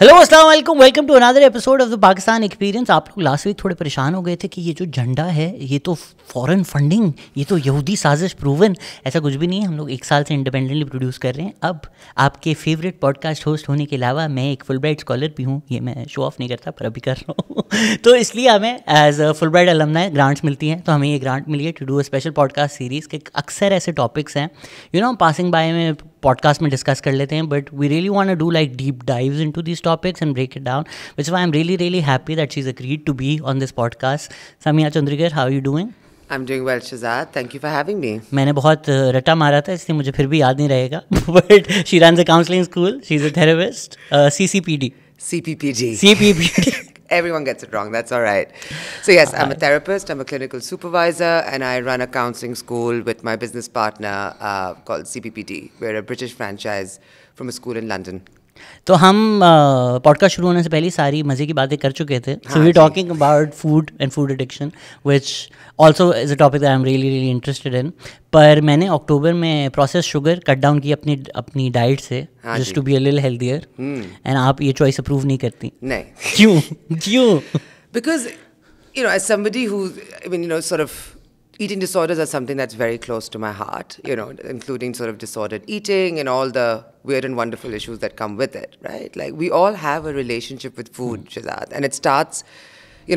Hello अस्सलाम वालेकुम, welcome to another episode of the Pakistan experience. आप लोग लास्ट वीक थोड़े परेशान हो गए थे कि ये जो झंडा है ये तो फॉरेन फंडिंग, ये तो यहूदी साजिश प्रूवन। ऐसा कुछ भी नहीं है, हम लोग एक साल से इंडिपेंडेंटली प्रोड्यूस कर रहे हैं। अब आपके फेवरेट पॉडकास्ट होस्ट होने के अलावा मैं एक फुलब्राइट स्कॉलर भी हूँ। ये मैं शो ऑफ नहीं करता पर अभी कर रहा हूँ तो इसलिए हमें as a Fulbright alumni grants मिलती हैं। तो हमें ये ग्रांट मिली है to do a special podcast series के अक्सर ऐसे टॉपिक्स हैं पासिंग बाय में पॉडकास्ट में डिस्कस कर लेते हैं, but we really want to do like deep dives into this topics and break it down, which why I am really happy that she is agreed to be on this podcast. Samia चंद्रिगर, how are you doing? I'm doing well, Shehzad. Thank you for having me. मैंने बहुत रटा मारा था इसलिए मुझे फिर भी याद नहीं रहेगा but she runs a counselling school, she is a therapist, CCPD. CPPD. Everyone gets it wrong. That's all right. So yes, I'm a therapist. I'm a clinical supervisor, and I run a counselling school with my business partner called CPPD. We're a British franchise from a school in London. तो हम podcast शुरू होने से पहले सारी मज़े की बातें कर चुके थे। So we talking about food and food addiction, which also is a topic that I am really interested in. पर मैंने अक्टूबर में प्रोसेस शुगर कट डाउन की अपनी डाइट से, just to be a little healthier, and आप ये choice approve नहीं करती? नहीं। क्यों? Because as somebody who, sort of eating disorders are something that's very close to my heart, including sort of disordered eating and all the weird and wonderful issues that come with it, right? Like, we all have a relationship with food, Shehzad, and it starts,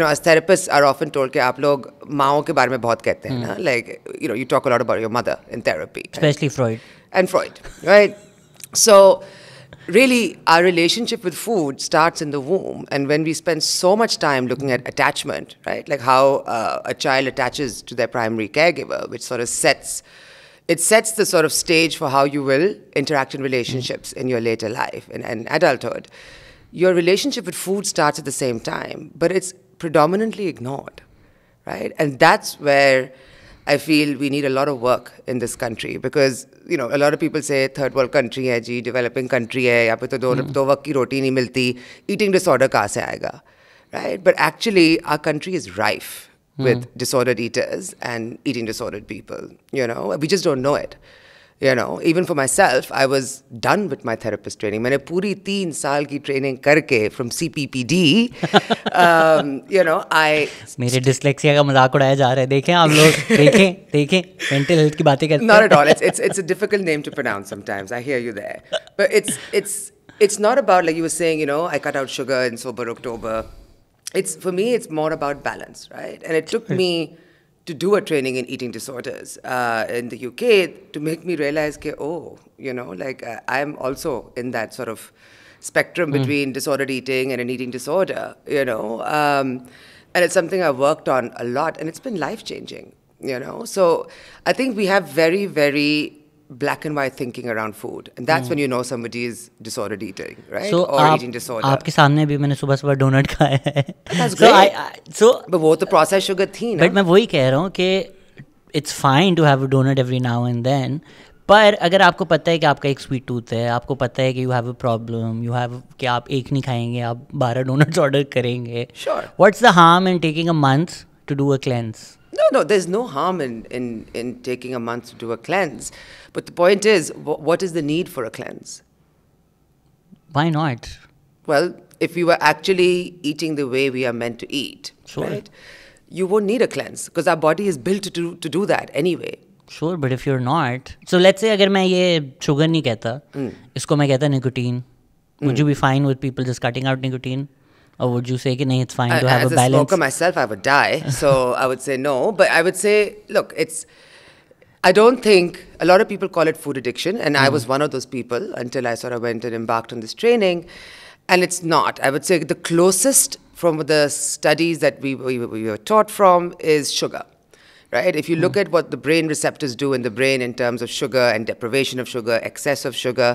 as therapists are often told कि आप लोग माँओं के बारे में बहुत कहते हैं ना, like, you talk a lot about your mother in therapy. Especially Freud. And Freud, right? So, really, our relationship with food starts in the womb, and when we spend so much time looking at attachment, right, like how a child attaches to their primary caregiver, which sort of sets the sort of stage for how you will interact in relationships in your later life and adulthood. Your relationship with food starts at the same time, but it's predominantly ignored, right? And that's where I feel we need a lot of work in this country, because a lot of people say third world country है जी, developing country है, यहाँ पे तो दो वक्त की रोटी नहीं मिलती, eating disorder कहाँ से आएगा, right? But actually our country is rife with disordered eaters and eating disordered people. We just don't know it. Even for myself, I was done with my therapist training. मैंने पूरी 3 साल की training करके from CPPD, मेरे dyslexia का मजाक उड़ाया जा रहा है। देखें आप लोग, देखें मेंटल हेल्थ की बातें करते हैं। Not at all. It's a difficult name to pronounce sometimes. I hear you there. But it's not about, like you were saying, I cut out sugar in sober October. For me, it's more about balance, right? And it took me to do a training in eating disorders in the UK to make me realize that, I'm also in that sort of spectrum between disordered eating and an eating disorder, and it's something I've worked on a lot, and it's been life-changing, So I think we have very, very black and white thinking around food, and that's when you know somebody is disordered eating, right? So or eating disorder. आपके सामने भी मैंने सुबह donut खाया है। That's great. But वो तो processed sugar थी ना? But मैं वही कह रहा हूँ कि it's fine to have a donut every now and then, पर अगर आपको पता है कि आपका एक स्वीट टूथ है, आपको पता है कि you have a problem, कि आप एक नहीं खाएंगे, आप 12 डोनट्स ऑर्डर करेंगे, Sure. What's the harm in taking a month to do a cleanse? No, there's no harm in taking a month to do a cleanse. But the point is, what is the need for a cleanse? Why not? Well, if we were actually eating the way we are meant to eat, sure, right, you won't need a cleanse, because our body is built to do that anyway. Sure, but if you're not, so let's say अगर मैं ये sugar नहीं कहता, इसको मैं कहता nicotine, would you be fine with people just cutting out nicotine? Or would you say कि नहीं, it's fine to have a balance? As a smoker myself, I would die. So I would say no. But I would say, look, I don't think, a lot of people call it food addiction. And I was one of those people until I sort of went and embarked on this training. And it's not. I would say the closest from the studies that we were taught from is sugar. Right? If you look at what the brain receptors do in the brain in terms of sugar and deprivation of sugar, excess of sugar,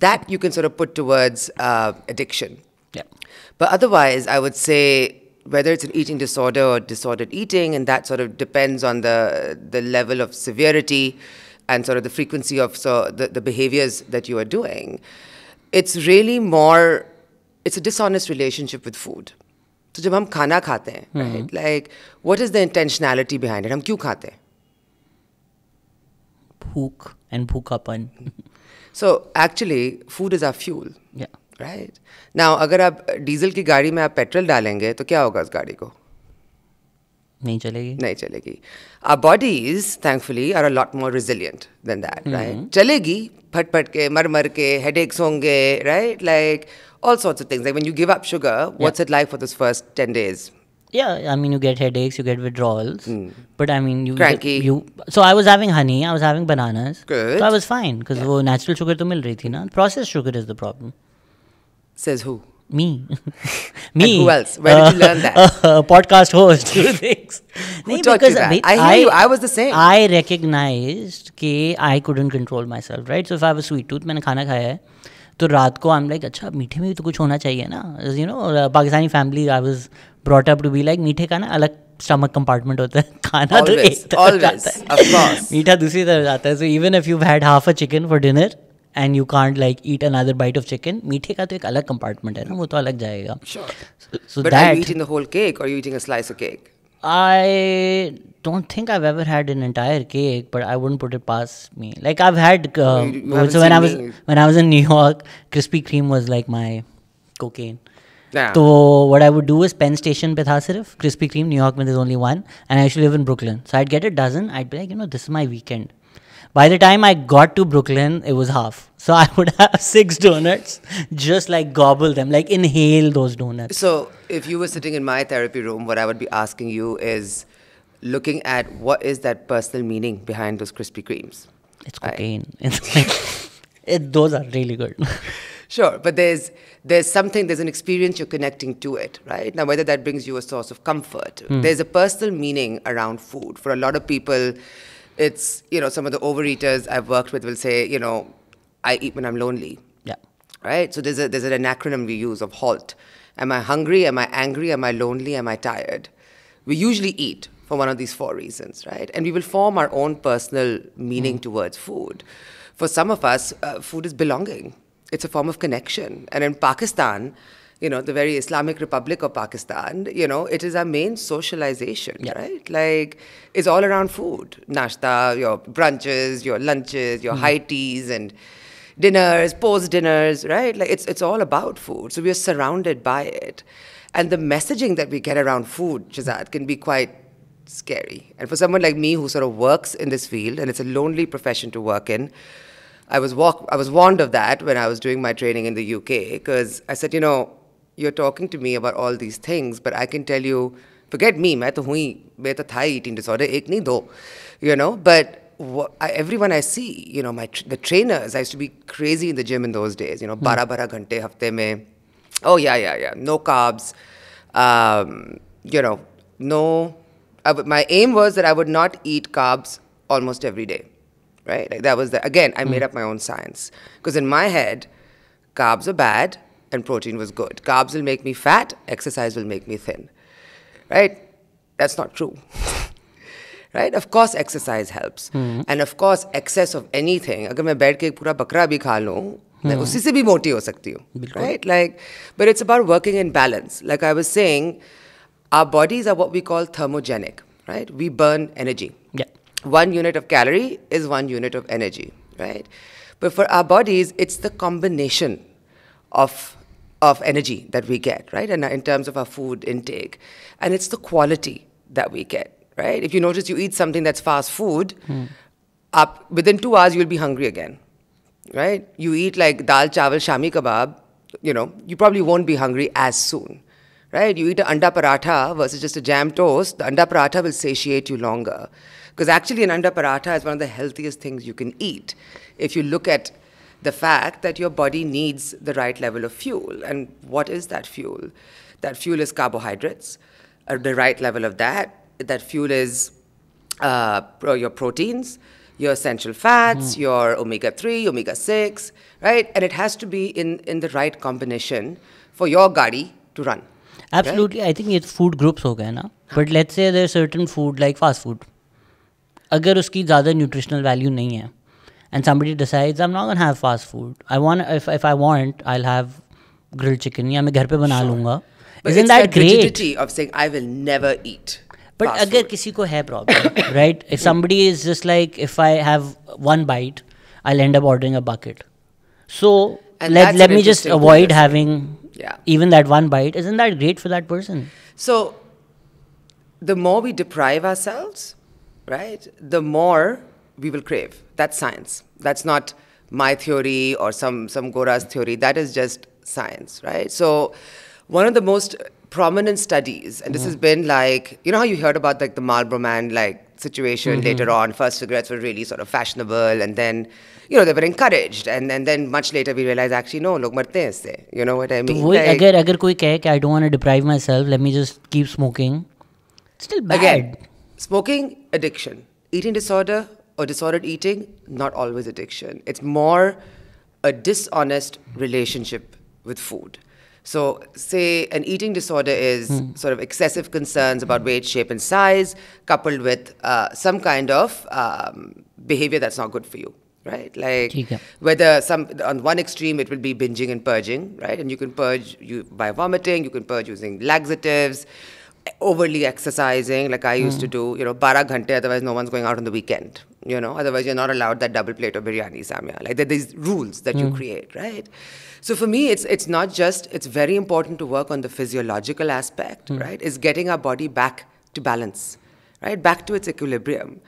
that you can sort of put towards addiction. Yeah. But otherwise, I would say, whether it's an eating disorder or disordered eating, and that sort of depends on the level of severity and sort of the frequency of the behaviors that you are doing, it's really more, it's a dishonest relationship with food. So जब हम खाना खाते हैं, right? Like, what is the intentionality behind it? हम क्यों खाते हैं? भूख and भूखापन. So actually, food is our fuel. Yeah. Right? Now, अगर आप डीजल की गाड़ी में आप पेट्रोल डालेंगे तो क्या होगा उस गाड़ी को? नहीं चलेगी. नहीं चलेगी. Our bodies, thankfully, are a lot more resilient than that, right? चलेगी, फट के, मर के, headaches होंगे, right? Like all sorts of things. Like when you give up sugar, what's it like for those first 10 days? Yeah, I mean, you get headaches, you get withdrawals. But I mean, Cranky. So I was having honey, I was having bananas. Good. So I was fine, because वो natural sugar तो मिल रही थी ना. Processed sugar is the problem. Says who? Me. Me. And who else? Where did you learn that? Podcast host. Who taught you that? I hear you. I was the same. I recognized कि I couldn't control myself, right? So if I have a sweet tooth, मैंने खाना खाया है, तो रात को I'm like, अच्छा मीठे में भी तो कुछ होना चाहिए ना. You know, Pakistani family, I was brought up to be like, मीठे का ना अलग stomach compartment होता है, खाना तो एक तरफ जाता है, of course. मीठा दूसरी तरफ जाता है. So even if you've had half a chicken for dinner and you can't like eat another bite of chicken, मीठे का तो एक अलग compartment है ना, वो तो अलग जाएगा. Sure. So But that, are you eating the whole cake or are you eating a slice of cake? I don't think I've ever had an entire cake, but I wouldn't put it past me. Like I've had, haven't so when I was in New York, Krispy Kreme was like my cocaine. Yeah. So what I would do is Penn Station पे था सिर्फ Krispy Kreme, New York में there's only one, and I used to live in Brooklyn. So I'd get a dozen. I'd be like, you know, this is my weekend. By the time I got to Brooklyn, it was half. So I would have 6 donuts, just like gobble them, like inhale those donuts. So if you were sitting in my therapy room, what I would be asking you is looking at what is that personal meaning behind those Krispy Kremes. It's cocaine. It's like, those are really good. Sure, but there's something, there's an experience you're connecting to it, right? Now, whether that brings you a source of comfort, there's a personal meaning around food. For a lot of people, it's, you know, some of the overeaters I've worked with will say, you know, I eat when I'm lonely. Yeah. Right? So there's an acronym we use of HALT. Am I hungry? Am I angry? Am I lonely? Am I tired? We usually eat for one of these 4 reasons, right? And we will form our own personal meaning towards food. For some of us, food is belonging. It's a form of connection. And in Pakistan, you know, the very Islamic Republic of Pakistan, you know, it is our main socialization, right? Like, it's all around food. Nashta, your brunches, your lunches, your high teas and dinners, post-dinners, right? Like, it's all about food. So we are surrounded by it. And the messaging that we get around food, Shehzad, can be quite scary. And for someone like me who sort of works in this field, and it's a lonely profession to work in, I was warned of that when I was doing my training in the UK, because I said, you know, you're talking to me about all these things, but I can tell you, forget me, मैं तो था eating disorder, एक नहीं दो, you know, but everyone I see, you know, the trainers, I used to be crazy in the gym in those days, you know, 12 घंटे हफ्ते में, oh yeah, no carbs, you know, no, my aim was that I would not eat carbs almost every day. Right? Like that was again, I made up my own science. Because in my head, carbs are bad and protein was good. Carbs will make me fat, exercise will make me thin. Right? That's not true. Right? Of course, exercise helps. And of course, excess of anything. अगर मैं बैठ के एक पूरा बकरा भी खा लूँ, मैं उसी से भी मोटी हो सकती हूँ. Right? Like, but it's about working in balance. Like I was saying, our bodies are what we call thermogenic. Right? We burn energy. Yeah. 1 unit of calorie is 1 unit of energy, right? But for our bodies, it's the combination of energy that we get, right? And in terms of our food intake. And it's the quality that we get, right? If you notice you eat something that's fast food, within 2 hours, you'll be hungry again, right? You eat like dal, chawal, shami kebab, you know, you probably won't be hungry as soon, right? You eat an anda paratha versus just a jam toast, the anda paratha will satiate you longer. Because actually an anda paratha is one of the healthiest things you can eat if you look at the fact that your body needs the right level of fuel. And what is that fuel? That fuel is carbohydrates, the right level of that. That fuel is your proteins, your essential fats, your omega-3, omega-6, right? And it has to be in the right combination for your gadi to run. Absolutely. Right? I think it's food groups ho gaye na. But let's say there's certain food like fast food. अगर उसकी ज़्यादा nutritional value नहीं है and somebody decides I'm not going to have fast food, if I want I'll have grilled chicken या मैं घर पे बना लूँगा. Isn't that great? Rigidity of saying I will never eat. But अगर किसी को है problem, right? If somebody is just like, if I have one bite, I'll end up ordering a bucket. So And that's let an me just interesting avoid thing. having Yeah. even that one bite. Isn't that great for that person? So the more we deprive ourselves, right, the more we will crave. That's science. That's not my theory or some Gora's theory. That is just science, right? So one of the most prominent studies, and this has been like, you know how you heard about like the Marlboro Man like situation later on, first cigarettes were really sort of fashionable, and then, you know, they were encouraged, and then much later we realized actually no, log marte hain isse. You know what I तो mean? वही Like, अगर कोई कहे कि I don't want to deprive myself, let me just keep smoking, it's still bad. again, smoking, addiction. Eating disorder or disordered eating, not always addiction. It's more a dishonest relationship with food. So, say an eating disorder is sort of excessive concerns about weight, shape, and size, coupled with some kind of behavior that's not good for you, right? Like, ठीक है. whether on one extreme it will be binging and purging, right? And you can purge by vomiting, you can purge using laxatives, overly exercising, like I used to do, you know, 12 ghante, otherwise no one's going out on the weekend, you know, otherwise you're not allowed that double plate of biryani, Samia. Like, there are these rules that you create, right? So for me, it's not just, it's very important to work on the physiological aspect, right? Is getting our body back to balance, right? Back to its equilibrium.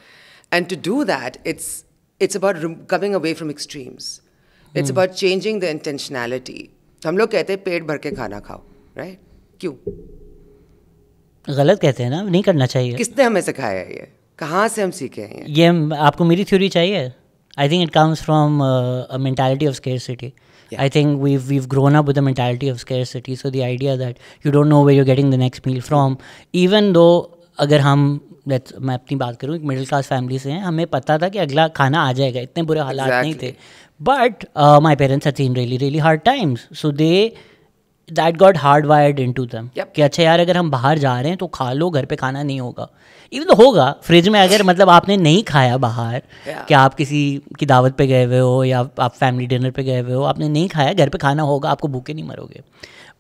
And to do that, it's about coming away from extremes. It's about changing the intentionality. हम लोग कहते हैं पेट भर के खाना खाओ, right? क्यों? गलत कहते हैं ना, नहीं करना चाहिए. किसने हमें सिखाया है ये? कहाँ से हम सीखे हैं ये? ये आपको मेरी थ्योरी चाहिए? I think it comes from a mentality of scarcity. Yeah. I think we've grown up with a mentality of scarcity. So the idea that you don't know where you're getting the next meal from, even though अगर हम मैं अपनी बात करूँ, एक middle class family से हैं, हमें पता था कि अगला खाना आ जाएगा, इतने बुरे हालात नहीं थे. But my parents had seen really really hard times, so that got hardwired into them. Yep. कि अच्छा यार, अगर हम बाहर जा रहे हैं तो खा लो, घर पे खाना नहीं होगा. इवन तो होगा फ्रिज में, अगर मतलब आपने नहीं खाया बाहर, कि आप किसी की दावत पे गए हुए हो या आप फैमिली डिनर पे गए हुए हो, आपने नहीं खाया, घर पे खाना होगा, आपको भूखे नहीं मरोगे.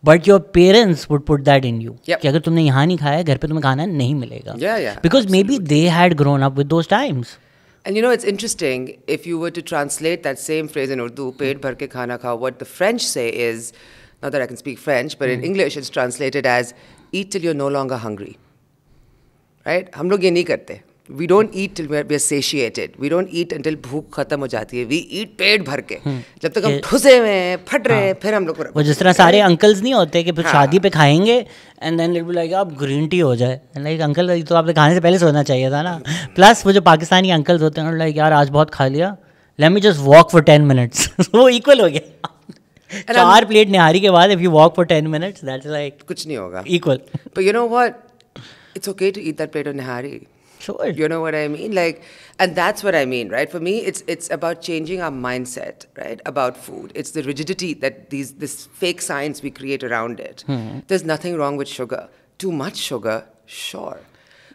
But your parents would put that in you कि अगर तुमने यहाँ नहीं खाया, घर पे तुम्हें खाना नहीं मिलेगा. Because may be they had grown up with those times. And you know, it's interesting, if you were to translate that same phrase in Urdu, पेट भर के खाना खाओ, what the French say is, not that I can speak French, but in English it's translated as eat till you're no longer hungry. Right? हम लोग ये नहीं करते. We don't eat till we are satiated. We don't eat until भूख खत्म हो जाती है. We eat पेट भर के. जब तक हम ठुसे हुए हैं, फट रहे हैं, फिर हम लोग वो जिस तरह सारे अंकल्स नहीं होते कि फिर शादी पे खाएंगे and then it will like आप ग्रीन टी हो जाए. लाइक अंकल, तो आपने खाने से पहले सोना चाहिए था ना. प्लस वो जो पाकिस्तानी अंकल्स होते हैं, लाइक यार आज बहुत खा लिया, let me just walk for 10 minutes. वो इक्वल हो गया. 4 प्लेट निहारी के बाद if you walk for 10 minutes, that's like कुछ नहीं होगा. Equal. But you know what? It's okay to eat that plate of nihari. Sure. You know what I mean? Like, and that's what I mean, right? For me, it's about changing our mindset, right? About food. It's the rigidity that this fake science we create around it. There's nothing wrong with sugar. Too much sugar, sure.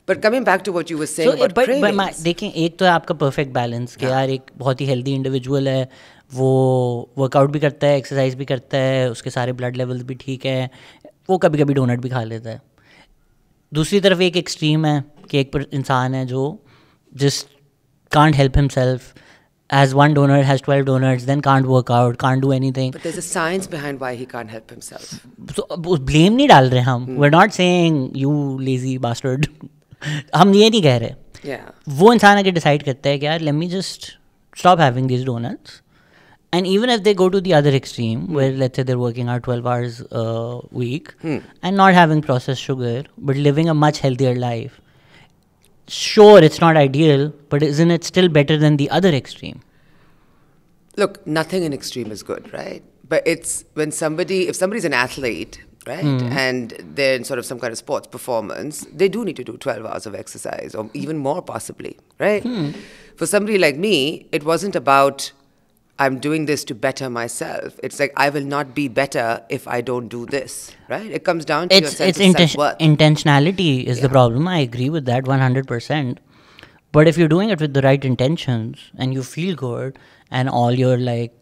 But coming back to what you were saying about cravings. देखें, एक तो है आपका perfect balance कि यार एक बहुत ही healthy individual है, वो वर्कआउट भी करता है, एक्सरसाइज भी करता है, उसके सारे ब्लड लेवल्स भी ठीक है, वो कभी कभी डोनट भी खा लेता है. दूसरी तरफ एक एक्सट्रीम है कि एक इंसान है जो just can't help himself, has one donor, has 12 donors, then can't work out, can't do anything. But there's a science behind why he can't help himself. So blame नहीं डाल रहे हम. We're not saying you lazy bastard. हम ये नहीं कह रहे. Yeah. वो इंसान अगर डिसाइड करता है कि यार let me just stop having these donuts, and even if they go to the other extreme where let's say they're working out 12 hours a week and not having processed sugar but living a much healthier life, sure, it's not ideal, but isn't it still better than the other extreme? Look, nothing in extreme is good, right? But it's when if somebody's an athlete, right, and they're in sort of some kind of sports performance, they do need to do 12 hours of exercise or even more possibly, right? For somebody like me, it wasn't about I'm doing this to better myself. It's like I will not be better if I don't do this, right? It comes down to your sense of self-worth. Intentionality is the problem. I agree with that 100%. But if you're doing it with the right intentions and you feel good and all you're like,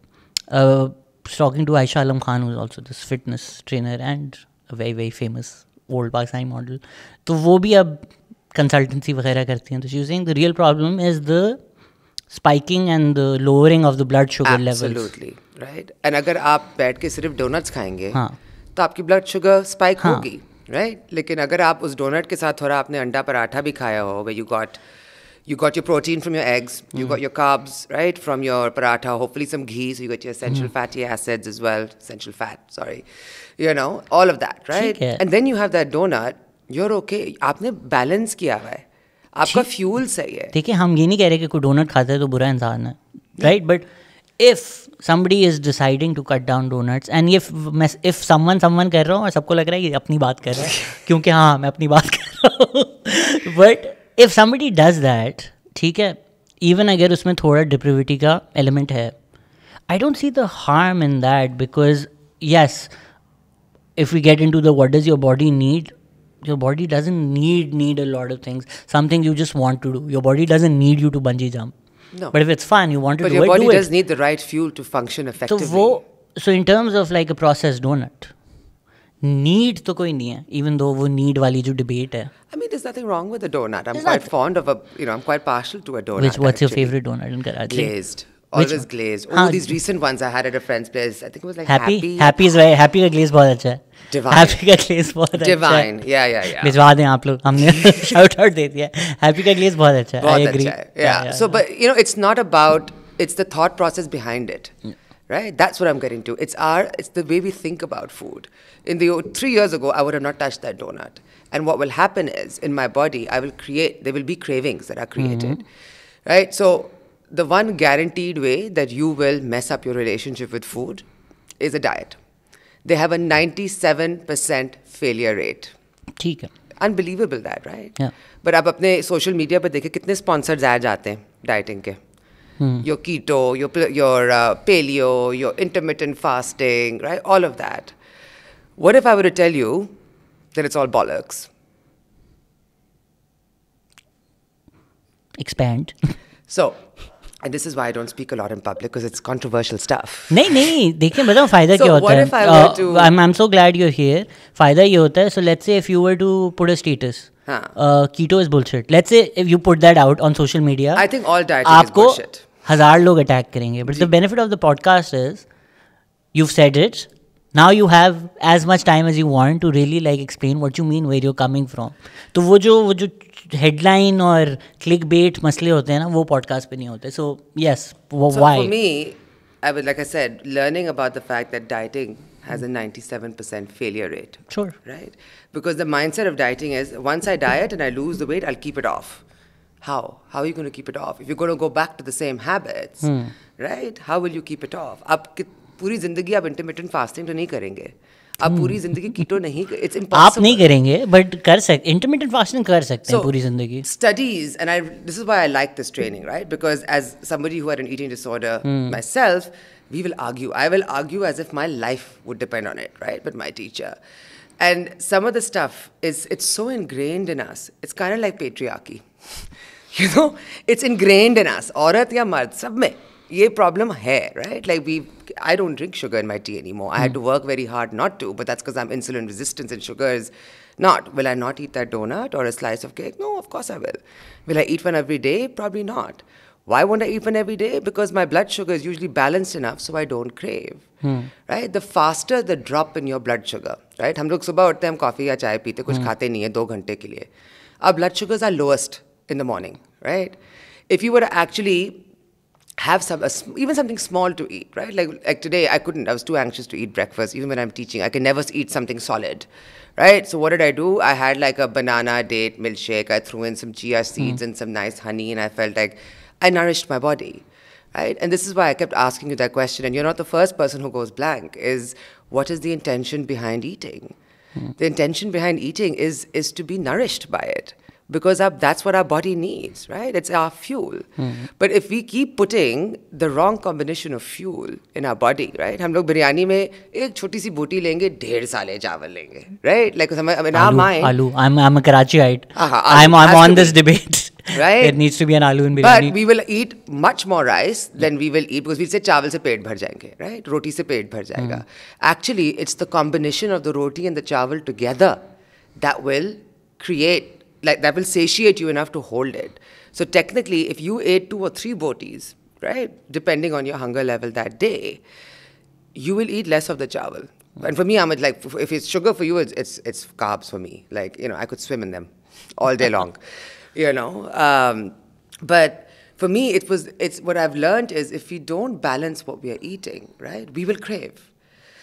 talking to Aisha Alam Khan, who's also this fitness trainer and a very, very famous old Pakistani model. तो वो भी अब consultancy वगैरह करती हैं. So she was saying the real problem is the spiking and the lowering of the blood sugar levels. Absolutely. right? And अगर आप बैठ के सिर्फ डोनट्स खाएंगे हाँ. तो आपकी ब्लड शुगर स्पाइक हाँ. होगी, right? लेकिन अगर आप उस डोनट के साथ थोड़ा आपने अंडा पराठा भी खाया हो, where you got your protein from your eggs, you got your carbs, right, from your paratha, hopefully some ghee, so you got your essential fatty acids as well, essential fat, sorry, you know, all of that, right? And then you have that donut, you're okay. आपने balance किया हुआ है, आपका fuel सही है. देखिए हम ये नहीं कह रहे कि कोई डोनट खाता है तो बुरा इंसान है, right? But if somebody is deciding to cut down donuts and if someone कर रहा हूँ और सबको लग रहा है कि अपनी बात कर रहा है क्योंकि हाँ मैं अपनी बात कर रहा हूँ, but if somebody does that, ठीक है, even अगर उसमें थोड़ा depravity का element है, I don't see the harm in that, because yes, if we get into the what does your body need, your body doesn't need a lot of things. Some things you just want to do. Your body doesn't need you to bungee jump. No. But if it's fun, you want to but do it, your body do does it. need the right fuel to function effectively. So in terms of like a processed donut, need तो कोई नहीं है, even though वो need वाली जो debate है. I mean, there's nothing wrong with a donut. I'm quite fond of I'm quite partial to a donut. What's your favorite donut in Karachi? Glazed. Always glazed. Oh, these recent ones I had at a friend's place. I think it was like Happy. Happy is right. Happy का glaze बहुत अच्छा है. Divine. Happy का glaze बहुत अच्छा है. Divine. Yeah. भिजवा दें आप लोग, हमने shout out दे दिया. Happy का glaze बहुत अच्छा है. बहुत I agree. अच्छा है. Yeah. So, but it's not about, it's the thought process behind it. Right? That's what I'm getting to. It's the way we think about food. 3 years ago, I would have not touched that donut. And what will happen is, in my body, there will be cravings that are created. Right? So, the one guaranteed way that you will mess up your relationship with food is a diet. They have a 97% failure rate. ठीक है. Unbelievable that, right? Yeah. But आप अपने social media पर देखें कितने sponsored ads आते हैं dieting के. Your keto, your paleo, your intermittent fasting, right? All of that. What if I were to tell you that it's all bollocks? Expand. So, and this is why I don't speak a lot in public, because it's controversial stuff. नहीं देखिए बताओ फायदा क्या होता है. What if I were to... I'm so glad you're here. फायदा ये होता है. So let's say if you were to put a status, keto is bullshit. Let's say if you put that out on social media, I think all dieting is bullshit. 1000 लोग attack करेंगे. But the benefit of the podcast is you've said it. Now you have as much time as you want to really like explain what you mean, where you're coming from. तो वो जो headline और clickbait मसले होते हैं ना, वो podcast पे नहीं होते. So yes, why? So for me, like I said, learning about the fact that dieting has a 97% failure rate. Sure. Right? Because the mindset of dieting is, once I diet and I lose the weight, I'll keep it off. How? How are you going to keep it off? If you're going to go back to the same habits, right? How will you keep it off? आप पूरी जिंदगी आप intermittent fasting तो नहीं करेंगे. आप पूरी जिंदगी keto नहीं, it's impossible. आप नहीं करेंगे, but कर सकते, intermittent fasting कर सकते हैं पूरी जिंदगी. Studies, and this is why I like this training, right? Because as somebody who had an eating disorder myself, we will argue. I will argue as if my life would depend on it, right? With my teacher. And some of the stuff it's so ingrained in us. It's kind of like patriarchy. It's ingrained in us. औरत या मर्द सब में ये problem है, right? Like I don't drink sugar in my tea anymore. I had to work very hard not to, but that's because I'm insulin resistant and sugar is not. Will I not eat that donut or a slice of cake? No, of course I will. Will I eat one every day? Probably not. Why won't I eat one every day? Because my blood sugar is usually balanced enough so I don't crave. Right? The faster the drop in your blood sugar, right? हम लोग सुबह उठते हैं, हम coffee या चाय पीते, कुछ खाते नहीं है 2 घंटे के लिए. Our blood sugars are lowest in the morning, right? If you were to actually have even something small to eat, right? Like today, I was too anxious to eat breakfast. Even when I'm teaching, I can never eat something solid, right? So what did I do? I had like a banana date milkshake. I threw in some chia seeds and some nice honey, and I felt like I nourished my body, right? And this is why I kept asking you that question. And you're not the first person who goes blank. Is what is the intention behind eating? The intention behind eating is to be nourished by it. Because that's what our body needs, right? It's our fuel. But if we keep putting the wrong combination of fuel in our body, right? हम लोग बिरयानी में एक छोटी सी बोटी लेंगे, 1.5 साले चावल लेंगे, right? Like in our mind. Aloo. I'm a Karachiite. I'm on this debate. Right? There needs to be an aloo in biryani. But we will eat much more rice than we will eat, because we say चावल से पेट भर जाएंगे, right? रोटी से पेट भर जाएगा. Actually, it's the combination of the roti and the chawal together that will create, like that will satiate you enough to hold it. So technically, if you ate 2 or 3 botis, right, depending on your hunger level that day, you will eat less of the chawal. And for me, I'm like, if it's sugar for you, it's carbs for me. Like, I could swim in them all day long, But for me, it's what I've learned is if we don't balance what we are eating, right, we will crave.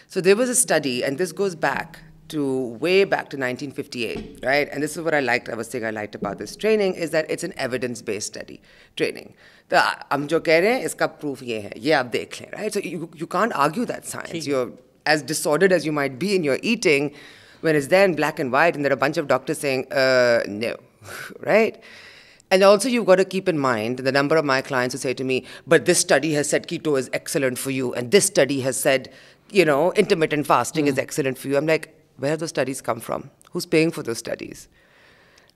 So there was a study, and this goes back way back to 1958, right? And this is what I liked about this training, is that it's an evidence-based study training. तो हम जो कह रहे हैं इसका proof ये है, ये आप देख लें, right? So you can't argue that science. You're as disordered as you might be in your eating, when it's there in black and white, and there are a bunch of doctors saying, no, right? And also you've got to keep in mind the number of my clients who say to me, but this study has said keto is excellent for you, and this study has said, intermittent fasting is excellent for you. I'm like, where have those studies come from? Who's paying for those studies?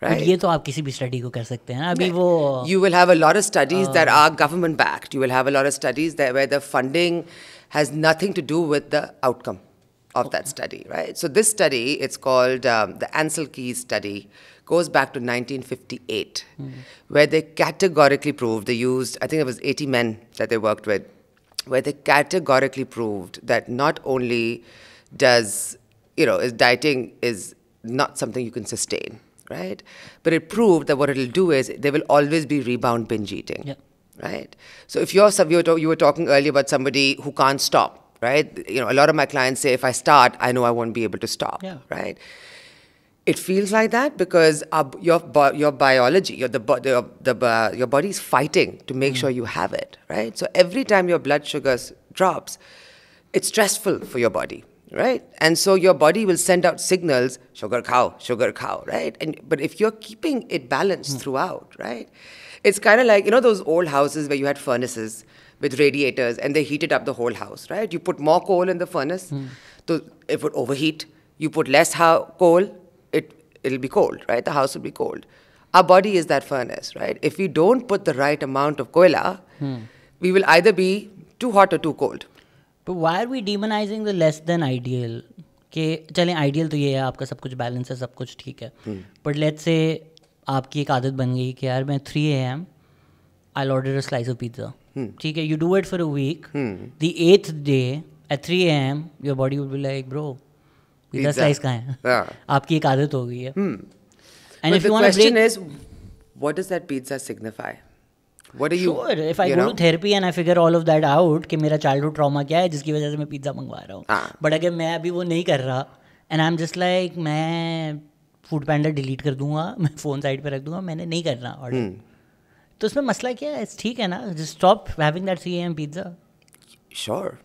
Right? ये तो आप किसी भी study को कर सकते हैं अभी वो You will have a lot of studies that are government backed. You will have a lot of studies where the funding has nothing to do with the outcome of that study, right? So this study, it's called the Ansel Key Study, goes back to 1958, where they categorically proved, they used, I think it was 80 men that they worked with, where they categorically proved that not only does, is dieting is not something you can sustain, right? But it proved that what it'll do is there will always be rebound binge eating. Yeah. Right? So if you were talking earlier about somebody who can't stop, right? A lot of my clients say, if I start, I know I won't be able to stop, right? It feels like that because your biology, your body is fighting to make sure you have it, right? So every time your blood sugar drops, it's stressful for your body, right? And so your body will send out signals, sugar cow, right? But if you're keeping it balanced throughout, right? It's kind of like, those old houses where you had furnaces with radiators and they heated up the whole house, right? You put more coal in the furnace, so it would overheat. You put less coal, it'll be cold, right? The house will be cold. Our body is that furnace, right? If we don't put the right amount of koila, we will either be too hot or too cold. But why are we demonizing the less than ideal? कि चलें ideal तो ये है आपका सब कुछ balance है सब कुछ ठीक है. But let's say आपकी एक आदत बन गई कि यार मैं 3 a.m. I'll order a slice of pizza. ठीक है, you do it for a week. The 8th day at 3 a.m. your body will be like, bro, pizza slice कहाँ है? आपकी एक आदत हो गई है. And if the question is, what does that pizza signify? What do you? Sure, if I go to therapy and I figure all of that out कि मेरा childhood trauma क्या है जिसकी वजह से मैं पिज़्ज़ा मंगवा रहा हूँ. But अगर मैं अभी वो नहीं कर रहा and I'm just like मैं फूड पैंडा डिलीट कर दूंगा, मैं फ़ोन साइड पे रख दूंगा, मैंने नहीं करना ऑर्डर. तो उसमें मसला क्या है? ठीक है ना, just stop having that 3 a.m. pizza. Sure.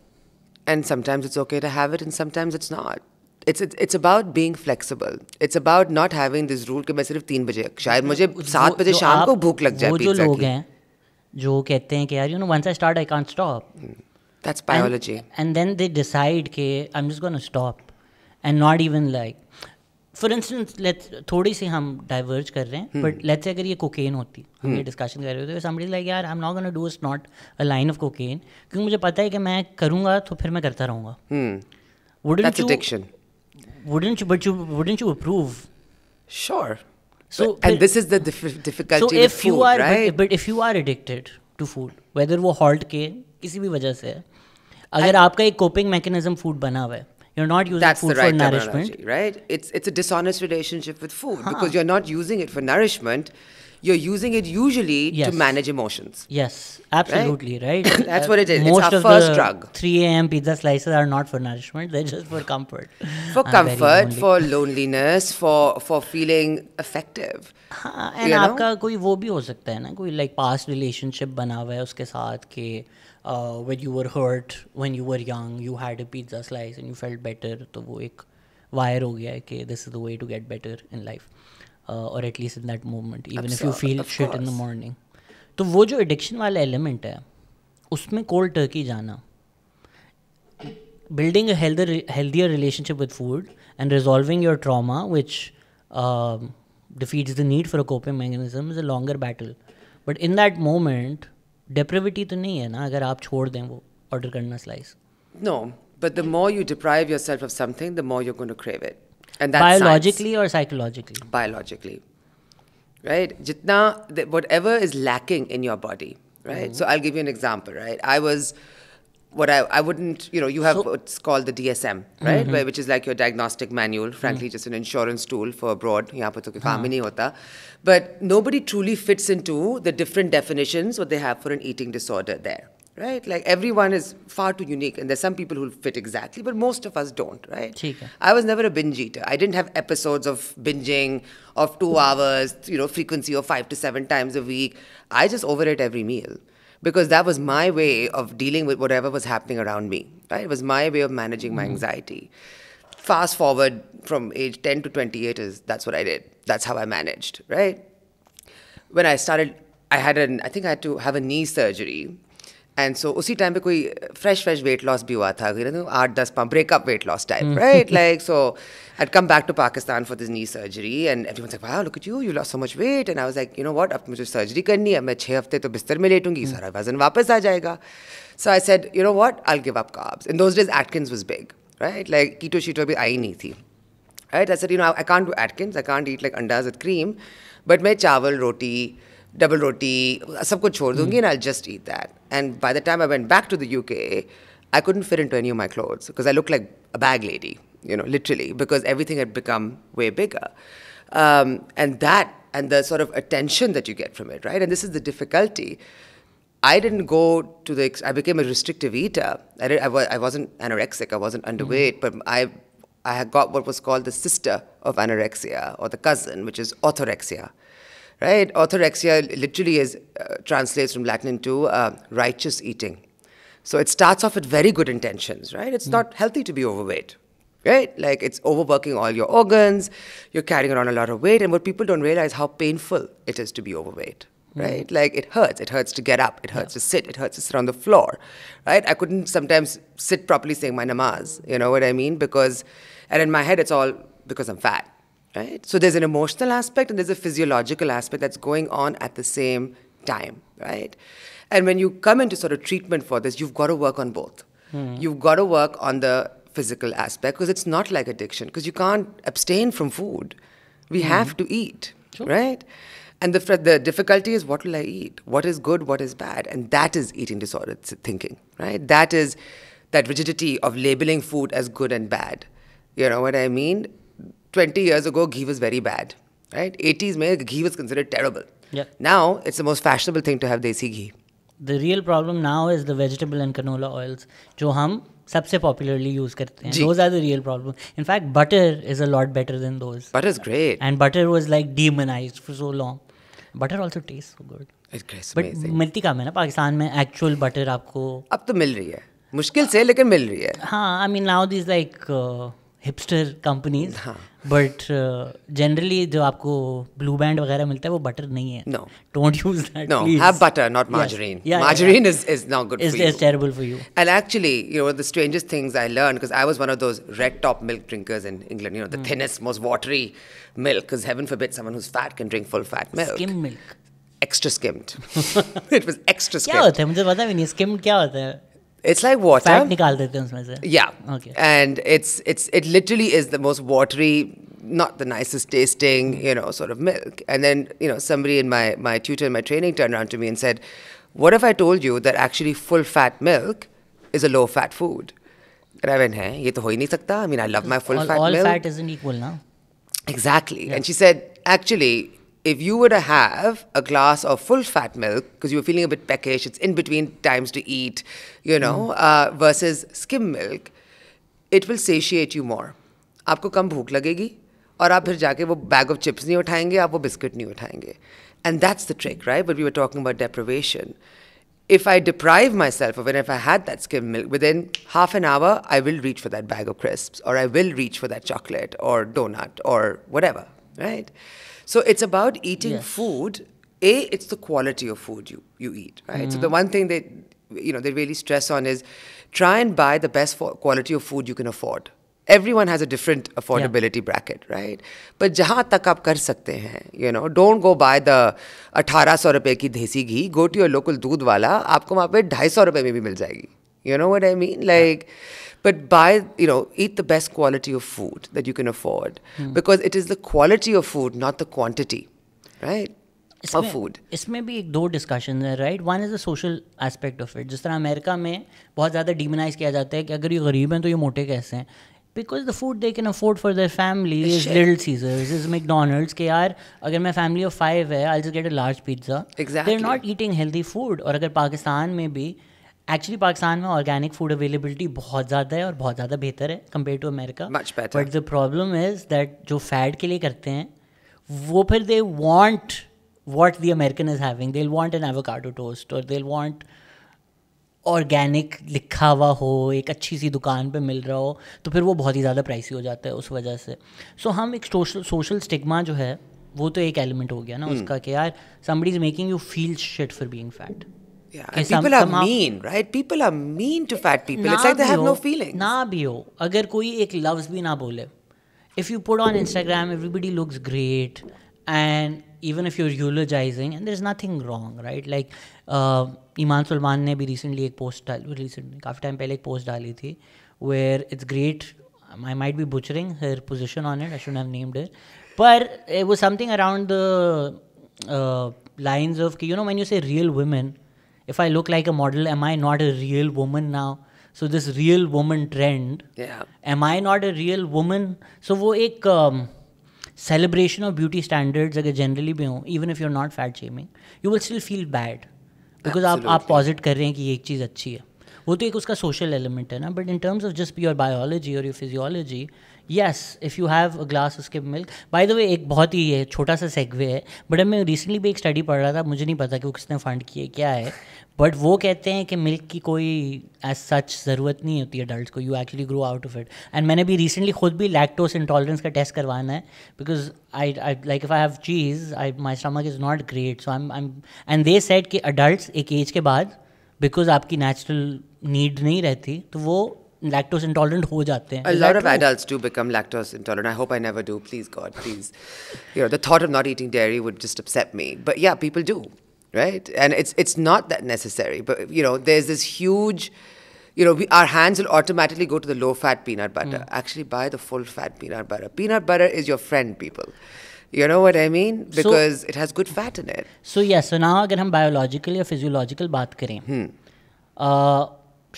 And sometimes it's okay to have it and sometimes it's not. It's about being flexible. It's about not having this rule कि मैं सिर्फ 3 बजे, शायद मुझे 7 बजे शाम को भूख लग जाए पिज़्ज़ा की. वो जो लोग हैं जो कहते हैं कि यार once I start I can't stop. That's biology. And then they decide कि I'm just going to stop and not even like, for instance, थोड़ी सी हम diverge कर रहे हैं, but let's say अगर ये cocaine होती, हम ये discussion कर रहे होते, somebody like यार I'm not going to do a snort a line of cocaine क्योंकि मुझे पता है कि मैं करूँगा तो फिर मैं करता रहूँगा. That's addiction. Wouldn't you approve? Sure. So and this is the difficulty with food, right? But if you are addicted to food, whether वो halt के किसी भी वजह से है, अगर आपका एक coping mechanism food बना हुआ है, you're not using food for nourishment, right? It's a dishonest relationship with food because you're not using it for nourishment. You're using it usually to manage emotions. Yes, absolutely, right? That's what it is. Most it's our of first the drug. 3 a.m. pizza slices are not for nourishment. They're just for comfort. For comfort, for loneliness, for feeling effective. हाँ, and आपका कोई वो भी हो सकता है ना, कोई like past relationship बना हुआ है उसके साथ कि when you were hurt, when you were young, you had a pizza slice and you felt better. तो वो एक wire हो गया है कि this is the way to get better in life. Or at least in that moment, even if you feel shit in the morning. तो वो जो addiction वाला element है, उसमें cold turkey जाना, building a healthier relationship with food and resolving your trauma, which defeats the need for a coping mechanism, is a longer battle. But in that moment, depravity तो नहीं है ना अगर आप छोड़ दें वो order करना slice. No, but the more you deprive yourself of something, the more you're going to crave it. And that's biologically science. Or psychologically? Biologically, right? Whatever is lacking in your body, right? So I'll give you an example, right? I was what I wouldn't, you have what's called the DSM, right? Which is like your diagnostic manual, frankly, just an insurance tool for abroad. Yahan par to koi kaam hi nahi hota. But nobody truly fits into the different definitions what they have for an eating disorder there, right? Like everyone is far too unique, and there's some people who fit exactly, but most of us don't, right? I was never a binge eater. I didn't have episodes of binging of 2 hours, frequency of 5 to 7 times a week. I just overate every meal. Because that was my way of dealing with whatever was happening around me, right? It was my way of managing my anxiety. Fast forward from age 10 to 28 that's what I did. That's how I managed, right? When I started, I think I had to have a knee surgery. And so usi time pe koi fresh weight loss bhi hua tha, 8-10 pound breakup weight loss type, right? Like, so I'd come back to Pakistan for this knee surgery, and everyone's like, wow, look at you lost so much weight. And I was like, you know what, ab mujhe surgery karni hai, main 6 hafte to bistar mein letungi, sara wazan wapas aa jayega. So I said, you know what, I'll give up carbs. In those days, Atkins was big, right? Like, keto sheeto bhi aayi nahi thi. Right? I said, I can't do Atkins, I can't eat like andas with cream, but main chawal, roti, double roti, sab kuch chhod dungi, and I'll just eat that. And by the time I went back to the UK, I couldn't fit into any of my clothes because I looked like a bag lady, literally, because everything had become way bigger. And the sort of attention that you get from it, right? And this is the difficulty. I didn't go I became a restrictive eater. I wasn't anorexic, I wasn't underweight, but I had got what was called the sister of anorexia, or the cousin, which is orthorexia. Right? Orthorexia literally translates from Latin into righteous eating. So it starts off with very good intentions, right? It's not healthy to be overweight, right? Like, it's overworking all your organs, you're carrying around a lot of weight, and what people don't realize how painful it is to be overweight, right? Like, it hurts to get up, it hurts to sit, it hurts to sit on the floor, right? I couldn't sometimes sit properly saying my namaz, you know what I mean? And in my head, it's all because I'm fat. Right? So there's an emotional aspect and there's a physiological aspect that's going on at the same time, right? And when you come into sort of treatment for this, you've got to work on both. You've got to work on the physical aspect, because it's not like addiction, because you can't abstain from food. We have to eat, right? And the difficulty is, what will I eat? What is good? What is bad? And that is eating disorder thinking, right? That is that rigidity of labeling food as good and bad. You know what I mean? 20 years ago, ghee was very bad, right? 80s, ghee was considered terrible. Now, it's the most fashionable thing to have desi ghee. The real problem now is the vegetable and canola oils, जो हम सबसे popularly use करते हैं. Those are the real problem. In fact, butter is a lot better than those. Butter is great. And butter was like demonized for so long. Butter also tastes so good. It tastes amazing. But मिलती कम है ना पाकिस्तान में actual butter आपको. अब तो मिल रही है. मुश्किल से, लेकिन मिल रही है. हाँ, I mean now these like hipster companies. हाँ. But generally जो आपको blue band वगैरह मिलता है वो butter नहीं है. No. Don't use that. No, please. have butter, not margarine. Yes. Margarine is not good for you. It's terrible for you. And actually, the strangest things I learned, because I was one of those red top milk drinkers in England, the thinnest, most watery milk, because heaven forbid someone who's fat can drink full fat milk. Skim milk. Extra skimmed. It was extra skimmed. क्या होता है मुझे पता भी नहीं skimmed क्या होता है. It's like water. Fat निकाल देते हैं उसमें से. Yeah. Okay. And it literally is the most watery, not the nicest tasting, sort of milk. And then, somebody in my tutor in my training turned around to me and said, what if I told you that actually full fat milk is a low fat food? And I went, ye to ho hi nahi sakta. I mean, I love my full fat milk. All fat isn't equal now. Exactly. Yeah. And she said, actually, if you were to have a glass of full fat milk, because you were feeling a bit peckish, it's in between times to eat, versus skim milk, it will satiate you more. आपको कम भूख लगेगी और आप फिर जाके वो bag of chips नहीं उठाएंगे, आप वो biscuit नहीं उठाएंगे. And that's the trick, right? But we were talking about deprivation. If I deprive myself of it, if I had that skim milk, within half an hour, I will reach for that bag of crisps, or I will reach for that chocolate or donut or whatever, right? So it's about eating food. It's the quality of food you eat, right? So the one thing that they really stress on is try and buy the best quality of food you can afford. Everyone has a different affordability bracket, right? But जहाँ तक आप कर सकते हैं, don't go buy the 1800 रुपए की देसी घी. Go to your local दूध वाला. आपको वहाँ पे 250 रुपए में भी मिल जाएगी. You know what I mean? Like, but buy, eat the best quality of food that you can afford. Because it is the quality of food, not the quantity, right? of food. इसमें भी एक दो discussion है, right. One is the social aspect of it. जिस तरह America में बहुत ज़्यादा डिमोनाइज किया जाता है कि अगर ये गरीब हैं तो ये मोटे कैसे हैं. Because the food they can afford for their family is Little Caesars, is McDonald's. के यार अगर मैं फैमिली ऑफ 5 है, I just get a large pizza. They are not eating healthy food. और अगर पाकिस्तान में भी, एक्चुअली पाकिस्तान में ऑर्गेनिक फूड अवेलेबिलिटी बहुत ज़्यादा है और बहुत ज़्यादा बेहतर है compare to America. But the problem is that जो फैट के लिए करते हैं वो फिर they want what the American is having. They'll want an avocado toast or they'll want organic लिखा हुआ हो, एक अच्छी सी दुकान पे मिल रहा हो, तो फिर वो बहुत ही ज़्यादा प्राइसी हो जाता है उस वजह से. सो हम एक सोशल स्टिग्मा जो है वो तो एक एलिमेंट हो गया ना उसका कि यार somebody is making you feel shit for being fat. Yeah, and people are mean, right? People are mean to fat people. It's like they have no feelings. ना भी हो, अगर कोई एक लफ्ज़ भी ना बोले. If you put on Instagram, everybody looks great, and even if you're eulogizing, and there's nothing wrong, right? Like ईमान सुलेमान ने भी recently एक post डाली, काफ़ी टाइम पहले एक post डाली थी, where it's great. I might be butchering her position on it. I shouldn't have named it, but it was something around the lines of, you know, when you say real women, if I look like a model, am I not a real woman now? So this real woman trend, am I not a real woman? So वो एक celebration of beauty standards अगर generally भी हो, even if you're not fat shaming, you will still feel bad because आप posit कर रहे हैं कि ये एक चीज़ अच्छी है. वो तो एक उसका social element है ना. But in terms of just your biology or your physiology, yes, if you have a glass of skimmed milk. By the way, एक बहुत ही है छोटा सा segue है, but मैं recently भी एक study पढ़ रहा था, मुझे नहीं पता कि वो किसने फंड किया क्या है, बट वो कहते हैं कि मिल्क की कोई एज सच ज़रूरत नहीं होती है अडल्ट को. You actually grow out of it. And मैंने भी रिसेंटली खुद भी लैक्टोस इंटॉलरेंस का टेस्ट करवाना है because I like if I have cheese, my stomach is not great. So I and they said कि अडल्ट्स एक एज के बाद बिकॉज आपकी नेचुरल नीड नहीं रहती तो वो lactose intolerant हो जाते हैं. A lot of adults do become lactose intolerant. I hope I never do. Please God, please. You know, the thought of not eating dairy would just upset me. But yeah, people do, right? And it's not that necessary. But you know, there's this huge, you know, our hands will automatically go to the low-fat peanut butter. Actually, buy the full-fat peanut butter. Peanut butter is your friend, people. You know what I mean? Because it has good fat in it. So yes. So now, अगर हम biological या physiological बात करें,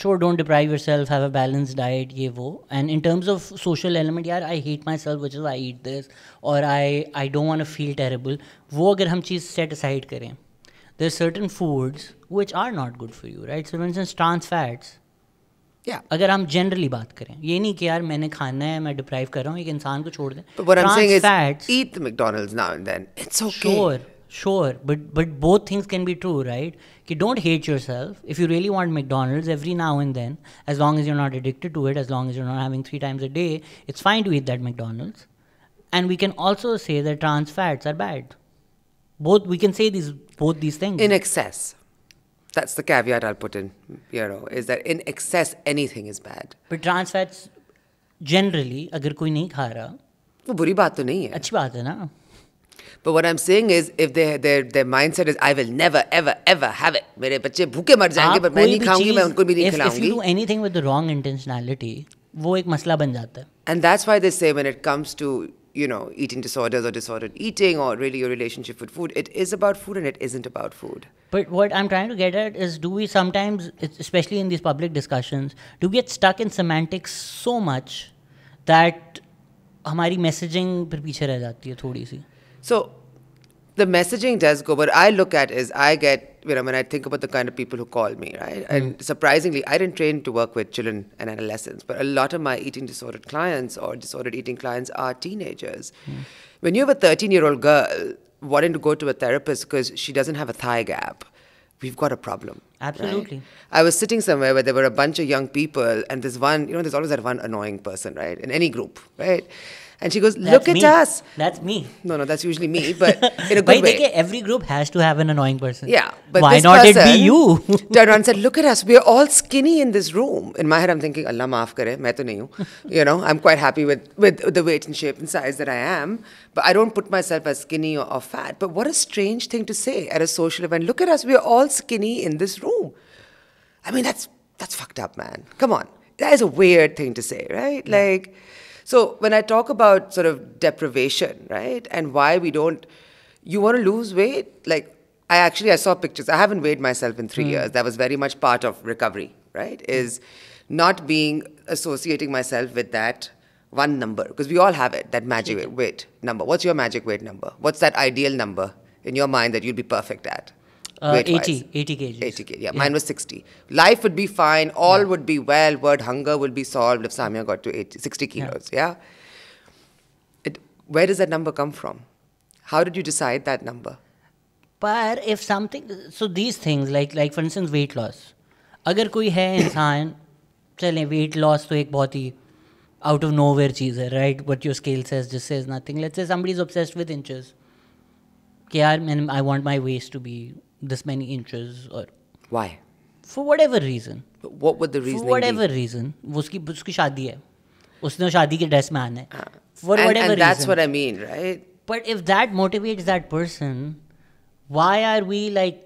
sure, don't deprive yourself, have a balanced diet, ये वो. And in terms of social element, यार I hate myself, which is I eat this, or I don't want to feel terrible. वो अगर हम चीज़ set aside करें, there are certain foods which are not good for you, right? So for instance, trans fats. Yeah. अगर हम generally बात करें, ये नहीं कि यार मैंने खाना है, मैं deprive कर रहा हूँ, एक इंसान को छोड़ दें. But what I'm saying is, eat the McDonald's now and then. It's okay. Sure, but both things can be true, right? Ki don't hate yourself. If you really want McDonald's every now and then, as long as you're not addicted to it, as long as you're not having 3 times a day, it's fine to eat that McDonald's. And we can also say that trans fats are bad. We can say both these things. In excess. That's the caveat I'll put in, you know, is that in excess, anything is bad. But trans fats, generally, अगर कोई नहीं खा रहा, वो बुरी बात तो नहीं है. अच्छी बात है ना. But what I'm saying is, if their mindset is, I will never, ever, ever have it. मेरे बच्चे भूखे मर जाएंगे, पर मैं नहीं खाऊंगी, मैं उनको भी नहीं खिलाऊंगी. If you do anything with the wrong intentionality, वो एक मसला बन जाता है. And that's why they say when it comes to, you know, eating disorders or disordered eating or really your relationship with food, it is about food and it isn't about food. But what I'm trying to get at is, do we sometimes, especially in these public discussions, do we get stuck in semantics so much that हमारी messaging पर पीछे रह जाती है थोड़ी सी? So the messaging does go, but I look at is I get, you know, when I think about the kind of people who call me, right? And surprisingly, I didn't train to work with children and adolescents, but a lot of my eating disordered clients or disordered eating clients are teenagers. When you have a 13-year-old girl wanting to go to a therapist because she doesn't have a thigh gap, we've got a problem. Absolutely. Right? I was sitting somewhere where there were a bunch of young people and this one, you know, there's always that one annoying person, right? In any group, right? And she goes, look at us. That's me. No, that's usually me, but in a good way. Every group has to have an annoying person. Yeah. But why not it be you? Turned around and said, look at us. We're all skinny in this room. In my head, I'm thinking, Allah maaf kare, main to nahi hu. You know, I'm quite happy with the weight and shape and size that I am. But I don't put myself as skinny or fat. But what a strange thing to say at a social event. Look at us. We're all skinny in this room. I mean, that's fucked up, man. Come on. That is a weird thing to say, right? So when I talk about sort of deprivation, right, and why we don't, You want to lose weight? Like, I saw pictures. I haven't weighed myself in 3 years. That was very much part of recovery, right? Is not associating myself with that one number. Because we all have it, that magic weight number. What's your magic weight number? What's that ideal number in your mind that you'd be perfect at? 80 kgs. 80 kg, yeah. Mine was 60. Life would be fine. All would be well. Word hunger would be solved if Samia got to 60 kilos, yeah? Where does that number come from? How did you decide that number? But if something, so these things like for instance weight loss, अगर कोई है इंसान चलें weight loss तो एक बहुत ही out of nowhere चीज़ है, right? What your scale says just says nothing. Let's say somebody is obsessed with inches. कि यार I want my waist to be this many inches or why? For whatever reason. What would the reason be? For whatever reason. उसकी शादी है. उसने शादी के dress में आना है. For whatever reason. And that's what I mean, right? But if that motivates that person, why are we like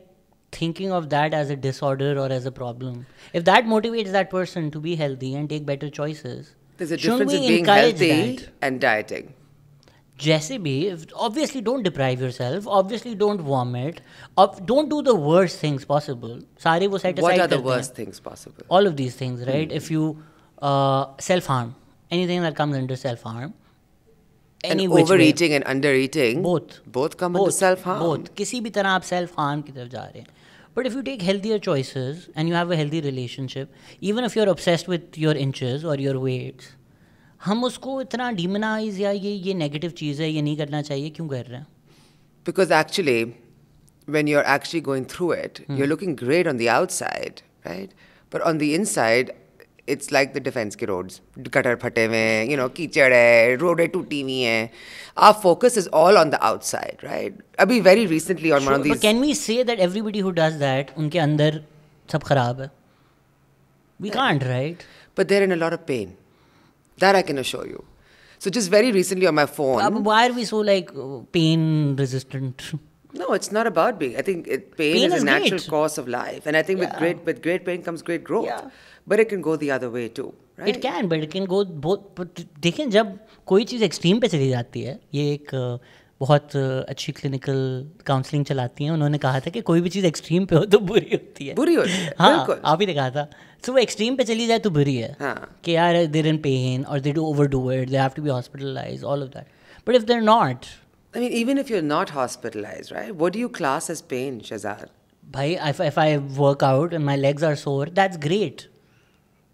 thinking of that as a disorder or as a problem? If that motivates that person to be healthy and take better choices, there's a difference in being healthy and dieting. जैसे भी, obviously don't deprive yourself, obviously don't vomit, don't do the worst things possible. सारे वो set aside What are the करते worst हैं. things possible? All of these things, right? If you self-harm, anything that comes under self-harm, and overeating and undereating, both come under self-harm. Both. किसी भी तरह आप self-harm की तरफ जा रहे हैं. But if you take healthier choices and you have a healthy relationship, even if you're obsessed with your inches or your weights, हम उसको इतना demonize या ये negative चीज़ है, ये नहीं करना चाहिए, क्यों कर रहे हैं? Because actually, when you're actually going through it, you're looking great on the outside, right? But on the inside, it's like the defense ki roads. Gutter phate mein, कीचड़ है, road टूटी हुई है. Our focus is all on the outside, right? Abhi very recently on one of these. But can we say that everybody who does that, उनके अंदर सब खराब है? We can't, right? But they're in a lot of pain. That I can assure you. So just very recently on my phone. Why are we so like pain resistant? No, it's not about being. I think pain is a natural course of life, and I think with great pain comes great growth. Yeah. But it can go the other way too, right? It can, but it can go both. But देखें जब कोई चीज़ extreme पे चली जाती है, ये एक बहुत अच्छी क्लिनिकल काउंसलिंग चलाती हैं, उन्होंने कहा था कि कोई भी चीज़ एक्सट्रीम पे हो तो बुरी होती है. बुरी होती है, हाँ, बिल्कुल. आप ही ने कहा था. So वो एक्सट्रीम पे चली जाए तो बुरी है. कि यार they're in pain or they do overdo it, they have to be hospitalized, all of that. But if they're not, I mean, even if you're not hospitalized, right? What do you class as pain, Shehzad? Bhai, if I work out and my legs are sore, that's great.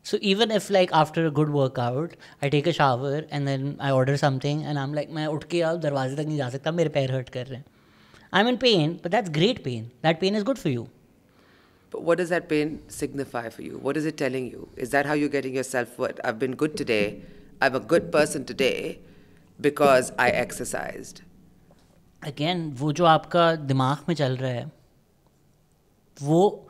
So even if like after a good workout, I take a shower and then I order something and I'm like, मैं उठ के अब दरवाजे तक नहीं जा सकता, मेरे पैर हर्ट कर रहे हैं. I'm in pain, but that's great pain. That pain is good for you. But what does that pain signify for you? What is it telling you? Is that how you're getting your self-worth? I've been good today. I'm a good person today because I exercised. Again, वो जो आपका दिमाग में चल रहा है, वो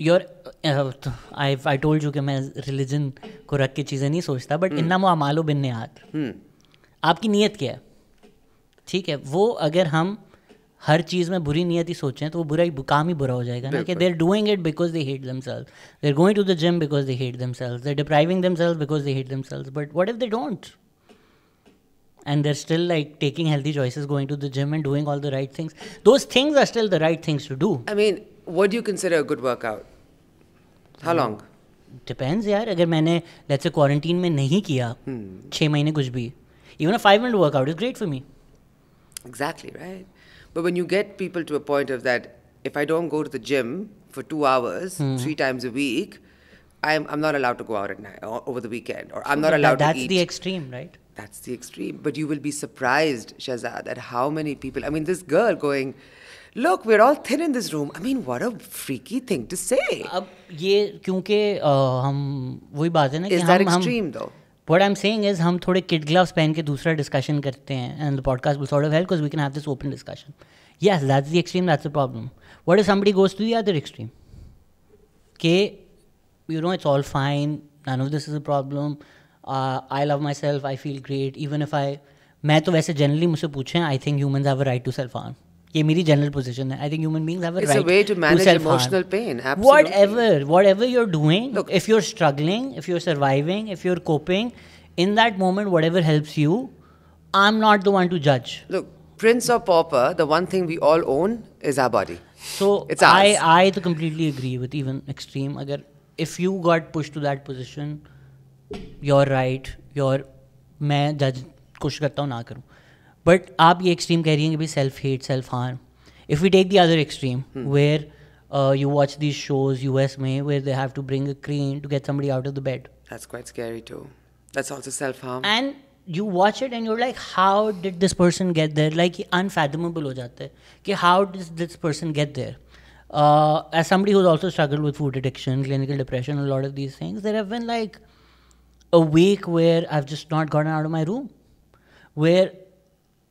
I told you कि मैं religion को रख के चीज़ें नहीं सोचता, but इन्नमा अमालो बिन्नियात. आपकी नीयत क्या है? ठीक है, वो अगर हम हर चीज़ में बुरी नियत ही सोचें तो वो काम ही बुरा हो जाएगा ना. कि they're doing it because they hate themselves, they're going to the gym because they hate themselves, they're depriving themselves because they hate themselves. But what if they don't? And they're still like taking healthy choices, going to the gym and doing all the right things. Those things are still the right things to do. I mean, what do you consider a good workout? How long? Depends यार. अगर मैंने let's say quarantine में नहीं किया 6 महीने कुछ भी, even a 5-minute workout is great for me. Exactly, right? But when you get people to a point of that, if I don't go to the gym for 2 hours, 3 times a week, I'm not allowed to go out at night or over the weekend, or I'm not allowed to eat. That's the extreme, right? That's the extreme. But you will be surprised, Shehzad, at how many people. I mean, this girl going, look, we're all thin in this room. I mean, what a freaky thing to say. अब ये क्योंकि हम वही बात है ना कि Is that extreme though? What I'm saying is हम थोड़े kid gloves पहन के दूसरा discussion करते हैं, and the podcast will sort of help because we can have this open discussion. Yes, that's the extreme, that's the problem. What if somebody goes to the other extreme? Okay, it's all fine, none of this is a problem, I love myself, I feel great, even if मैं तो वैसे generally मुझसे पूछें, I think humans have a right to self-harm. ये मेरी general position है. I think human beings have a right to self-harm. It's a way to manage emotional pain, absolutely. Whatever you're doing, look, if you're struggling, if you're surviving, if you're coping, in that moment, whatever helps you, I'm not the one to judge. Look, Prince or pauper, the one thing we all own is our body. So It's ours. I तो completely agree with even extreme. अगर if you got pushed to that position, you're right. मैं जज कोशिश करता हूँ ना करूँ. But आप ये extreme कह रही हैं कि भाई self hate, self harm. If we take the other extreme, where you watch these shows US में where they have to bring a crane to get somebody out of the bed. That's quite scary too. That's also self-harm. And you watch it and you're like, how did this person get there? Like, unfathomable हो जाता है कि how does this person get there? As somebody who's also struggled with food addiction, clinical depression, a lot of these things, there have been like a week where I've just not gotten out of my room.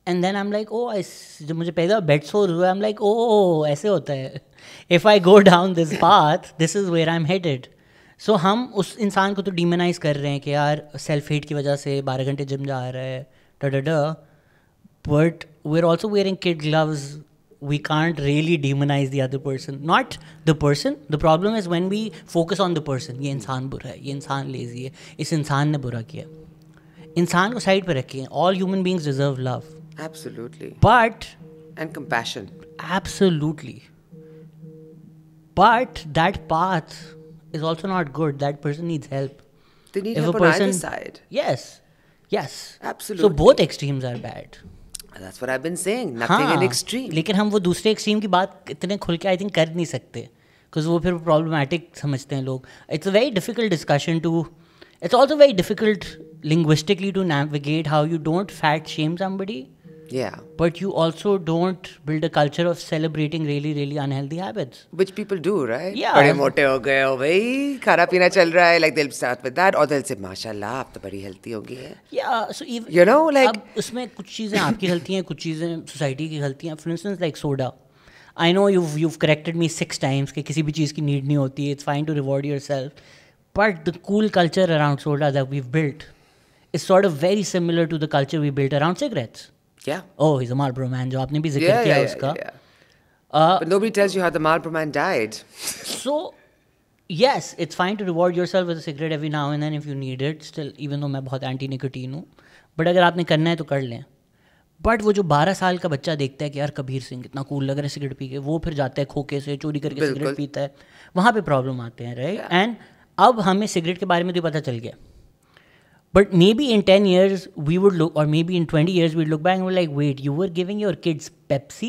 And then I'm like, oh, जब मुझे पहले bed sore हुआ, I'm like, oh, ऐसे होता है. If I go down this path, this is where I'm headed. So हम उस इंसान को तो demonize कर रहे हैं कि यार self hate की वजह से 12 घंटे जिम जा रहा है, but we're also wearing kid gloves. We can't really demonize the other person. Not the person. The problem is when we focus on the person. ये इंसान बुरा है, ये इंसान lazy है, इस इंसान ने बुरा किया. इंसान को साइड पे रखिए. All human beings deserve love. Absolutely. And compassion. Absolutely. But that path is also not good. That person needs help. They need help on either side. Yes. Absolutely. So both extremes are bad. That's what I've been saying. Nothing in extreme. लेकिन हम वो दूसरे extreme की बात इतने खुल के I think कर नहीं सकते, बिकॉज वो फिर प्रॉब्लमैटिक समझते हैं लोग. It's a very difficult discussion too. It's also very difficult linguistically to navigate how you don't fat shame somebody. Yeah. But you also don't build a culture of celebrating really, really unhealthy habits. Which people do, right? Yeah. बड़े मोटे हो गए हो भाई, खाना पीना चल रहा है, like they'll start with that, or they'll say, माशाल्लाह आप तो बड़ी healthy हो गई है. Yeah, so even, you know, like, अब उसमें कुछ चीज़ें आपकी गलती हैं, कुछ चीज़ें सोसाइटी की गलती हैं. For instance, like soda. I know you've corrected me 6 times कि किसी भी चीज़ की need नहीं होती. It's fine to reward yourself. But the cool culture around soda that we've built is sort of very similar to the culture we built around cigarettes. Yeah. Oh, he's a Marlboro man, जो आपने भी जिक्र किया उसका. But nobody tells you how the Marlboro man died. So, yes, it's fine to reward yourself with a cigarette every now and then if you need it. Still, even though मैं बहुत anti-nicotine हूँ. But अगर आपने करना है तो कर लें. बट वो जो 12 साल का बच्चा देखता है कि यार कबीर सिंह कितना कूल लग रहा है सिगरेट पी के, वो फिर जाता है खोखे से चोरी करके सिगरेट पीता है, वहाँ पे प्रॉब्लम आते हैं, राइट? एंड अब हमें सिगरेट के बारे में तो पता चल गया. But maybe in 10 years we would look, or maybe in 20 years we'd look back and we're like, wait, you were giving your kids Pepsi?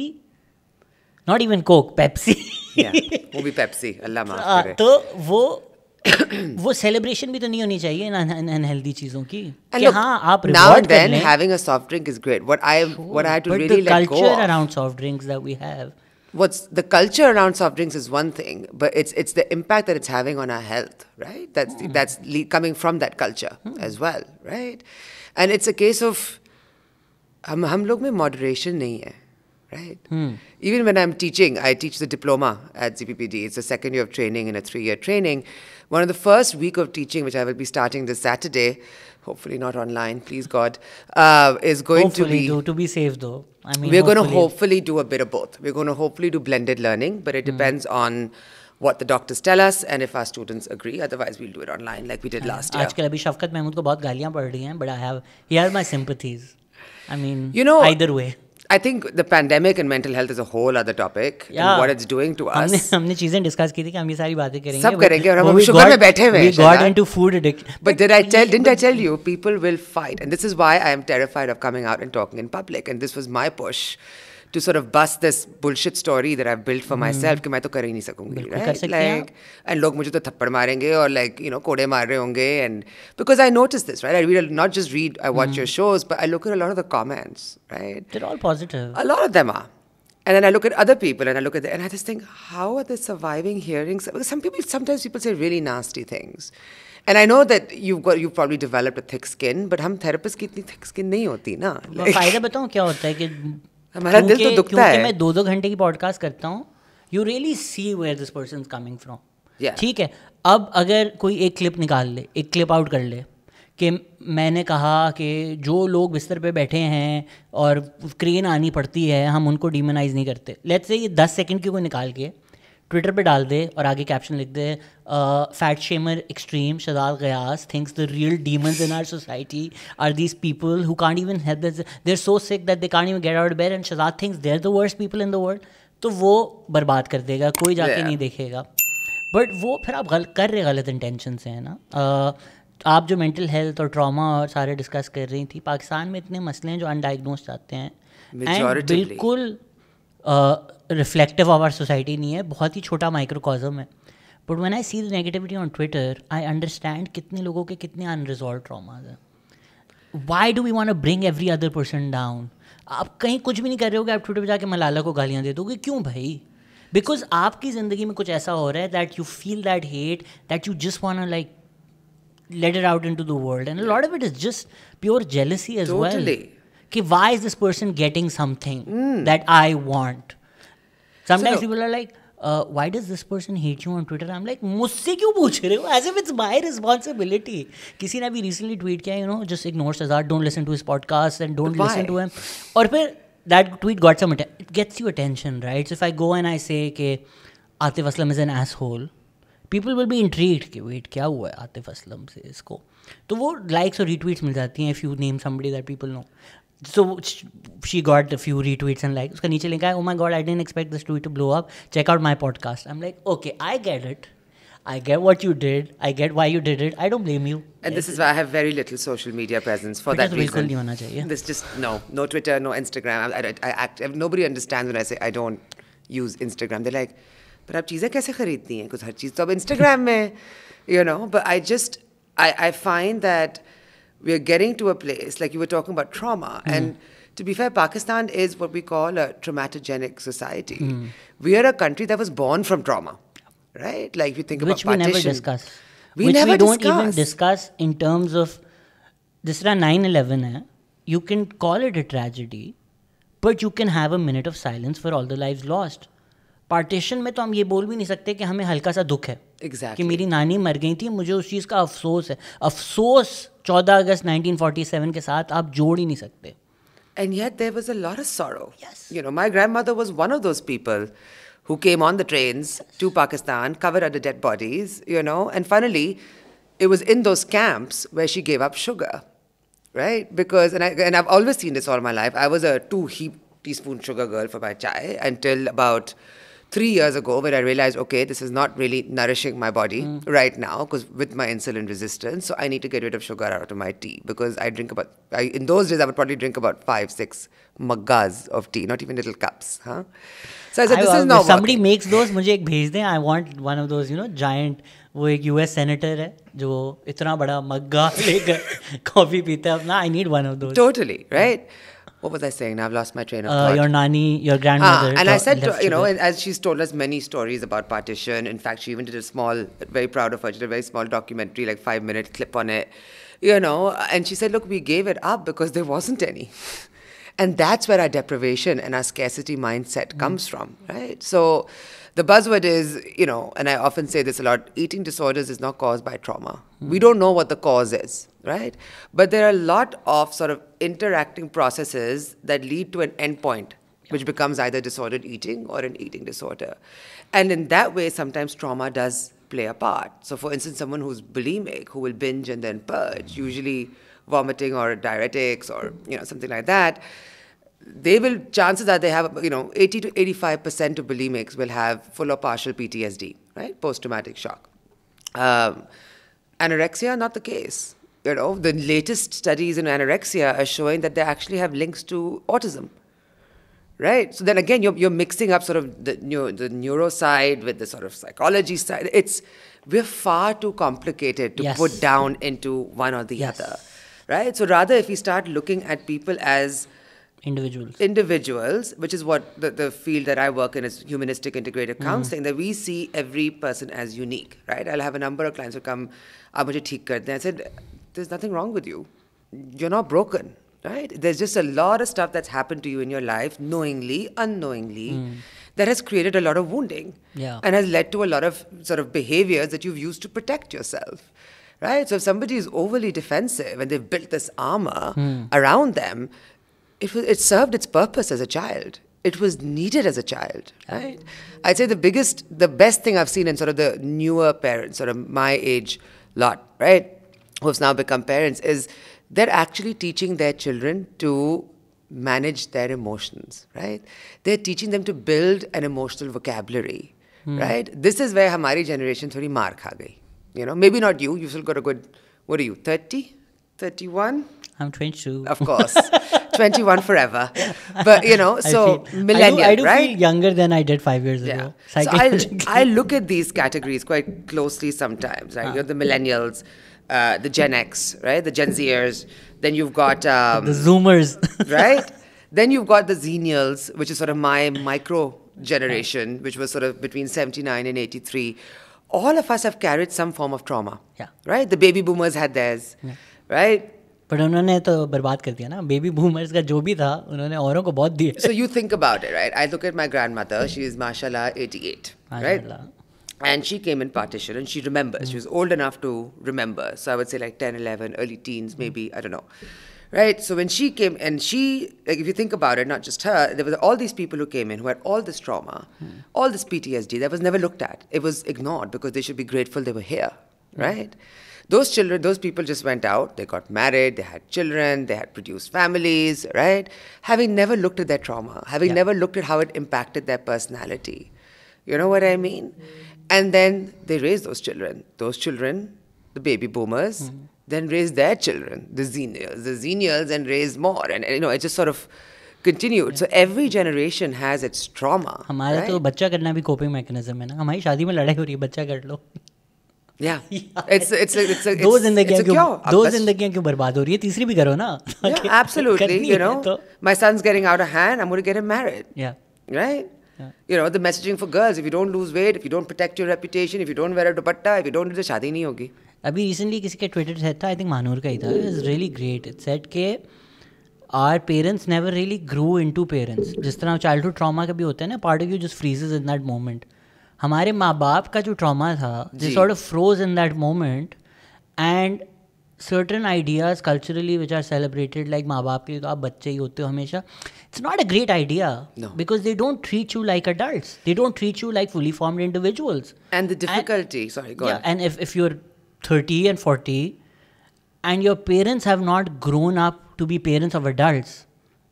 Not even Coke, Pepsi. Yeah, वो भी Pepsi, अल्लाह माफ करे. तो वो celebration भी तो नहीं होनी चाहिए इन अनहेल्दी चीज़ों की. कि हाँ आप now reward and then कर लें. having a soft drink is great. What I had to really let go of. But the culture around soft drinks that we have. What's the culture around soft drinks is one thing, but it's the impact that it's having on our health, right? That's coming from that culture as well, right? And it's a case of हम लोग में moderation नहीं है, right? Even when I'm teaching, I teach the diploma at CPPD. It's the second year of training in a 3-year training. One of the first week of teaching, which I will be starting this Saturday, hopefully not online, please God, is going hopefully to be safe though. I mean, we're going to hopefully do a bit of both. We're going to hopefully do blended learning, but it depends on what the doctors tell us and if our students agree. Otherwise, we'll do it online like we did last year. आजकल अभी शफकत महमूद को बहुत गालियाँ पड़ रही हैं, but here are my sympathies. I mean, you know, either way. I think the pandemic and mental health is a whole other topic. Yeah. And what it's doing to us. हमने चीजें डिस्कस की थी कि हम ये सारी बातें करेंगे. सब करेंगे और हम शुगर में बैठे हुए हैं. We got into food addiction. But didn't I tell you, people will fight. And this is why I am terrified of coming out and talking in public. And this was my push to sort of bust this bullshit story that I've built for myself कि मैं तो कर ही नहीं सकूंगी, right? Like, and लोग मुझे तो थप्पड़ मारेंगे और like, you know, कोड़े मार रहे होंगे. And because I noticed this, right? I watch your shows, but I look at a lot of the comments, right? They're all positive. A lot of them are. And then I look at other people and I just think, how are they surviving hearing? Because sometimes people say really nasty things. And I know that you've probably developed a thick skin, but हम therapists की इतनी thick skin नहीं होती ना. फायदा बताऊँ क्या होता है कि हमारा दिल तो दुखता है. क्योंकि मैं 2-2 घंटे की पॉडकास्ट करता हूँ, you really see where this person is coming from. ठीक है, अब अगर कोई एक क्लिप निकाल ले, एक क्लिप आउट कर ले कि मैंने कहा कि जो लोग बिस्तर पे बैठे हैं और क्रेन आनी पड़ती है हम उनको डीमोनाइज नहीं करते. लेट्स से ये 10 सेकंड की कोई निकाल के ट्विटर पे डाल दे और आगे कैप्शन लिख दे fat shamer extreme Shahzad Ghayas thinks the real demons in our society are these people who can't even help they are so sick that they can't even get out of bed and Shahzad thinks they are the worst people in the world, तो वो बर्बाद कर देगा, कोई जाके नहीं देखेगा. But वो फिर आप कर रहे गलत इंटेंशन से है ना. आप जो मेंटल हेल्थ और ट्रॉमा और सारे डिस्कस कर रही थी, पाकिस्तान में इतने मसले हैं जो अनडायग्नोज आते हैं एंड बिल्कुल रिफ्लेक्टिव ऑफ आवर सोसाइटी नहीं है, बहुत ही छोटा माइक्रोकॉज़म है. But when I see the negativity on Twitter I understand कितने लोगों के कितने अनरिजॉल्व ट्रॉमाज हैं. Why do we want to bring every other person down? आप कहीं कुछ भी नहीं कर रहे हो कि आप ट्विटर पे जाके मलाला को गालियाँ दे दोगे, क्यों भाई? बिकॉज आपकी ज़िंदगी में कुछ ऐसा हो रहा है that you feel that hate that you just want like let it out into the world, and a lot of it is just pure jealousy as well. Ki why is this person getting something that I want? Sometimes people are like, why does this person hate you on Twitter? I'm like, मुझसे क्यों पूछ रहे हो? As if it's my responsibility. किसी ने भी recently tweet किया, you know, just ignore Shehzad, don't listen to his podcast and don't listen to him. और फिर that tweet got some it gets you attention, right? So if I go and I say कि Atif Aslam is an asshole, people will be intrigued कि wait क्या हुआ है आतिफ असलम से इसको, तो वो लाइक्स और रीट्वीट्स मिल जाती हैं. If you name somebody that people know, so she got a few retweets and like, उसका नीचे लिखा है, oh my god I didn't expect this tweet to blow up, check out my podcast. I am like, okay, I get it, I get what you did, I get why you did it, I don't blame you. And this is why I have very little social media presence for that reason. बिल्कुल नहीं होना चाहिए. This just, no Twitter, no Instagram. Nobody understands when I say I don't use Instagram. They're like, पर आप चीज़ें कैसे खरीदती हैं? कुछ हर चीज़ तो अब इंस्टाग्राम में, you know. But I find that we are getting to a place, like you were talking about trauma. And to be fair, Pakistan is what we call a traumatogenic society. We are a country that was born from trauma, right? Like if you think about partition. Which we never discuss. We don't even discuss in terms of, this is 9/11 hai. You can call it a tragedy, but you can have a minute of silence for all the lives lost. Partition में तो हम ये बोल भी नहीं सकते कि हमें हल्का सा दुख है कि मेरी नानी मर गई थी, मुझे उस चीज़ का अफसोस है. अफसोस 14 अगस्त 1947 के साथ आप जोड़ ही नहीं सकते. And yet there was a lot of sorrow. Yes. You know, my grandmother was one of those people who came on the trains to Pakistan, covered under dead bodies, you know, and finally it was in those camps where she gave up sugar, right? Because, and I've always seen this all my life. I was a 2 teaspoon sugar girl for my chai until about 3 years ago, when I realized, okay, this is not really nourishing my body right now, because with my insulin resistance, so I need to get rid of sugar out of my tea, because I drink in those days, I would probably drink about 5-6 muggas of tea, not even little cups, huh? So I said, this is not somebody makes those, मुझे एक भेज दें, I want one of those, you know, giant, वो एक US senator है, जो इतना बड़ा मग्गा लेकर कॉफी पीता है अपना, I need one of those. Totally, right? What was I saying? Now I've lost my train of thought. Your nanny, your grandmother. And I said, you know, as she's told us many stories about partition. In fact, she even did a small, very proud of her, she did a very small documentary, like 5-minute clip on it, you know. And she said, look, we gave it up because there wasn't any. And that's where our deprivation and our scarcity mindset comes from, right? So the buzzword is, you know, and I often say this a lot, eating disorders is not caused by trauma. We don't know what the cause is, right? But there are a lot of sort of interacting processes that lead to an endpoint, which becomes either disordered eating or an eating disorder. And in that way, sometimes trauma does play a part. So for instance, someone who's bulimic, who will binge and then purge, usually vomiting or diuretics or, you know, something like that, they will, chances are they have, you know, 80 to 85% of bulimics will have full or partial PTSD, right? Post-traumatic shock. Anorexia, not the case. You know, the latest studies in anorexia are showing that they actually have links to autism, right? So then again, you're mixing up sort of the neuro side with the sort of psychology side. We're far too complicated to put down into one or the other, right? So rather, if we start looking at people as individuals, which is what the field that I work in is Humanistic Integrative Counselling, that we see every person as unique, right? I'll have a number of clients who come, aap mujhe theek kar dein. I said, there's nothing wrong with you. You're not broken, right? There's just a lot of stuff that's happened to you in your life, knowingly, unknowingly, that has created a lot of wounding and has led to a lot of sort of behaviors that you've used to protect yourself, right? So if somebody is overly defensive and they've built this armor around them, it served its purpose as a child. it was needed as a child, right? I'd say the best thing I've seen in sort of the newer parents, sort of my age lot, right, who've now become parents, is they're actually teaching their children to manage their emotions, right? They're teaching them to build an emotional vocabulary, right? This is where hamari generation thodi maar kha gayi. You know, maybe not you. You've still got a good, what are you, 30? 31? I'm 22. Of course. 21 forever. But, you know, so millennial, I do right? feel younger than I did 5 years ago. So I look at these categories quite closely sometimes, right? You have the millennials, the Gen X, right? The Gen Zers. Then you've got... the Zoomers. right? Then you've got the Xennials, which is sort of my micro generation, which was sort of between 79 and 83. All of us have carried some form of trauma, right? The baby boomers had theirs, right? But उन्होंने तो बर्बाद कर दिया ना, baby boomers का जो भी था उन्होंने औरों को बहुत दिया. So you think about it, right? I look at my grandmother. She is mashallah 88, right? And she came in partition and she remembers. She was old enough to remember. So I would say like 10, 11, early teens, maybe, I don't know. Right? So when she came, and she, like if you think about it, not just her, there were all these people who came in who had all this trauma, all this PTSD that was never looked at. It was ignored because they should be grateful they were here, right? Those children, those people just went out, they got married, they had children, they had produced families, right? Having never looked at their trauma, having never looked at how it impacted their personality. You know what I mean? And then they raised those children. Those children, the baby boomers, then raised their children, the Xennials, and raised more. And you know, it just sort of continued. So every generation has its trauma. हमारा तो बच्चा करना भी coping mechanism है ना. हमारी शादी में लड़ाई हो रही है, बच्चा कर लो. Yeah, it's a दो जिंदगियां क्यों क्यों बर्बाद हो रही है, तीसरी भी करो ना. Yeah, absolutely. You know, my son's getting out of hand. I'm going to get him married. Yeah. Right. You know, the messaging for girls: if you don't lose weight, if you don't protect your reputation, if you don't wear a dupatta, if you don't do the शादी नहीं होगी. अभी recently किसी के Twitter से था, I think Manur का ही था. It was really great. It said के our parents never really grew into parents. जिस तरह childhood trauma का भी होता है ना, part of you just freezes in that moment. हमारे माँ बाप का जो trauma था, they sort of froze in that moment, and certain ideas culturally which are celebrated, like माँ बाप के तो आप बच्चे ही होते हो हमेशा. It's not a great idea. No. Because they don't treat you like adults. They don't treat you like fully formed individuals. And the difficulty, go on. And if you're 30 and 40 and your parents have not grown up to be parents of adults,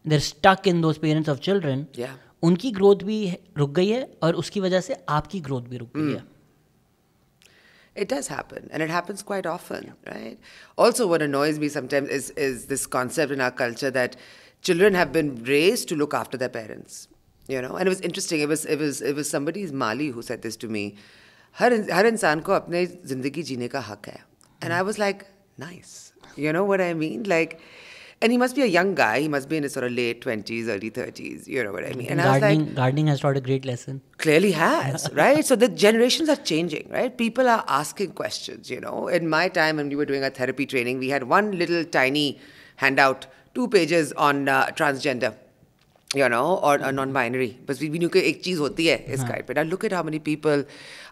they're stuck in those parents of children. Yeah. उनकी growth भी रुक गई है और उसकी वजह से आपकी ग्रोथ भी रुक गई है. It does happen, and it happens quite often, right? Also, what annoys me sometimes is this concept in our culture that children have been raised to look after their parents, you know. And it was interesting. It was somebody's Mali who said this to me. हर इंसान को अपने जिंदगी जीने का हक है. And I was like, nice. You know what I mean? Like, and he must be a young guy. He must be in his sort of late 20s, early 30s. You know what I mean? And I was like, gardening has taught a great lesson. Clearly has, right? So the generations are changing, right? People are asking questions, you know. In my time, when we were doing our therapy training, we had one little tiny handout, 2 pages on transgender, you know, or non-binary. But we knew that one thing hoti hai is kind. But now look at how many people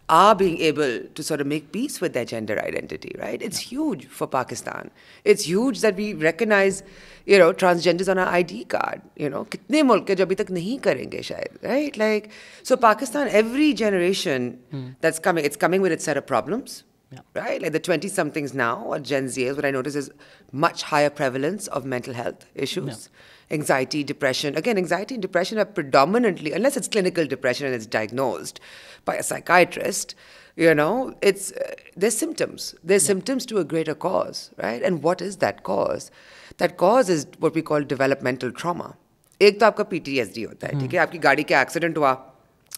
are being able to sort of make peace with their gender identity, right? It's huge for Pakistan. It's huge that we recognize, you know, transgenders on our ID card. You know, kitne mulk hai jo abhi tak nahi karenge shayad, right? Like, so Pakistan, every generation that's coming, it's coming with its set of problems. Yeah. Right? Like the 20-somethings now, or Gen Zs, what I notice is much higher prevalence of mental health issues. Yeah. Anxiety, depression. Again, anxiety and depression are predominantly, unless it's clinical depression and it's diagnosed by a psychiatrist, you know, there's symptoms. There's symptoms to a greater cause, right? And what is that cause? That cause is what we call developmental trauma. एक तो आपका PTSD होता है, ठीक है? आपकी गाड़ी का एक्सीडेंट हुआ,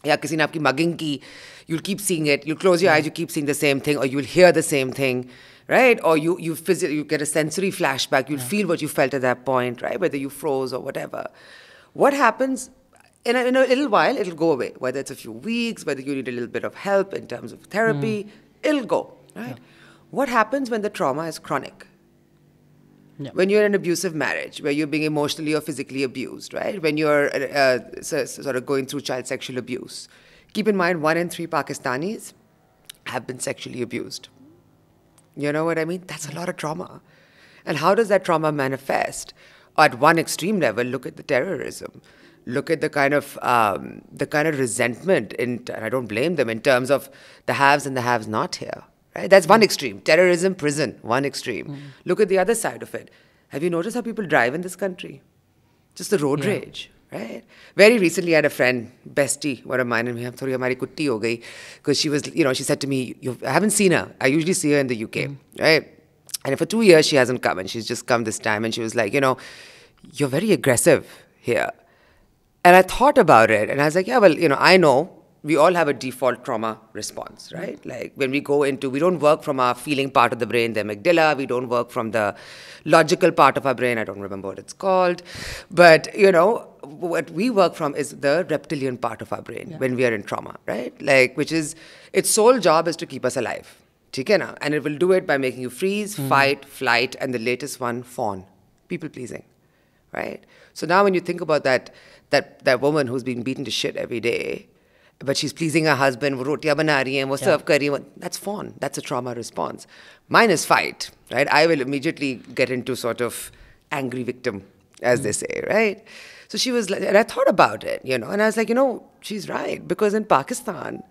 या किसी ने आपकी mugging की, you'll keep seeing it, you'll close your eyes, you keep seeing the same thing, or you'll hear the same thing, right? Or you get a sensory flashback, you'll feel what you felt at that point, right? Whether you froze or whatever. What happens, in a little while, it'll go away. Whether it's a few weeks, whether you need a little bit of help in terms of therapy, it'll go, right? Yeah. What happens when the trauma is chronic? Yeah. When you're in an abusive marriage, where you're being emotionally or physically abused, right? When you're sort of going through child sexual abuse. Keep in mind, 1 in 3 Pakistanis have been sexually abused. You know what I mean? That's a lot of trauma. And how does that trauma manifest? At one extreme level, look at the terrorism, look at the kind of resentment and I don't blame them in terms of the haves and the haves not here. Right? That's one extreme. Terrorism, prison, one extreme. Look at the other side of it. Have you noticed how people drive in this country? Just the road rage, right? Very recently, I had a friend, bestie, one of mine, and I'm sorry, hamari kutti ho gayi, because she was, she said to me, I haven't seen her. I usually see her in the UK, right? And for 2 years, she hasn't come, and she's just come this time, and she was like, you're very aggressive here. And I thought about it, and I was like, yeah, well, I know we all have a default trauma response, right? Like when we don't work from our feeling part of the brain, the amygdala, we don't work from the logical part of our brain, I don't remember what it's called. But, what we work from is the reptilian part of our brain when we are in trauma, right? Like, which is, its sole job is to keep us alive. ठीक है ना? And it will do it by making you freeze, fight, flight, and the latest one, fawn. People pleasing, right? So now when you think about that woman who's being beaten to shit every day, but she's pleasing her husband, wo rotiyan bana rahi hain, wo serve kar rahi hain, that's fawn. That's a trauma response. Mine is fight, right? I will immediately get into sort of angry victim, as they say, right? So she was like, and I thought about it, and I was like, she's right. Because in Pakistan,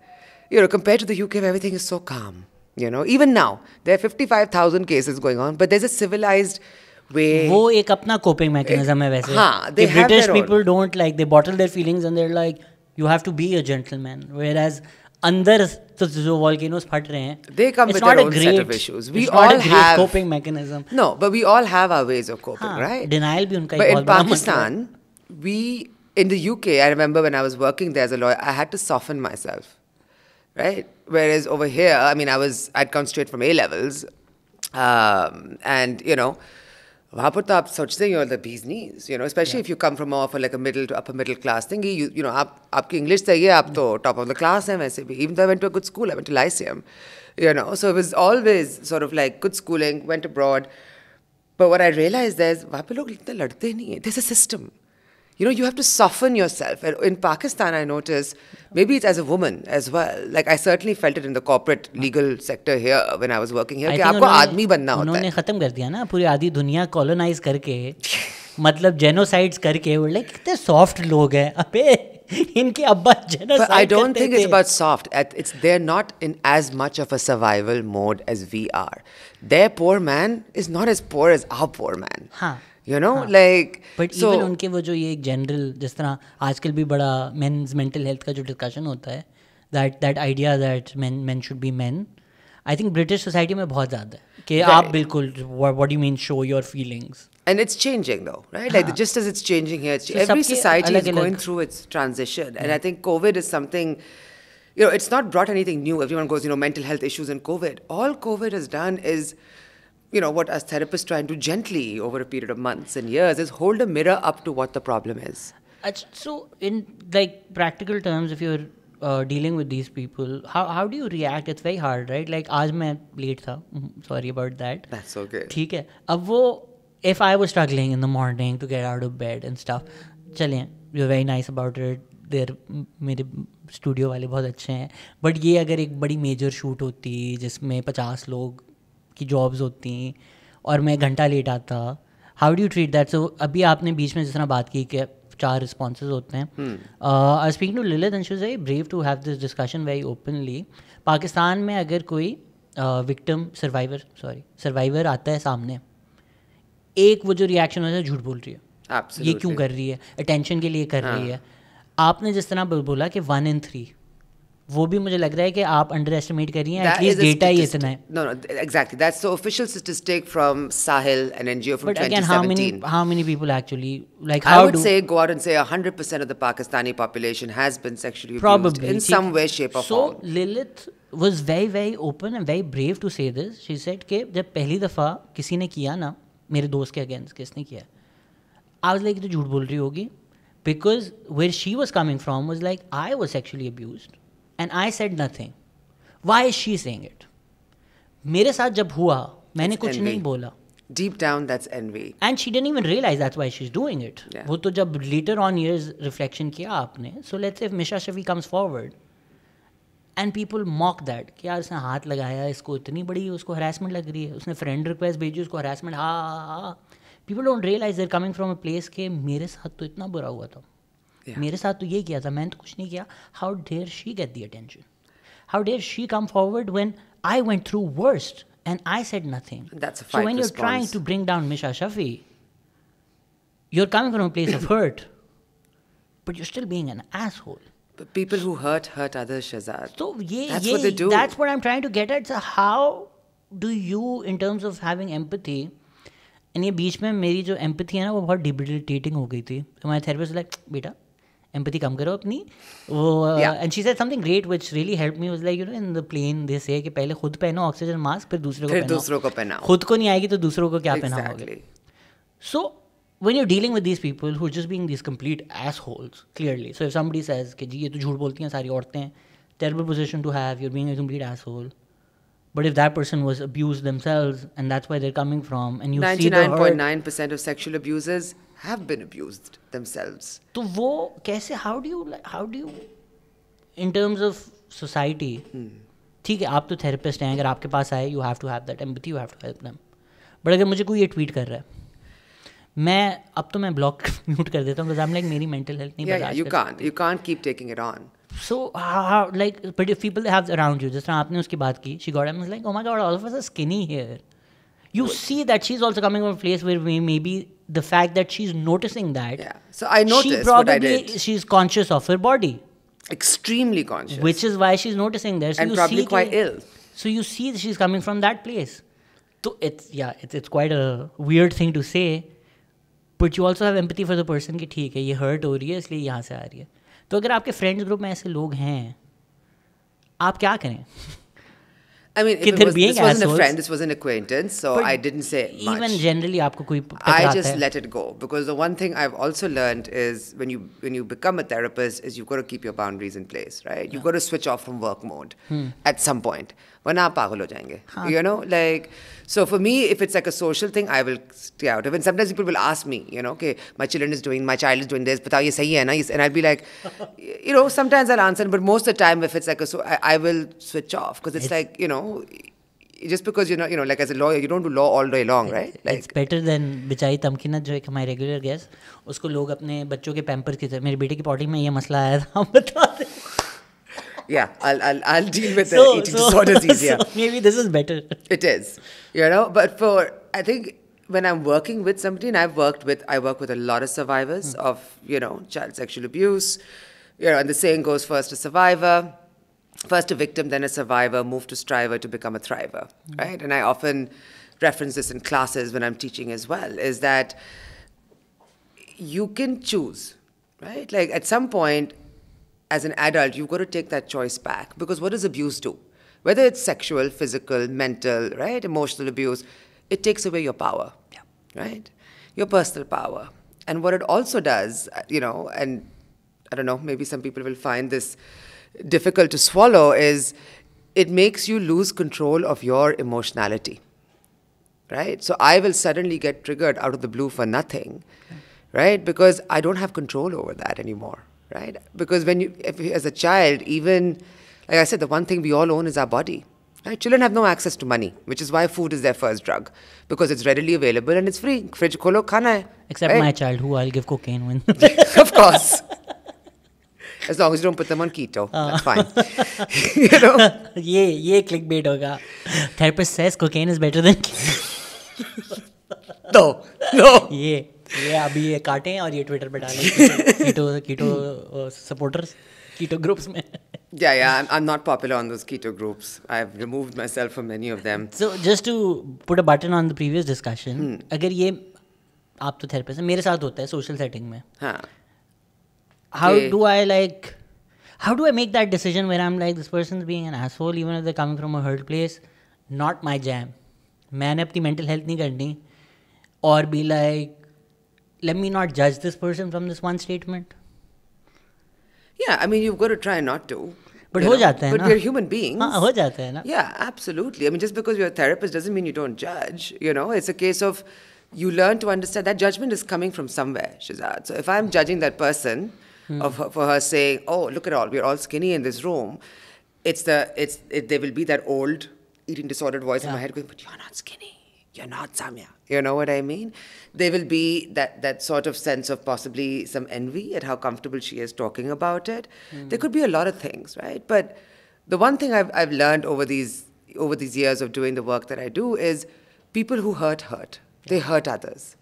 compared to the UK, where everything is so calm, even now, there are 55,000 cases going on, but there's a civilized way. वो एक अपना coping mechanism है वैसे. हाँ, they have British their own. people don't like, they bottle their feelings and they're like, you have to be a gentleman. Whereas अंदर तो जो volcanoes फट रहे हैं, they come it's with not their a own great, set of issues. We it's all not a great have coping mechanism. No, but we all have our ways of coping, हाँ, right? Denial भी उनका But एक in बहुत बड़ा Pakistan, in the UK, I remember when I was working there as a lawyer, I had to soften myself, right? Whereas over here, I'd come straight from A levels, and वहाँ पर तो आप सोचते ही हो the bee's knees, especially if you come from more of like a middle to upper middle class thingy, आपकी English सही है, आप तो top of the class हैं वैसे भी. Even though I went to a good school, I went to Lyceum, so it was always sort of like good schooling, went abroad. But what I realized is, वहाँ पे लोग इतने लड़ते नहीं हैं. There's a system. You have to soften yourself. And in Pakistan, I noticed, maybe it's as a woman as well. Like I certainly felt it in the corporate legal sector here when I was working here. कि आपको आदमी बनना होता है. उन्होंने खत्म कर दिया ना पूरी आधी दुनिया colonize करके, मतलब genocides करके, वो like कितने soft लोग हैं. अबे इनके अब्बा genocide But I don't think it's थे. about soft. They're not in as much of a survival mode as we are. Their poor man is not as poor as our poor man. हाँ. like but even उनके वो जो ये एक general जिस तरह आजकल भी बड़ा मेंस मेंटल हेल्थ का जो डिस्कशन होता है that idea that men should be men, I think British society में बहुत ज़्यादा है कि आप बिल्कुल what do you mean show your feelings. And it's changing though, right? Like just as it's changing here, every society is going through its transition. And I think COVID is something, it's not brought anything new. Everyone goes, mental health issues and COVID. All COVID has done is, what us therapists try and do gently over a period of months and years is hold a mirror up to what the problem is. So in like practical terms, if you're dealing with these people, how do you react? It's very hard, right? Like आज मैं late था, sorry about that. That's okay. ठीक है. अब वो, if I was struggling in the morning to get out of bed and stuff, चलें, you're very nice about it. मेरे studio वाले बहुत अच्छे हैं. बट ये अगर एक बड़ी मेजर शूट होती जिसमें 50 लोग की जॉब्स होती और मैं घंटा लेट आता, how do you treat that? So अभी आपने बीच में जिस तरह बात की कि 4 रिस्पॉन्सेज होते हैं. I speaking to Lilit and she was very brave to have this discussion very openly. Pakistan में अगर कोई सर्वाइवर आता है सामने, एक वो जो रिएक्शन होता है झूठ बोल रही है, ये क्यों कर रही है, अटेंशन के लिए कर रही है. आपने जिस तरह बोला कि 1 in 3, वो भी मुझे लग रहा है कि आप अंडर एस्टिमेट कर रही हैं. एटलीस्ट डेटा ही इतना है. No, exactly. That's the official statistic from Sahil, an NGO from 2017. But again, how many people actually, like, I would say, go out and say 100% of the Pakistani population has been sexually abused in some way, shape or form. So Lilith was very, very open and very brave to say this. She said कि जब पहली दफ़ा किसी ने किया ना, मेरे दोस्त के अगेंस्ट किसने किया, I was like, तो झूठ बोल रही होगी. Because where she was coming from was like, I was sexually abused and I said nothing. Why is she saying it? मेरे साथ जब हुआ, मैंने कुछ नहीं बोला. Deep down, that's envy. And she didn't even realize that's why she's doing it. Yeah. वो तो जब later on years reflection किया आपने. So let's say if Misha Shafi comes forward and people mock that कि यार इसने हाथ लगाया, इसको इतनी बड़ी उसको harassment लग रही है, उसने friend request भेजी, उसको harassment, हाँ. People don't realize they're coming from a place के मेरे साथ तो इतना बुरा हुआ था. मेरे साथ तो ये किया था, मैंने तो कुछ नहीं किया. How dare she get the attention? How dare she come forward when I went through worst and I said nothing? That's a So fight when you're response. trying to bring down Misha Shafi, you're coming from a place of hurt, but you're still being an asshole. But people who hurt others, Shehzad. So That's what they do. That's what I'm trying to get at. So how do you, in terms of having empathy, and ये बीच में मेरी जो empathy है ना वो बहुत debilitating हो गई थी. So my therapist was like, बेटा empathy कम करो अपनी. And she said something great which really helped me. Was like, you know, in the plane they say कि पहले खुद पहनो ऑक्सीजन मास्क फिर दूसरों को पहनाओ. खुद को नहीं आएगी तो दूसरों को क्या पहनाओगे. So when you're dealing with these people who are just being these complete assholes, clearly. So if somebody says कि जी ये तो झूठ बोलती हैं सारी औरतें, terrible position to have, you're being a complete asshole. But if that person was abused themselves and that's where they're coming from, and you see the hurt, 99.9% of sexual abusers have been abused themselves. तो वो कैसे, how do you in terms of society, ठीक है आप तो therapist हैं, अगर आपके पास आए, you have to have that empathy, you have to help them. But अगर मुझे कोई ये tweet कर रहा है, मैं ब्लॉक म्यूट कर देता हूँ because I'm like मेरी mental health नहीं बर्दाश्त you can't keep taking it on. So how, like, but if people have around you, जिस तरह आपने उसकी बात की, she got him, was like, oh my god, all of us are skinny here. You see that she's also coming from a place where maybe the fact that she's noticing that. Yeah. So I noticed what I did. She's conscious of her body. Extremely conscious. Which is why she's noticing this. And probably quite ill. So you see she's coming from that place. So it's quite a weird thing to say. But you also have empathy for the person कि ठीक है ये hurt हो रही है इसलिए यहाँ से आ रही है. तो अगर आपके friends group में ऐसे लोग हैं, आप क्या करें? I mean, this wasn't a friend, this was an acquaintance, so I didn't say much. Even generally, आपको कोई I just let it go, because the one thing I've also learned is when you become a therapist, is you've got to keep your boundaries in place, right? You've got to switch off from work mode at some point. वरना आप पागल हो जाएंगे. You know, like, so for me, if it's like a social thing, I will stay out of it. And sometimes people will ask me, you know, okay, my child is doing this, बताओ ये सही है ना? And I'll be like, you know, sometimes I'll answer, but most of the time, if it's like I will switch off, because it's like, you know, just because you know, like as a lawyer, you don't do law all day long, right? Like, it's better than बेचारी तमकीना जो एक हमारी regular guest, उसको लोग अपने बच्चों के Pampers की तरह, मेरी बेटी की पॉटी में ये मसला आया था, बता दे. Yeah, I'll deal with the eating disorders easier. So maybe this is better. It is, you know. But I think when I'm working with somebody, and I work with a lot of survivors of, you know, child sexual abuse. You know, and the saying goes: first a survivor, first a victim, then a survivor, move to striver to become a thriver, right? And I often reference this in classes when I'm teaching as well. Is that you can choose, right? Like at some point, as an adult, you've got to take that choice back, because what does abuse do? Whether it's sexual, physical, mental, right, emotional abuse, it takes away your power, right? Your personal power. And what it also does, you know, and I don't know, maybe some people will find this difficult to swallow, is it makes you lose control of your emotionality, right? So I will suddenly get triggered out of the blue for nothing, right? Because I don't have control over that anymore. Right? Because as a child, even, like I said, the one thing we all own is our body. Right? Children have no access to money, which is why food is their first drug, because it's readily available and it's free. Fridge kholo, khana hai. Except my child, who I'll give cocaine when. Of course. As long as you don't put them on keto, that's fine. You know? ये clickbait होगा. Therapist says cocaine is better than keto. No. ये अभी ये काटें और ये Twitter पे डालें कीटो सपोर्टर्स कीटो ग्रुप्स में. Yeah, I'm not popular on those keto groups. I've removed myself from many of them. So just to put a button on the previous discussion, अगर ये आप तो थेरेपिस्ट हैं, मेरे साथ होता है सोशल सेटिंग में. हाँ. How do I make that decision where I'm like, this person's being an asshole even if they're coming from a hurt place? Not my jam. मैंने अपनी mental health नहीं करनी और be like, let me not judge this person from this one statement. Yeah, I mean, you've got to try not to. But हो जाता है ना. But we're human beings. हाँ, हो जाता है ना. Yeah, absolutely. I mean, just because you're a therapist doesn't mean you don't judge. You know, it's a case of you learn to understand that judgment is coming from somewhere, Shehzad. So if I'm judging that person for her saying, oh, look at all, we're all skinny in this room, there will be that old eating disordered voice in my head going, but you're not skinny. you're not Samia. You know what I mean? There will be that sort of sense of possibly some envy at how comfortable she is talking about it. There could be a lot of things, right? But the one thing I've learned over these years of doing the work that I do is people who hurt. They hurt others,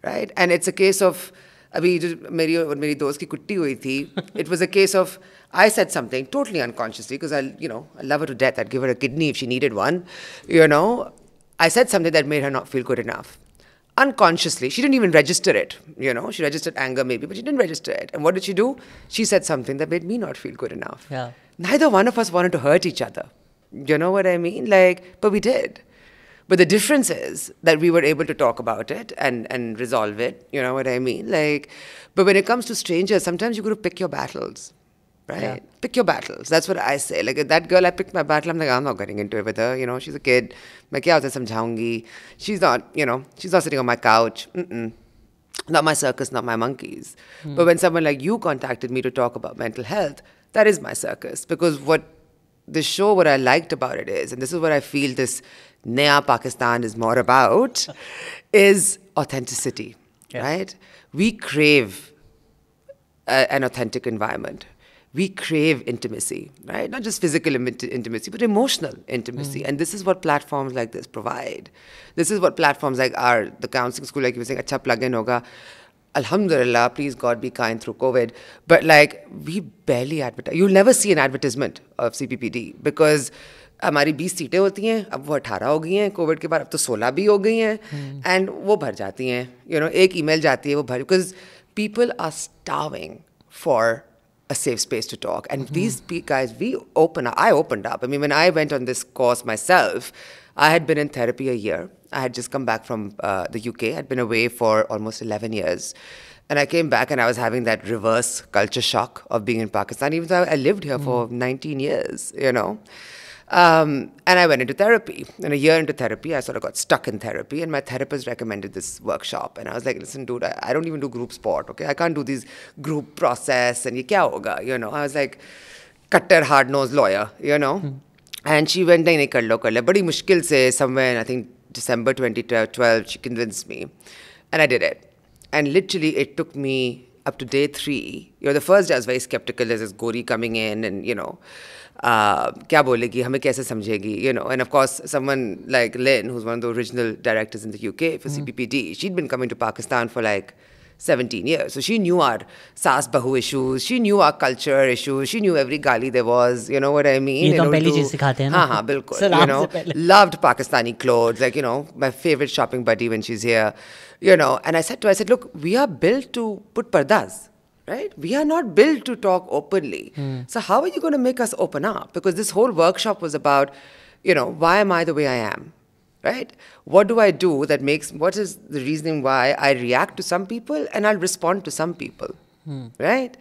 right? And it's a case of, अभी जो मेरी और मेरी दोस्त की कुट्टी हुई थी, it was a case of I said something totally unconsciously because I love her to death. I'd give her a kidney if she needed one, I said something that made her not feel good enough. Unconsciously, she didn't even register it, she registered anger maybe, but she didn't register it. And what did she do? She said something that made me not feel good enough. Yeah. Neither one of us wanted to hurt each other. You know what I mean? But we did. But the difference is that we were able to talk about it and resolve it. You know what I mean? But when it comes to strangers, sometimes you got to pick your battles, right? Yeah. Pick your battles. That's what I say. Like that girl, I picked my battle. I'm like, I'm not getting into it with her. She's a kid. मैं क्या उसे समझाऊंगी? She's not, she's not sitting on my couch. Not my circus, not my monkeys. But when someone like you contacted me to talk about mental health, that is my circus. Because what I liked about it is, and this is what I feel this Naya Pakistan is more about, is authenticity, right? We crave an authentic environment. We crave intimacy, right? Not just physical intimacy, but emotional intimacy. And this is what platforms like this provide. This is what platforms like the counseling school, like you were saying, acha plug-in hoga. Alhamdulillah, please God be kind through COVID. But we barely advertise. You'll never see an advertisement of CPPD because हमारी 20 सीटें होती हैं, अब वो 18 हो गई हैं, Covid के बाद अब तो 16 भी हो गई हैं, एंड वो भर जाती हैं, एक ईमेल जाती है वो भर, because people are starving for a safe space to talk. And these guys, I opened up. I mean, when I went on this course myself, I had been in therapy a year. I had just come back from the UK. I'd been away for almost 11 years. And I came back and I was having that reverse culture shock of being in Pakistan, even though I lived here for 19 years, And I went into therapy. And a year into therapy, I sort of got stuck in therapy. And my therapist recommended this workshop. And I was like, listen, dude, I don't even do group sport, okay? I can't do these group process. And ye kya hoga, I was like, cutter, hard-nosed lawyer, And she went, nahi, kar lo. Badi mushkil se, somewhere in, I think, December 2012, she convinced me. And I did it. And literally, it took me up to day 3. The first day I was very skeptical. There's this Gori coming in and, क्या बोलेगी, हमें कैसे समझेगी, And of course, someone like Lynn, who's one of the original directors in the UK for CPPD, she'd been coming to Pakistan for 17 years. So she knew our Saas Bahu issues, she knew our culture issues, she knew every gali there was, you know what I mean? ये तो हम पहली चीज़ सिखाते हैं ना? हाँ, बिल्कुल. Loved Pakistani clothes, my favorite shopping buddy when she's here, And I said to her, look, we are built to put pardas. Right? We are not built to talk openly. So how are you going to make us open up? Because this whole workshop was about, why am I the way I am? Right? What do I do what is the reasoning why I react to some people and I'll respond to some people? Right?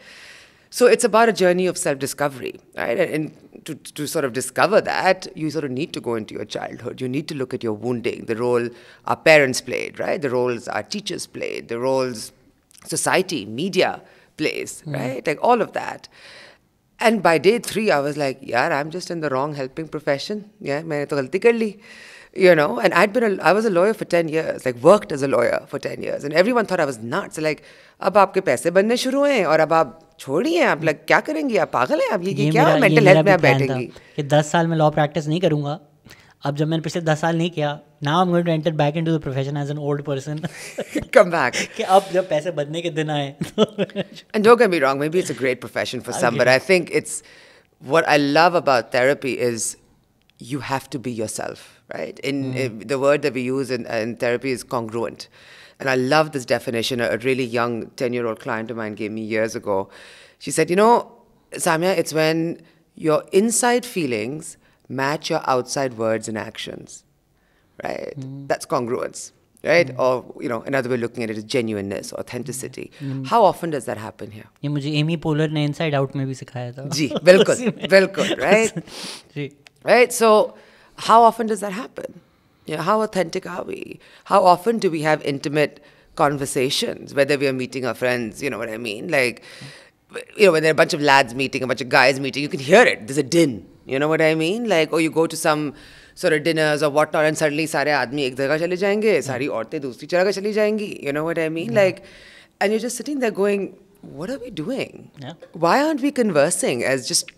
So it's about a journey of self-discovery, right? And to sort of discover that, you sort of need to go into your childhood. You need to look at your wounding, the role our parents played, right? The roles our teachers played, the roles society, media plays, right? All of that. And by day 3, I was like, I'm just in the wrong helping profession. Yeah, maine to galti kar li. And I was a lawyer for 10 years, worked as a lawyer for 10 years. And everyone thought I was nuts. अब आपके पैसे बनने शुरू हैं और अब आप छोड़िए, आप क्या करेंगी, आप पागल हैं, आप ये क्या मेंटल हेल्थ में आप बैठेंगी कि 10 साल में लॉ प्रैक्टिस नहीं करूँगा. अब जब मैंने पिछले 10 साल नहीं किया, now I'm going to enter back into the profession as an old person. Come back. कि अब जब पैसे बनने के दिन आए. And don't get me wrong, maybe it's a great profession for some, but I think what I love about therapy is you have to be yourself, right? The word that we use in therapy is congruent. And I love this definition. A really young 10-year-old client of mine gave me years ago. She said, Samia, it's when your inside feelings match your outside words and actions, right? That's congruence, right? Or, another way of looking at it is genuineness, authenticity. How often does that happen here? ये मुझे Amy polar ने inside out में भी सिखाया था. जी, बिल्कुल, right? Ji. Right? So, how often does that happen? How authentic are we? How often do we have intimate conversations, whether we are meeting our friends, you know what I mean? When there are a bunch of lads meeting, a bunch of guys meeting, you can hear it. There's a din. You know what I mean? Or you go to some sort of dinners or whatnot, and suddenly सारे आदमी एक जगह चले जाएंगे, सारी औरतें दूसरी जगह चली जाएंगी. You know what I mean? Like, and you're just sitting there going, what are we doing? Why aren't we conversing as just,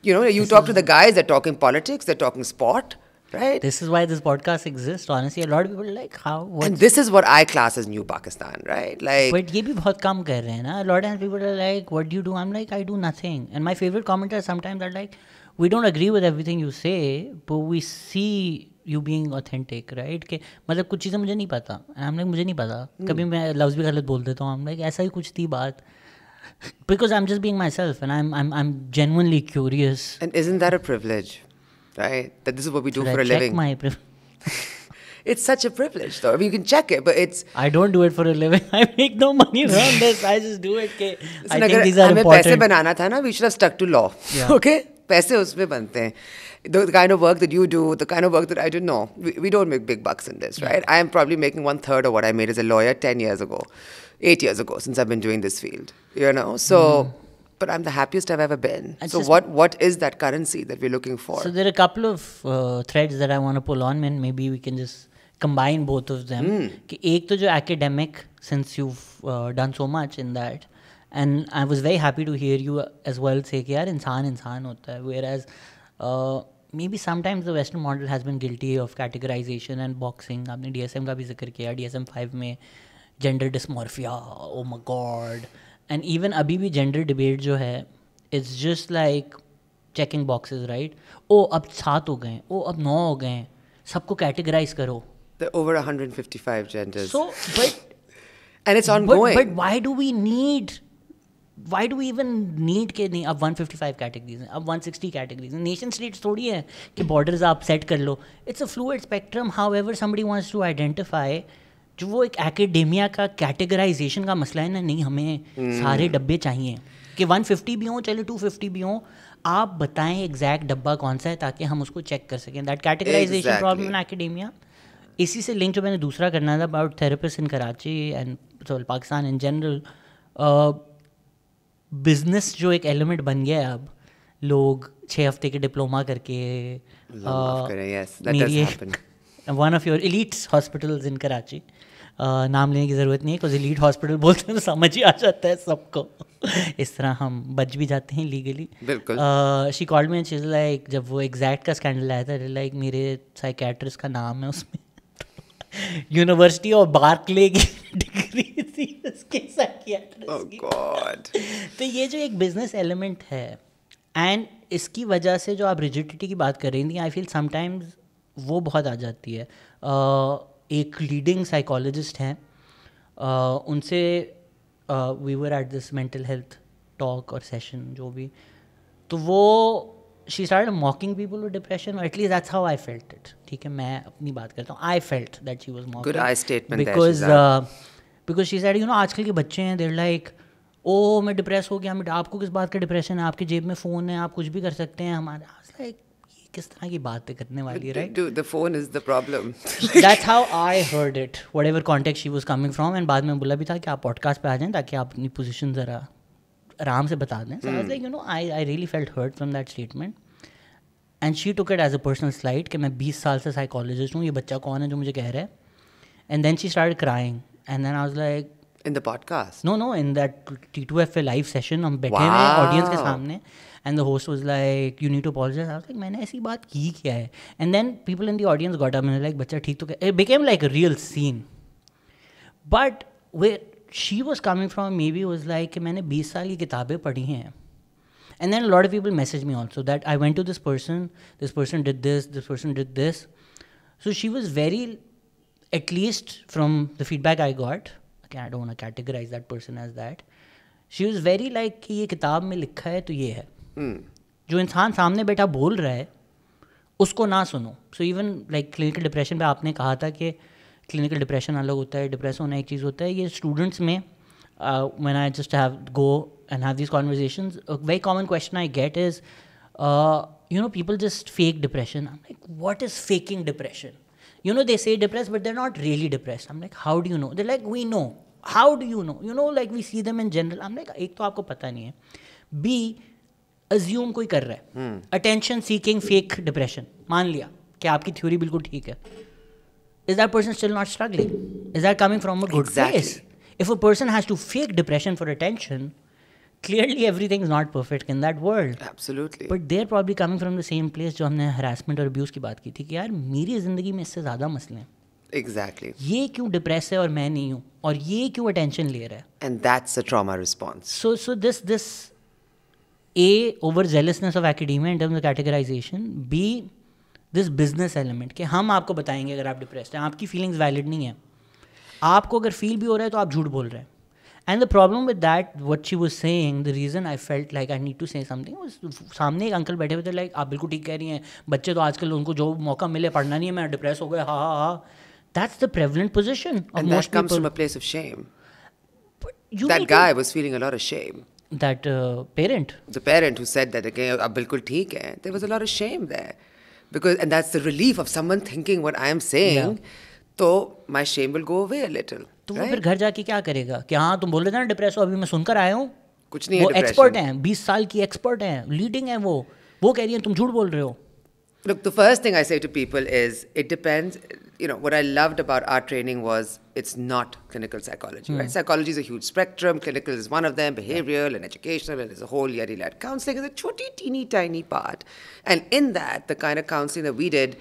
you know, you talk to the guys, they're talking politics, they're talking sport, right? This is why this podcast exists. Honestly, a lot of people are like, how? And this is what I class as New Pakistan, right? Like, but ये भी बहुत कम कर रहे हैं ना. A lot of people are like, what do you do? I'm like, I do nothing. And my favorite commenters sometimes are like, we don't agree with everything you say, but we see you being authentic, right? कि मतलब कुछ चीज़ें मुझे नहीं पता. And I'm like, मुझे नहीं पता. कभी मैं लफ्ज़ भी गलत बोल देता हूँ. I'm like, ऐसा ही कुछ थी बात. Because I'm just being myself, and I'm genuinely curious. And isn't that a privilege, right? That this is what we do for a living. Check my privilege. It's such a privilege, though. I mean, you can check it, but it's. I don't do it for a living. I make no money around this. I just do it. I think these are हमें important. पैसे बनाना था ना. We should have stuck to law. Yeah. Okay, पैसे उसमें बनते हैं. The kind of work that you do, the kind of work that I do, no, we don't make big bucks in this, right? I am probably making 1/3 of what I made as a lawyer 10 years ago, 8 years ago, since I've been doing this field, you know? So, but I'm the happiest I've ever been. So what is that currency that we're looking for? So there are a couple of threads that I want to pull on, and maybe we can just combine both of them. कि एक तो जो academic, since you've done so much in that, and I was very happy to hear you as well say कि यार इंसान होता है, whereas maybe sometimes the Western model has been guilty of categorization and boxing. आपने DSM का भी जिक्र किया, DSM 5 में gender dysmorphia, oh my god, and even अभी भी gender debate जो है, it's just like checking boxes, right? ओ अब 7 हो गए, ओ अब 9 हो गए, सबको categorize करो. There are over 155 genders. So, but and it's ongoing. But why do we even need कि नहीं अब 155 categories हैं, अब 160 categories हैं. Nation states थोड़ी है कि borders आप set कर लो. It's a fluid spectrum. However somebody wants to identify, जो वो एक academia का categorization का मसला है ना, नहीं हमें सारे डब्बे चाहिए कि 150 भी हों, चलो 250 भी हों, आप बताएं एग्जैक्ट डब्बा कौन सा है ताकि हम उसको चेक कर सकें. That categorization problem in academia. इसी से लिंक जो मैंने दूसरा करना था about therapist in Karachi and Pakistan in general, business जो एक एलिमेंट बन गया है अब, लोग 6 हफ्ते के डिप्लोमा करके one of your elite hospitals in Karachi, नाम लेने की ज़रूरत नहीं है बिकॉज एलीट हॉस्पिटल बोलते हैं तो समझ ही आ जाता है सबको. इस तरह हम बच भी जाते हैं लीगली. बिल्कुल. She called me and she is like, जब वो एग्जैक्ट का स्कैंडल आया था, लाइक मेरे साइकेट्रिस्ट का नाम है उसमें, यूनिवर्सिटी ऑफ बार्कले की डिग्री थी उसके साइकियाट्रिस्ट की. तो ये जो एक बिजनेस एलिमेंट है, एंड इसकी वजह से जो आप रिजिडिटी की बात कर रही थी, आई फील समटाइम्स वो बहुत आ जाती है. एक लीडिंग साइकोलॉजिस्ट हैं, उनसे we were at this mental health talk और सेशन जो भी, तो वो she started mocking people with depression, or at least that's how I felt it. ठीक है, मैं अपनी बात करता हूँ. I felt that she was mocking. Good eye statement because she said, you know, आजकल के बच्चे हैं, they're like, oh मैं डिप्रेस हो गया, आपको किस बात का डिप्रेशन है, आपकी जेब में फ़ोन है, आप कुछ भी कर सकते हैं. हमारे I was like, ये किस तरह की बातें करने वाली है, right? Dude, the phone is the problem. That's how I heard it, whatever context she was coming from. And बाद में बोला भी था कि आप पॉडकास्ट पे आ जाएं ताकि आप अपनी पोजीशन ज़रा आराम से बता दें. So I was like, you know, I really felt hurt from that statement. And she took it as a personal slight कि मैं 20 साल से साइकोलॉजिस्ट हूँ, ये बच्चा कौन है जो मुझे कह रहा है. And then she started crying. And then I was like, in the podcast? No, in that T2FA live session हम बैठे हुए ऑडियंस के सामने, and the host was like, you need to apologize. I was like, मैंने ऐसी बात की क्या है? And then people in the audience got up and were like, बच्चा ठीक तो क्या? It became like a real scene. But where she was coming from maybe was like कि मैंने 20 साल की किताबें पढ़ी हैं. And then a lot of people messaged me also that I went to this person did this person did this. So she was very, at least from the feedback I got, okay, I don't want to categorize that person as that, she was very like कि ये किताब में लिखा है तो ये है. जो इंसान सामने बैठा बोल रहा है उसको ना सुनो. So even like clinical depression पे आपने कहा था कि clinical depression अलग होता है, डिप्रेस होना एक चीज़ होता है. ये स्टूडेंट्स में when I just go and have these conversations, a very common question I get is, you know, people just fake depression. I'm like, what is faking depression? You know, they say depressed, but they're not really depressed. I'm like, how do you know? They're like, we know. How do you know? You know, like we see them in general. I'm like, एक तो आपको पता नहीं है. B, assume कोई कर रहा है. Attention seeking fake depression. मान लिया कि आपकी थ्योरी बिल्कुल ठीक है, is that person still not struggling? Is that coming from a good place? If a person has to fake depression for attention, clearly everything is not perfect in that world. Absolutely. But they're probably coming from the same place जो हमने harassment और abuse की बात की थी कि यार मेरी ज़िंदगी में इससे ज़्यादा मसले हैं. Exactly. ये क्यों डिप्रेस है और मैं नहीं हूँ, और ये क्यों अटेंशन ले रहा है. And that's the trauma response. So this A, over zealousness of academia in terms of categorization, B, this business element कि हम आपको बताएंगे अगर आप डिप्रेस्ड हैं, आपकी फीलिंग्स वैलिड नहीं है, आपको अगर फील भी हो रहा है तो आप झूठ बोल रहे हैं. And the problem with that, what she was saying, the reason I felt like I need to say something, सामने एक अंकल बैठे हुए थे, लाइक आप बिल्कुल ठीक कह रही हैं, बच्चे तो आजकल उनको जो मौका मिले पढ़ना नहीं है, मैं डिप्रेस हो गया, हा. That's the prevalent position of and most that comes people. from a place of shame. That guy was feeling a lot of shame. That parent. The parent who said that, okay, ab bilkul theek hai, there was a lot of shame there. And that's the relief of someone thinking what I am saying, so my shame will go away a little. तो वो फिर घर जाके क्या करेगा कि हाँ तुम बोल रहे थे ना डिप्रेस हो, अभी मैं सुनकर आया हूँ, कुछ नहीं है, वो एक्सपर्ट हैं, 20 साल की एक्सपर्ट हैं, लीडिंग है वो कह रही हैं तुम झूठ बोल रहे हो. Look, the first thing I say to people is, it depends. What I loved about our training was it's not clinical psychology, right? Psychology is a huge spectrum. Clinical is one of them, behavioral and educational, and there's a whole yadi-lad. Counselling is a choti, teeny, tiny part. And in that, the kind of counselling that we did,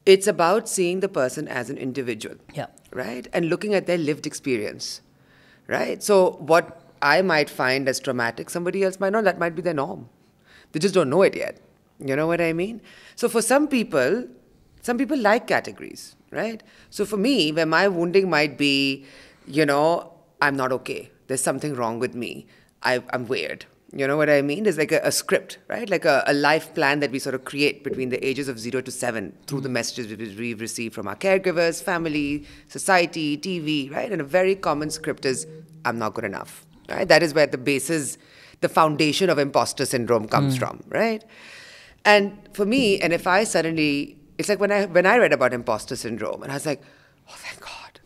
it's about seeing the person as an individual, right? And looking at their lived experience, right? So what I might find as traumatic, somebody else might not. That might be their norm. They just don't know it yet. You know what I mean? So for some people like categories, right? So for me, where my wounding might be, I'm not okay. There's something wrong with me. I'm weird. You know what I mean? There's like a script, right? Like a life plan that we sort of create between the ages of 0 to 7 through the messages we've received from our caregivers, family, society, TV, right? And a very common script is, I'm not good enough, right? That is where the foundation of imposter syndrome comes from, right? And for me, and if I suddenly, it's like when I read about imposter syndrome, and I was like, oh, thank God.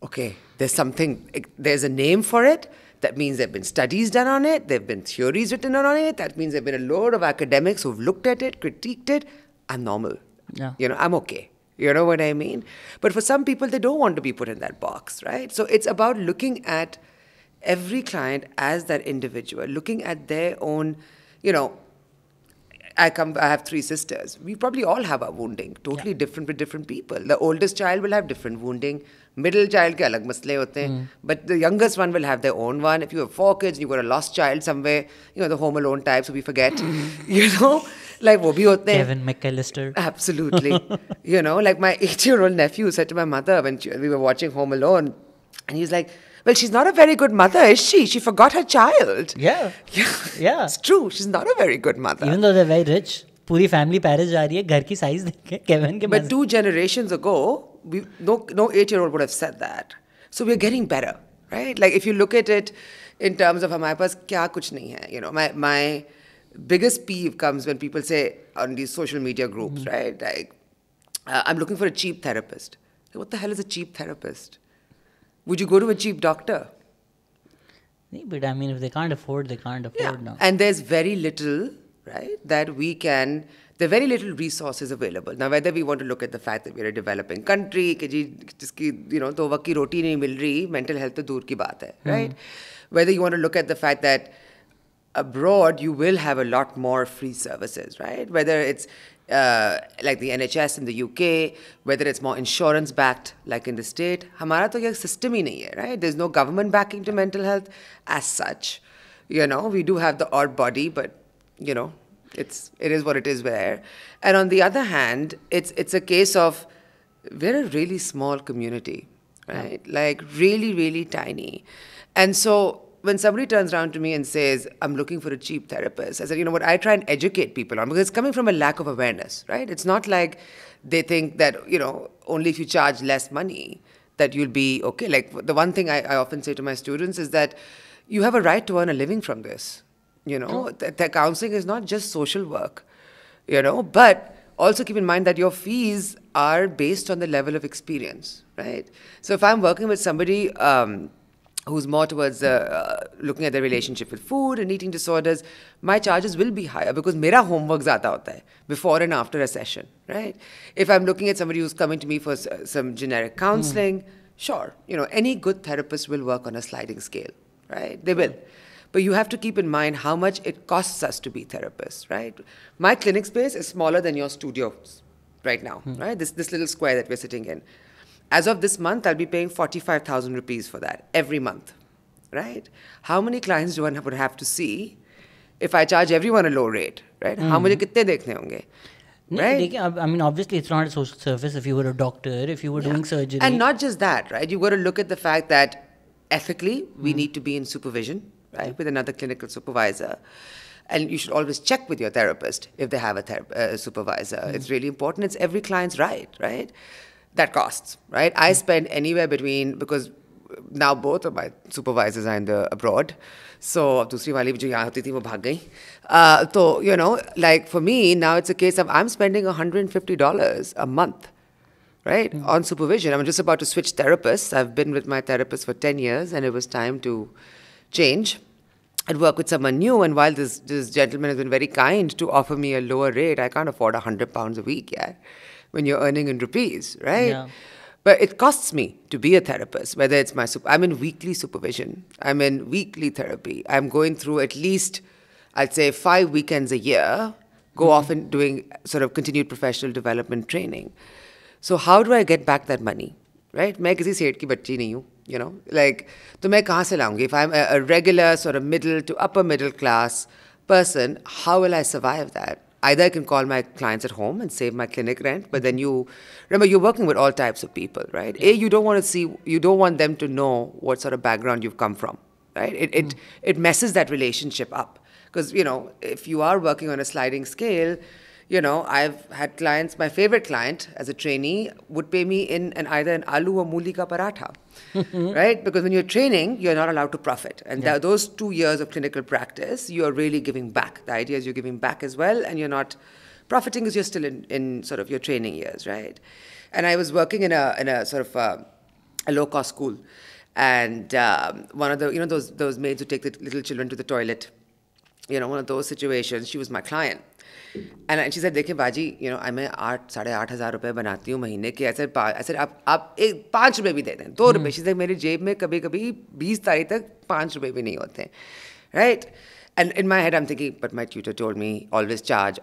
Okay, there's a name for it. That means there have been studies done on it. There have been theories written on it. That means there have been a load of academics who've looked at it, critiqued it. I'm normal. Yeah. I'm okay. You know what I mean? But for some people, they don't want to be put in that box, right? So it's about looking at every client as that individual, looking at their own, I have 3 sisters. We probably all have our wounding, totally different with different people. The oldest child will have different wounding. Middle child ke alag masle hote hain. But the youngest one will have their own one. If you have 4 kids and you've got a lost child somewhere, the Home Alone type, so we forget, like wo bhi hote hain. Kevin McAllister. Absolutely. Like my 8-year-old nephew said to my mother when we were watching Home Alone, and he was like, well, she's not a very good mother, is she? She forgot her child. Yeah. It's true. She's not a very good mother. Even though they're very rich, पूरी family Paris जा रही है, घर की size देखे, Kevin के. But 2 generations ago, no 8-year-old would have said that. So we're getting better, right? Like if you look at it in terms of हमारे पास क्या कुछ नहीं है, my biggest peeve comes when people say on these social media groups, right? Like, I'm looking for a cheap therapist. Like, what the hell is a cheap therapist? Would you go to a cheap doctor? But I mean, if they can't afford, they can't afford now. And there's very little, right, that we can, there are very little resources available. Now, whether we want to look at the fact that we're a developing country, कि जिसकी, दो वक्त की रोटी नहीं मिल रही, mental health तो दूर की बात है, right? Whether you want to look at the fact that abroad, you will have a lot more free services, right? Whether it's like the NHS in the UK, whether it's more insurance-backed like in the state. हमारा तो ये system ही नहीं है, right? There's no government backing to mental health as such. We do have the odd body, but, it is what it is there. And on the other hand, it's a case of we're a really small community, right? Like really, really tiny. And so when somebody turns around to me and says, I'm looking for a cheap therapist, I said, what I try and educate people on, because it's coming from a lack of awareness, right? It's not like they think that, only if you charge less money that you'll be okay. Like the one thing I often say to my students is that you have a right to earn a living from this. The counseling is not just social work, but also keep in mind that your fees are based on the level of experience, right? So if I'm working with somebody who's more towards looking at their relationship with food and eating disorders, my charges will be higher because mera homework zyada hota hai before and after a session, right? If I'm looking at somebody who's coming to me for some generic counselling, sure, any good therapist will work on a sliding scale, right? They will. But you have to keep in mind how much it costs us to be therapists, right? My clinic space is smaller than your studio right now, right? This little square that we're sitting in. As of this month, I'll be paying 45,000 rupees for that every month, right? How many clients do I would have to see if I charge everyone a low rate, right? How many kitne dekhne honge? Right? I mean, obviously, it's not a social service if you were a doctor, if you were doing surgery. And not just that, right? You've got to look at the fact that ethically, we need to be in supervision, right, with another clinical supervisor. And you should always check with your therapist if they have a supervisor. It's really important. It's every client's right? That costs, right? I spend anywhere between, because now both of my supervisors are in the abroad. So, दूसरी वाली भी जो यहाँ होती थी वो भाग गई. So, like for me, now it's a case of I'm spending $150 a month, right, on supervision. I'm just about to switch therapists. I've been with my therapist for 10 years and it was time to change and work with someone new. And while this gentleman has been very kind to offer me a lower rate, I can't afford £100 a week, when you're earning in rupees, right? Yeah. But it costs me to be a therapist, whether it's I'm in weekly supervision, I'm in weekly therapy, I'm going through at least, I'd say 5 weekends a year, go off and doing sort of continued professional development training. So how do I get back that money, right? मैं किसी सेठ की बच्ची नहीं हूँ, like, तो मैं कहाँ से लाऊंगी? If I'm a regular sort of middle to upper middle class person, how will I survive that? Either I can call my clients at home and save my clinic rent, but then remember, you're working with all types of people, right? Yeah. You don't want them to know what sort of background you've come from, right? It messes that relationship up. Because, if you are working on a sliding scale, I've had clients, my favorite client as a trainee would pay me in either an aloo or mooli ka paratha, right? Because when you're training, you're not allowed to profit. And those 2 years of clinical practice, you're really giving back. The idea is you're giving back as well, and you're not profiting because you're still in sort of your training years, right? And I was working in a sort of a low-cost school. And one of the, those maids who take the little children to the toilet, one of those situations, she was my client. And she said, देखिए बाजी, मैं 8,500 रुपए बनाती हूँ महीने के. I said, आप 5 रुपए भी दे दें, 2 रुपए. She said, मेरी जेब में कभी 20 तारीख तक 5 रुपए भी नहीं होते, right? And in my head, I'm thinking, but my tutor told me, always charge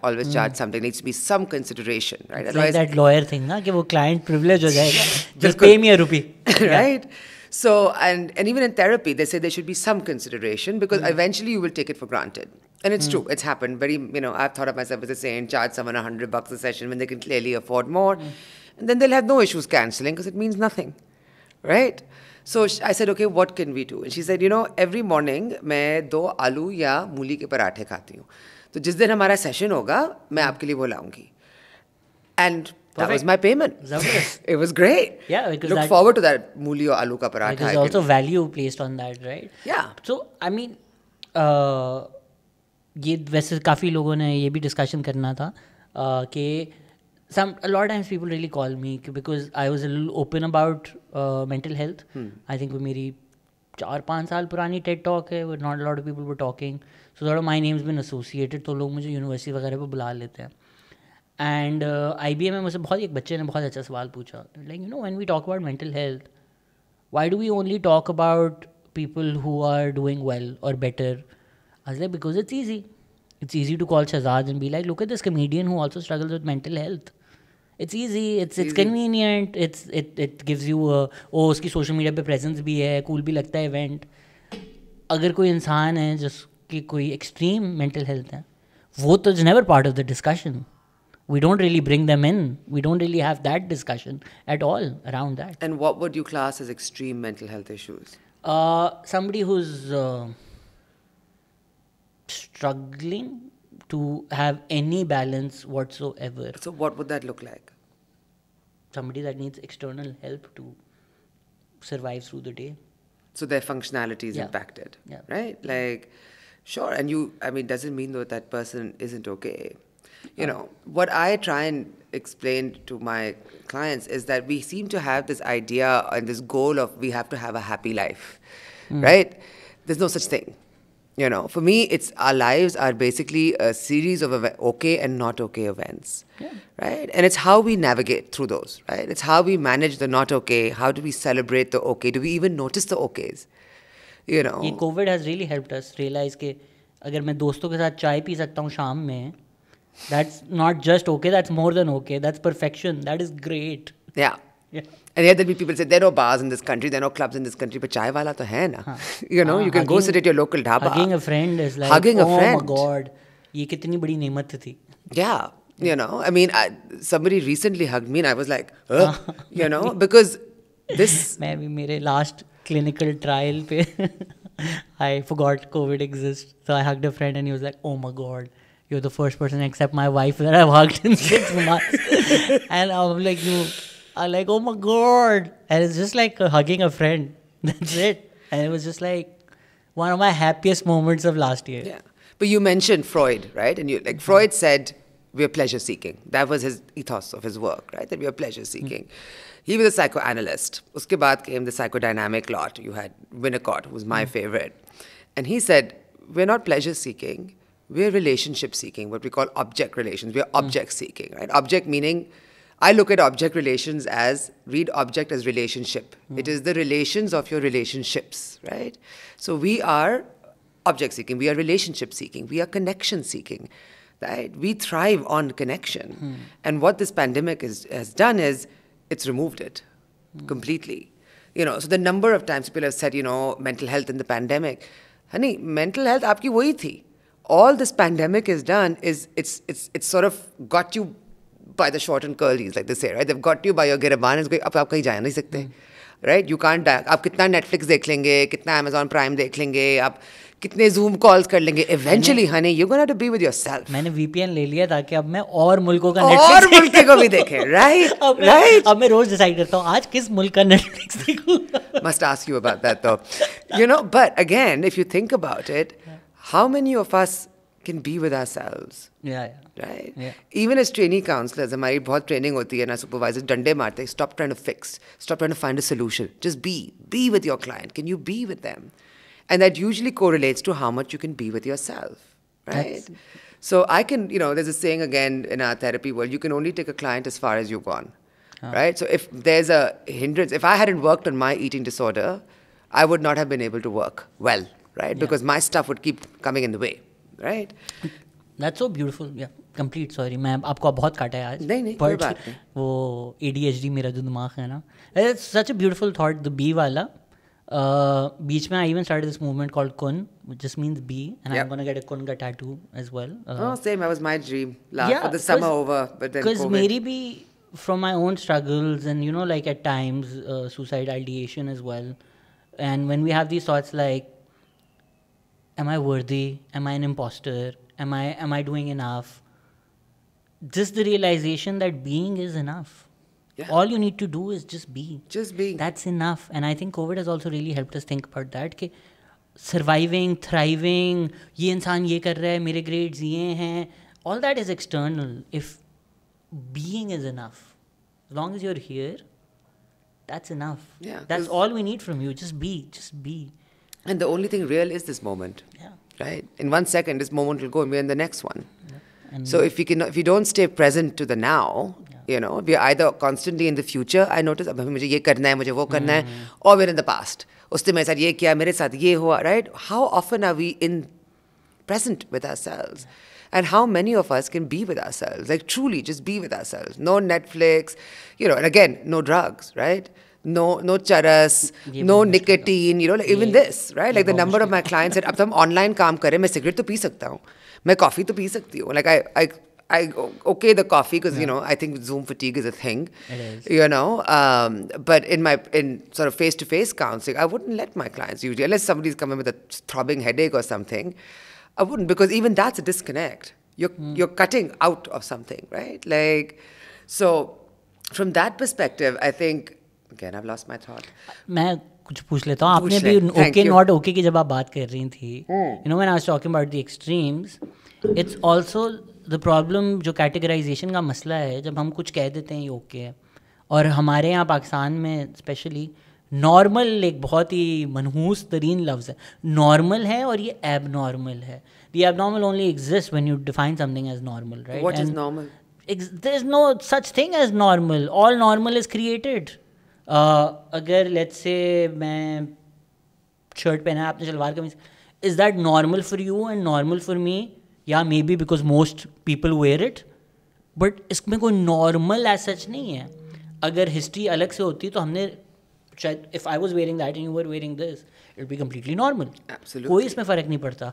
something. Needs to be some consideration, right? It's like that lawyer thing, ना, कि वो client privilege हो जाएगा. Just pay me a rupee. Right? So, and even in therapy, they say there should be some consideration because eventually you will take it for granted. And it's true. It's happened. I've thought of myself as a saint, charge someone $100 a session when they can clearly afford more. And then they'll have no issues cancelling because it means nothing, right? So I said, okay, what can we do? And she said, every morning मैं 2 आलू या मूली के पराठे खाती हूँ. तो जिस दिन हमारा session होगा, मैं आपके लिए वो लाऊंगी. And that was my payment. It was great. Yeah, because look forward to that मूली और आलू का paratha. There's also value placed on that, right? Yeah. So I mean, ये वैसे काफ़ी लोगों ने ये भी डिस्कशन करना था कि a lot of times people really call me because I was a little open about mental health. I think वो मेरी 4-5 साल पुरानी TED talk है, where not a lot of people were talking. So sort of my name's been associated, तो लोग मुझे university वगैरह पे बुला लेते हैं. And IBM में मुझसे एक बच्चे ने बहुत अच्छा सवाल पूछा, like, when we talk about mental health, why do we only talk about people who are doing well or better? I was like, because it's easy. It's easy to call Shehzad and be like, look at this comedian who also struggles with mental health. It's easy. It's convenient. It gives you उसकी social media पे presence भी है, cool भी लगता है event. अगर कोई इंसान है जिसकी कोई extreme mental health है, वो तो is never part of the discussion. We don't really bring them in. We don't really have that discussion at all around that. And what would you class as extreme mental health issues? Somebody who's struggling to have any balance whatsoever. So what would that look like? Somebody that needs external help to survive through the day. So their functionality is impacted, right? Like, sure. And doesn't mean that person isn't okay. What I try and explain to my clients is that we seem to have this idea and this goal of we have to have a happy life. right? There's no such thing. You know, for me, it's our lives are basically a series of okay and not okay events, right? And it's how we navigate through those, right? It's how we manage the not okay. How do we celebrate the okay? Do we even notice the okays? You know, ये COVID has really helped us realize कि अगर मैं दोस्तों के साथ चाय P सकता हूँ शाम में, that's not just okay, that's more than okay, that's perfection, that is great. Yeah. And yet there'll be people say, there are no bars in this country, there are no clubs in this country, but chai wala to hai na. You know, you can go sit at your local dhaba. Hugging a friend is like, hugging a friend. Oh my God, ये कितनी बड़ी नेमत थी. Yeah, you know, I mean, somebody recently hugged me and I was like, you know, because this... मैं भी मेरे last clinical trial पे I forgot COVID exists, so I hugged a friend and he was like, oh my God, you're the first person except my wife that I've hugged in 6 months. And I'm like, I'm like, oh my God. And it's just like hugging a friend. That's it. And it was just like one of my happiest moments of last year. Yeah. But you mentioned Freud, right? And like Freud said, we're pleasure seeking. That was his ethos of his work, right? That we are pleasure seeking. He was a psychoanalyst. Uske baad came the psychodynamic lot. You had Winnicott, who was my favorite. And he said, we're not pleasure seeking. We're relationship seeking, what we call object relations. We're object seeking, right? Object meaning... I look at object relations read object as relationship. It is the relations of your relationships, right? So we are object seeking, we are relationship seeking, we are connection seeking, right? We thrive on connection. And what this pandemic has done is, it's removed it completely. You know, so the number of times people have said, you know, mental health in the pandemic. Honey, mental health aapki wahi thi. All this pandemic has done is, it's sort of got you by the short and curlies, like they say, right? They've got you by your giraban. It's अब आप कहीं जा नहीं सकते, right? You can't. आप कितना Netflix देख लेंगे, कितना Amazon Prime देख लेंगे, आप कितने Zoom calls कर लेंगे. Eventually, honey, you're gonna have to be with yourself. मैंने VPN ले लिया ताकि अब मैं और मुल्कों का Netflix और मुल्के को भी देखें, right? Right? अब मैं रोज डिसाइड करता हूँ आज किस मुल्क का Netflix देखूँगा. Must ask you about that though. You know, but again, if you think about it, how many of us can be with ourselves? Yeah. Right? Yeah. Even as trainee counselors, हमारी बहुत training होती है ना, supervisors डंडे मारते हैं, stop trying to fix, stop trying to find a solution, just be with your client. Can you be with them? And that usually correlates to how much you can be with yourself, right? So I can, you know, there's a saying again in our therapy world, you can only take a client as far as you've gone, right? So if there's a hindrance, if I hadn't worked on my eating disorder, I would not have been able to work well, right? Because my stuff would keep coming in the way, right? That's so beautiful. Yeah, complete. Sorry, मैं आपको बहुत काटा है आज. नहीं कोई बात नहीं. वो ADHD मेरा जो दिमाग है ना. It's such a beautiful thought. The bee वाला. बीच में I even started this movement called Kun, which just means bee, and I'm gonna get a Kunga tattoo as well. Same. That was my dream. For the summer over, but then because COVID. मेरी भी from my own struggles and you know like at times suicide ideation as well, and when we have these thoughts like, am I worthy? Am I an imposter? Am I doing enough? Just the realization that being is enough. Yeah. All you need to do is just be. Just be. That's enough. And I think COVID has also really helped us think about that. कि surviving, thriving, ये इंसान ये कर रहा है, मेरे grades ये हैं. All that is external. If being is enough, as long as you're here, that's enough. Yeah. That's all we need from you. Just be. Just be. And the only thing real is this moment. Yeah. Right? In 1 second, this moment will go and we're in the next one. Yeah. So if you don't stay present to the now, you know, we're either constantly in the future. I notice, अब मुझे ये करना है, मुझे वो करना है, or we're in the past. उसने मेरे साथ ये किया, मेरे साथ ये हुआ, right? How often are we present with ourselves? And how many of us can be with ourselves? Like truly just be with ourselves. No Netflix, you know, and again, no drugs, right? No charas, no nicotine, you know, like even this, right? Like the number of my clients said, अब तो हम online काम करें, मैं cigarette तो P सकता हूँ, मैं coffee तो पी सकती हूँ. Like I okay the coffee because you know I think Zoom fatigue is a thing. It is. You know, but in sort of face-to-face counseling, I wouldn't let my clients usually, unless somebody's coming with a throbbing headache or something, I wouldn't, because even that's a disconnect. You're cutting out of something, right? Like, so from that perspective, I think. Again, I've lost my thought. मैं कुछ पूछ लेता हूँ. आपने भी okay not okay की जब आप बात कर रही थी, you know when I was talking about the extremes, it's also the problem जो categorization का मसला है. जब हम कुछ कह देते हैं ये okay है, और हमारे यहाँ पाकिस्तान में especially नॉर्मल एक बहुत ही मनहूस तरीन लफ्ज़ है. नॉर्मल है और ये एबनॉर्मल है. The abnormal only exists when you define something as normal, right? What is normal? There is no such thing as normal. All normal is created. अगर let's say मैं शर्ट पहना है, आपने शलवार कमीज, is that normal for you and normal for me? Yeah, maybe because most people wear it. But इसमें कोई normal as such नहीं है. अगर history अलग से होती तो हमने शायद if I was wearing that and you were wearing this, it would be completely normal. Absolutely. कोई इसमें फ़र्क नहीं पड़ता.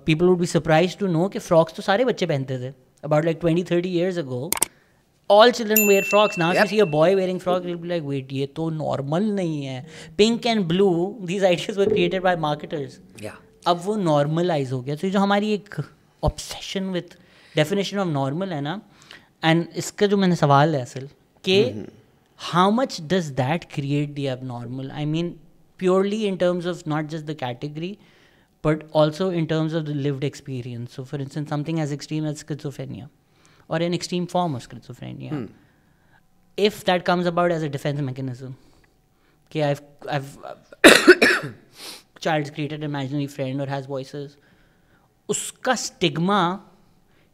People would be surprised to know कि frocks तो सारे बच्चे पहनते थे. About like 20-30 years ago, all children wear frocks. Now if you see a boy wearing frock, you'll be like, wait, ये तो normal नहीं है. Pink and blue, these ideas were created by marketers. Yeah. अब वो normalize हो गया. तो ये जो हमारी एक obsession with definition of normal है ना, and इसका जो मैंने सवाल है असल कि how much does that create the abnormal? I mean, purely in terms of not just the category, but also in terms of the lived experience. So, for instance, something as extreme as schizophrenia, or an extreme form of schizophrenia, if that comes about as a defense mechanism, okay, I've child's created an imaginary friend or has voices, उसका stigma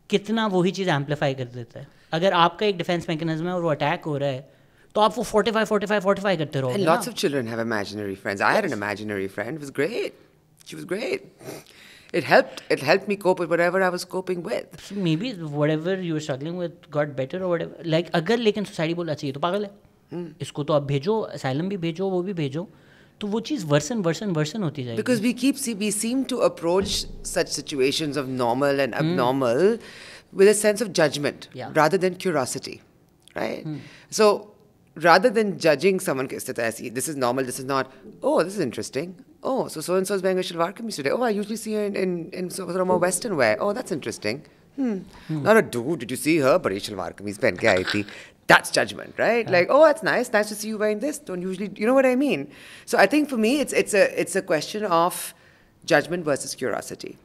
कितना वही चीज़ amplify कर देता है. अगर आपका एक defense mechanism है और वो attack हो रहा है, तो आप वो 45 करते रहोगे. And lots of children have imaginary friends. I had an imaginary friend. It was great. She was great. It helped me cope with whatever I was coping with. So maybe whatever you were struggling with got better or whatever. Like अगर लेकिन society बोला चाहिए तो पागल है. इसको तो आप भेजो, asylum भी भेजो, वो भी भेजो. तो वो चीज़ वर्सन होती जाएगी. Because we seem to approach such situations of normal and abnormal with a sense of judgment rather than curiosity, right? So rather than judging someone, this is normal, this is not, oh, this is interesting. Oh, so-and-so is wearing a shalwar kameez today. Oh, I usually see her in sort of more Western wear. Oh, that's interesting. Not a dude, did you see her? Badi shalwar kameez pehen ke aayi thi. That's judgment, right? Yeah. Like, oh, that's nice. Nice to see you wearing this. Don't usually, you know what I mean? So I think for me, it's a question of judgment versus curiosity.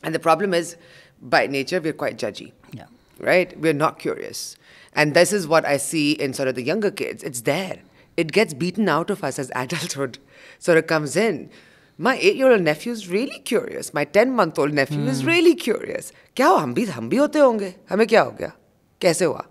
And the problem is, by nature, we're quite judgy. Yeah. Right? We're not curious. And this is what I see in sort of the younger kids. It's there. It gets beaten out of us as adulthood sort of comes in. My 8-year-old nephew is really curious. My 10-month-old nephew is really curious. क्या हो हम भी होते होंगे? हमें क्या हो गया? कैसे हुआ?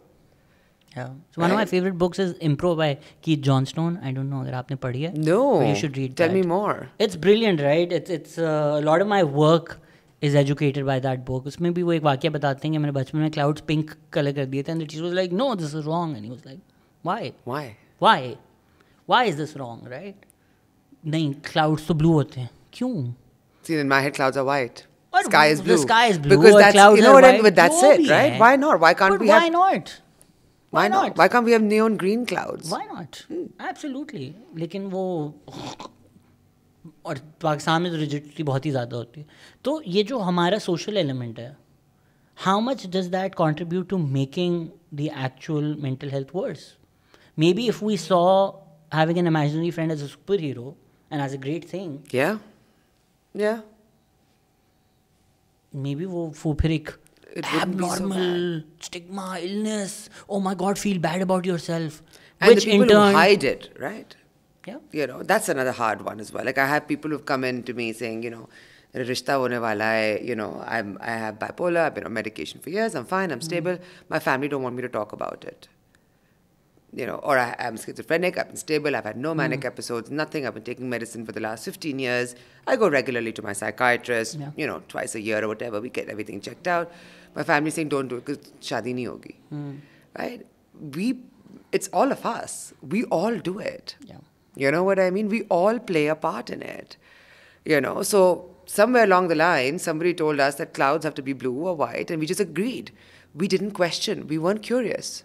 Yeah. So one of my favorite books is Impro by Keith Johnstone. I don't know अगर आपने पढ़ी है. No. But you should read Tell that. me more. It's brilliant, right? It's a lot of my work is educated by that book. उसमें भी वो एक वाक्य बताते हैं कि मैंने बचपन में clouds pink color कर दिए थे, and the teacher was like, no, this is wrong, and he was like, why? Why is this wrong, right? नहीं, clouds तो blue होते हैं. क्यों? See, in my head, clouds are white. But Sky is blue. The sky is blue. Because that's, clouds you know are what I white. mean? But that's it, right? Why not? Why can't we have... Why not? Why not? Why can't we have neon green clouds? Why not? Absolutely. लेकिन वो और पाकिस्तान में तो rigidity बहुत ही ज़्यादा होती है. तो ये जो हमारा सोशल एलिमेंट है, how much does that contribute to making the actual mental health worse? Maybe if we saw having an imaginary friend as a superhero and as a great thing. Yeah. Maybe वो फिर एक abnormal stigma, illness. Oh my God, feel bad about yourself. And which the people in turn who hide it, right? Yeah. You know, that's another hard one as well. Like I have people who've come in to me saying, you know, rishta hone wala hai, you know, I have bipolar, I've been on medication for years, I'm fine, I'm stable. My family don't want me to talk about it. You know, or I'm schizophrenic, I've been stable, I've had no manic episodes, nothing, I've been taking medicine for the last 15 years. I go regularly to my psychiatrist, you know, twice a year or whatever, we get everything checked out. My family's saying, don't do it because shadi nahi hogi. Right? It's all of us. We all do it. Yeah. You know what I mean? We all play a part in it. You know, so somewhere along the line, somebody told us that clouds have to be blue or white, and we just agreed. We didn't question. We weren't curious.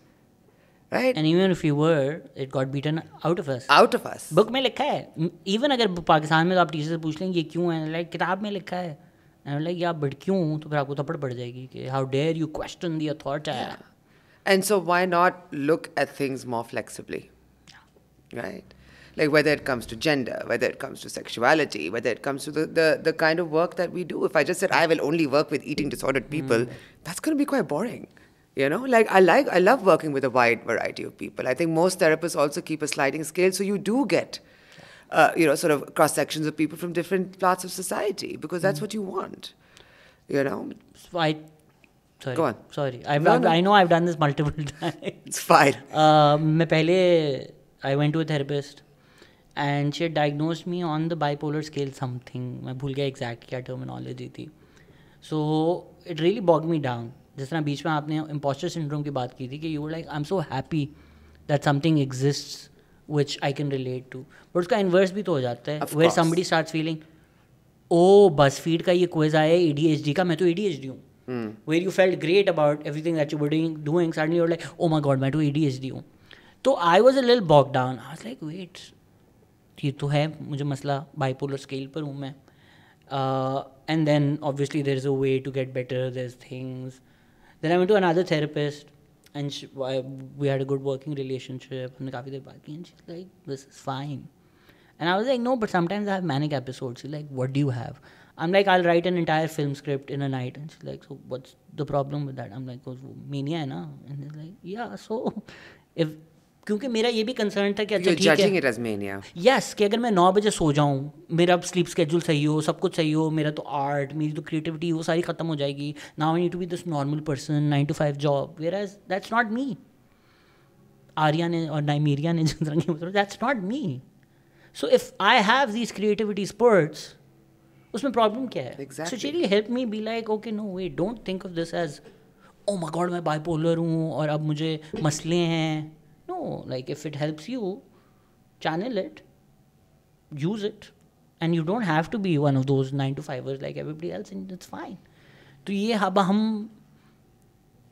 Right? And even if we were, it got beaten out of us. Out of us. Book में लिखा है. Even अगर पाकिस्तान में तो आप teacher से पूछ लेंगे ये क्यों है, like किताब में लिखा है. And like yeah, but क्यों? तो फिर आपको थप्पड़ पड़ जाएगी कि how dare you question the authority. Yeah. And so why not look at things more flexibly? Right? Like whether it comes to gender, whether it comes to sexuality, whether it comes to the kind of work that we do. If I just said I will only work with eating disordered people, that's going to be quite boring. You know, like I love working with a wide variety of people. I think most therapists also keep a sliding scale, so you do get, sort of cross sections of people from different parts of society, because that's what you want. You know. So sorry. Go on. Sorry. No. I know I've done this multiple times. It's fine. I went to a therapist and she had diagnosed me on the bipolar scale something. मैं भूल गया exact क्या terminology थी. So it really bogged me down. जिस तरह बीच में आपने imposter syndrome की बात की थी कि you were like I'm so happy that something exists which I can relate to. But उसका inverse भी तो हो जाता है. Where somebody starts feeling, oh BuzzFeed का ये quiz आया है ADHD का, मैं तो ADHD हूँ. Where you felt great about everything that you were doing, suddenly you're like, oh my god, मैं तो ADHD हूँ. तो I was a little bogged down. I was like, wait, ये तो है, मुझे मसला bipolar scale पर हूँ मैं. And then obviously there's a way to get better, there's things. Then I went to another therapist and we had a good working relationship. हमने काफ़ी देर बात की and she's like, this is fine. And I was like, no, but sometimes I have manic episodes. She's like, what do you have? I'm like, I'll write an entire film script in a night. And she's like, so what's the problem with that? I'm like, oh, mania है ना? And she's like, yeah, so if क्योंकि मेरा ये भी concern था कि अच्छा ठीक है, judging it as mania. Yes, कि अगर मैं 9 बजे सो जाऊँ, मेरा स्लीप स्केड्यूल सही हो, सब कुछ सही हो, मेरा तो आर्ट, मेरी तो क्रिएटिविटी वो सारी ख़त्म हो जाएगी. Now I need to be this normal person, 9 to 5 job, whereas that's not me. Arya ने और नाइमीरिया ने जिस तरह की, that's not me. So if I have these creativity spurts, उसमें प्रॉब्लम क्या है? Exactly. So she really helped me be like, okay, no, wait, don't think of this as, oh my god, मैं bipolar हूँ और अब मुझे मसले हैं. No, like if it helps you, channel it, use it, and you don't have to be one of those 9 to 5ers like everybody else, and it's fine. तो ये अब हम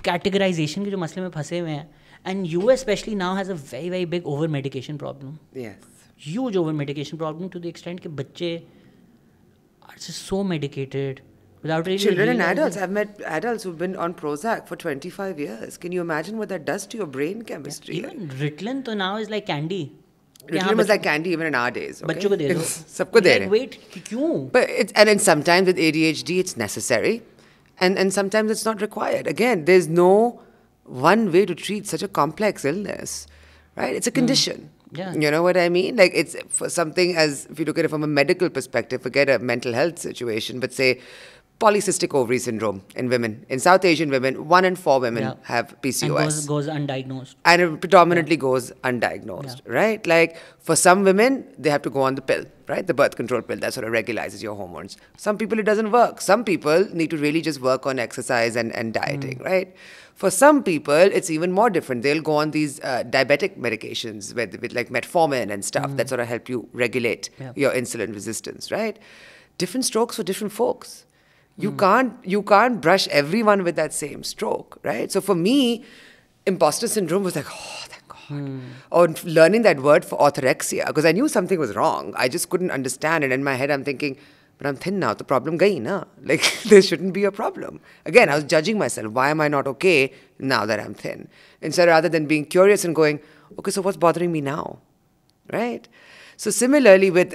categorization के जो मसले में फंसे हुए हैं, and US especially now has a very very big over medication problem. Yes. Huge over medication problem to the extent कि बच्चे are just so medicated without really Children and realizing. adults. I've met adults who've been on Prozac for 25 years. Can you imagine what that does to your brain chemistry? Even Ritalin तो now is like candy. Ritalin was like candy even in our days. Okay? बच्चों को दे दो. सबको दे रहे. Wait, क्यों? But and sometimes with ADHD it's necessary, and sometimes it's not required. Again, there's no one way to treat such a complex illness, right? It's a condition. Yeah. You know what I mean? Like it's for something as, if you look at it from a medical perspective, forget a mental health situation, but say Polycystic ovary syndrome in women. In South Asian women, 1 in 4 women have PCOS. And goes undiagnosed. And it predominantly goes undiagnosed, right? Like for some women, they have to go on the pill, right? The birth control pill that sort of regularizes your hormones. Some people, it doesn't work. Some people need to really just work on exercise and dieting, right? For some people, it's even more different. They'll go on these diabetic medications with like metformin and stuff that sort of help you regulate your insulin resistance, right? Different strokes for different folks. You can't brush everyone with that same stroke, right? So for me, imposter syndrome was like, oh, thank God. Or learning that word for orthorexia, because I knew something was wrong. I just couldn't understand it. In my head, I'm thinking, but I'm thin now. The problem gayi na. Like, there shouldn't be a problem. Again, I was judging myself. Why am I not okay now that I'm thin? Instead, rather than being curious and going, okay, so what's bothering me now, right? So similarly with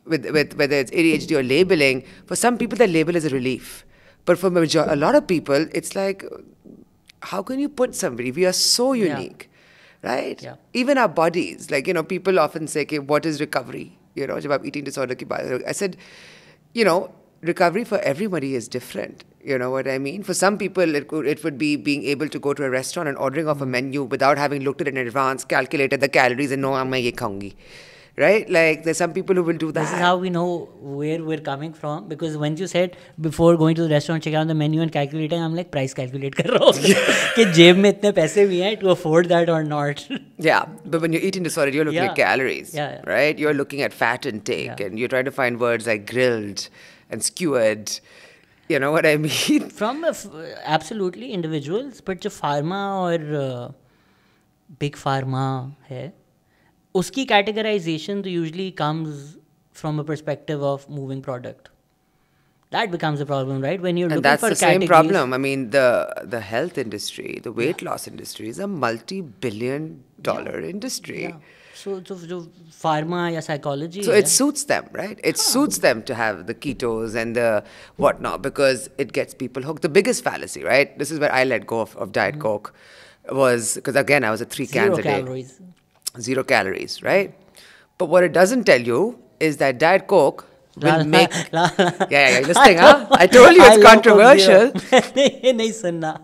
whether it's ADHD or labeling, for some people the label is a relief. But for a lot of people, it's like, how can you put somebody? We are so unique, right? Yeah. Even our bodies. Like, people often say, okay, what is recovery? जब आप eating disorder की बात, I said, recovery for everybody is different. You know what I mean? For some people, it would be being able to go to a restaurant and ordering off a menu without having looked at it in advance, calculated the calories, and know I'm ye khaungi. Right? Like, there's some people who will do that. This is how we know where we're coming from. Because when you said, before going to the restaurant, check out the menu and calculating, I'm like, price calculate कर रहा हूँ कि जेब में इतने पैसे भी हैं to afford that or not. Yeah, but when you're eating disorder, you're looking at calories, right? You're looking at fat intake, and you're trying to find words like grilled and skewered. You know what I mean? From absolutely individuals, but जो pharma और big pharma है, उसकी categorization usually comes from a perspective of moving product. That becomes a problem, right? When you're looking for categories. And that's the same problem. I mean, the health industry, the weight loss industry is a multi-billion-dollar industry. Yeah. So जो pharma या psychology So it suits them, right? It suits them to have the ketos and the whatnot because it gets people hooked. The biggest fallacy, right? This is where I let go of Diet Coke was because, again, I was at 3 cans a day. 0 calories. 0 calories, right? But what it doesn't tell you is that Diet Coke will make... Yeah, you're listening, huh? I told you it's controversial. नहीं सुनना.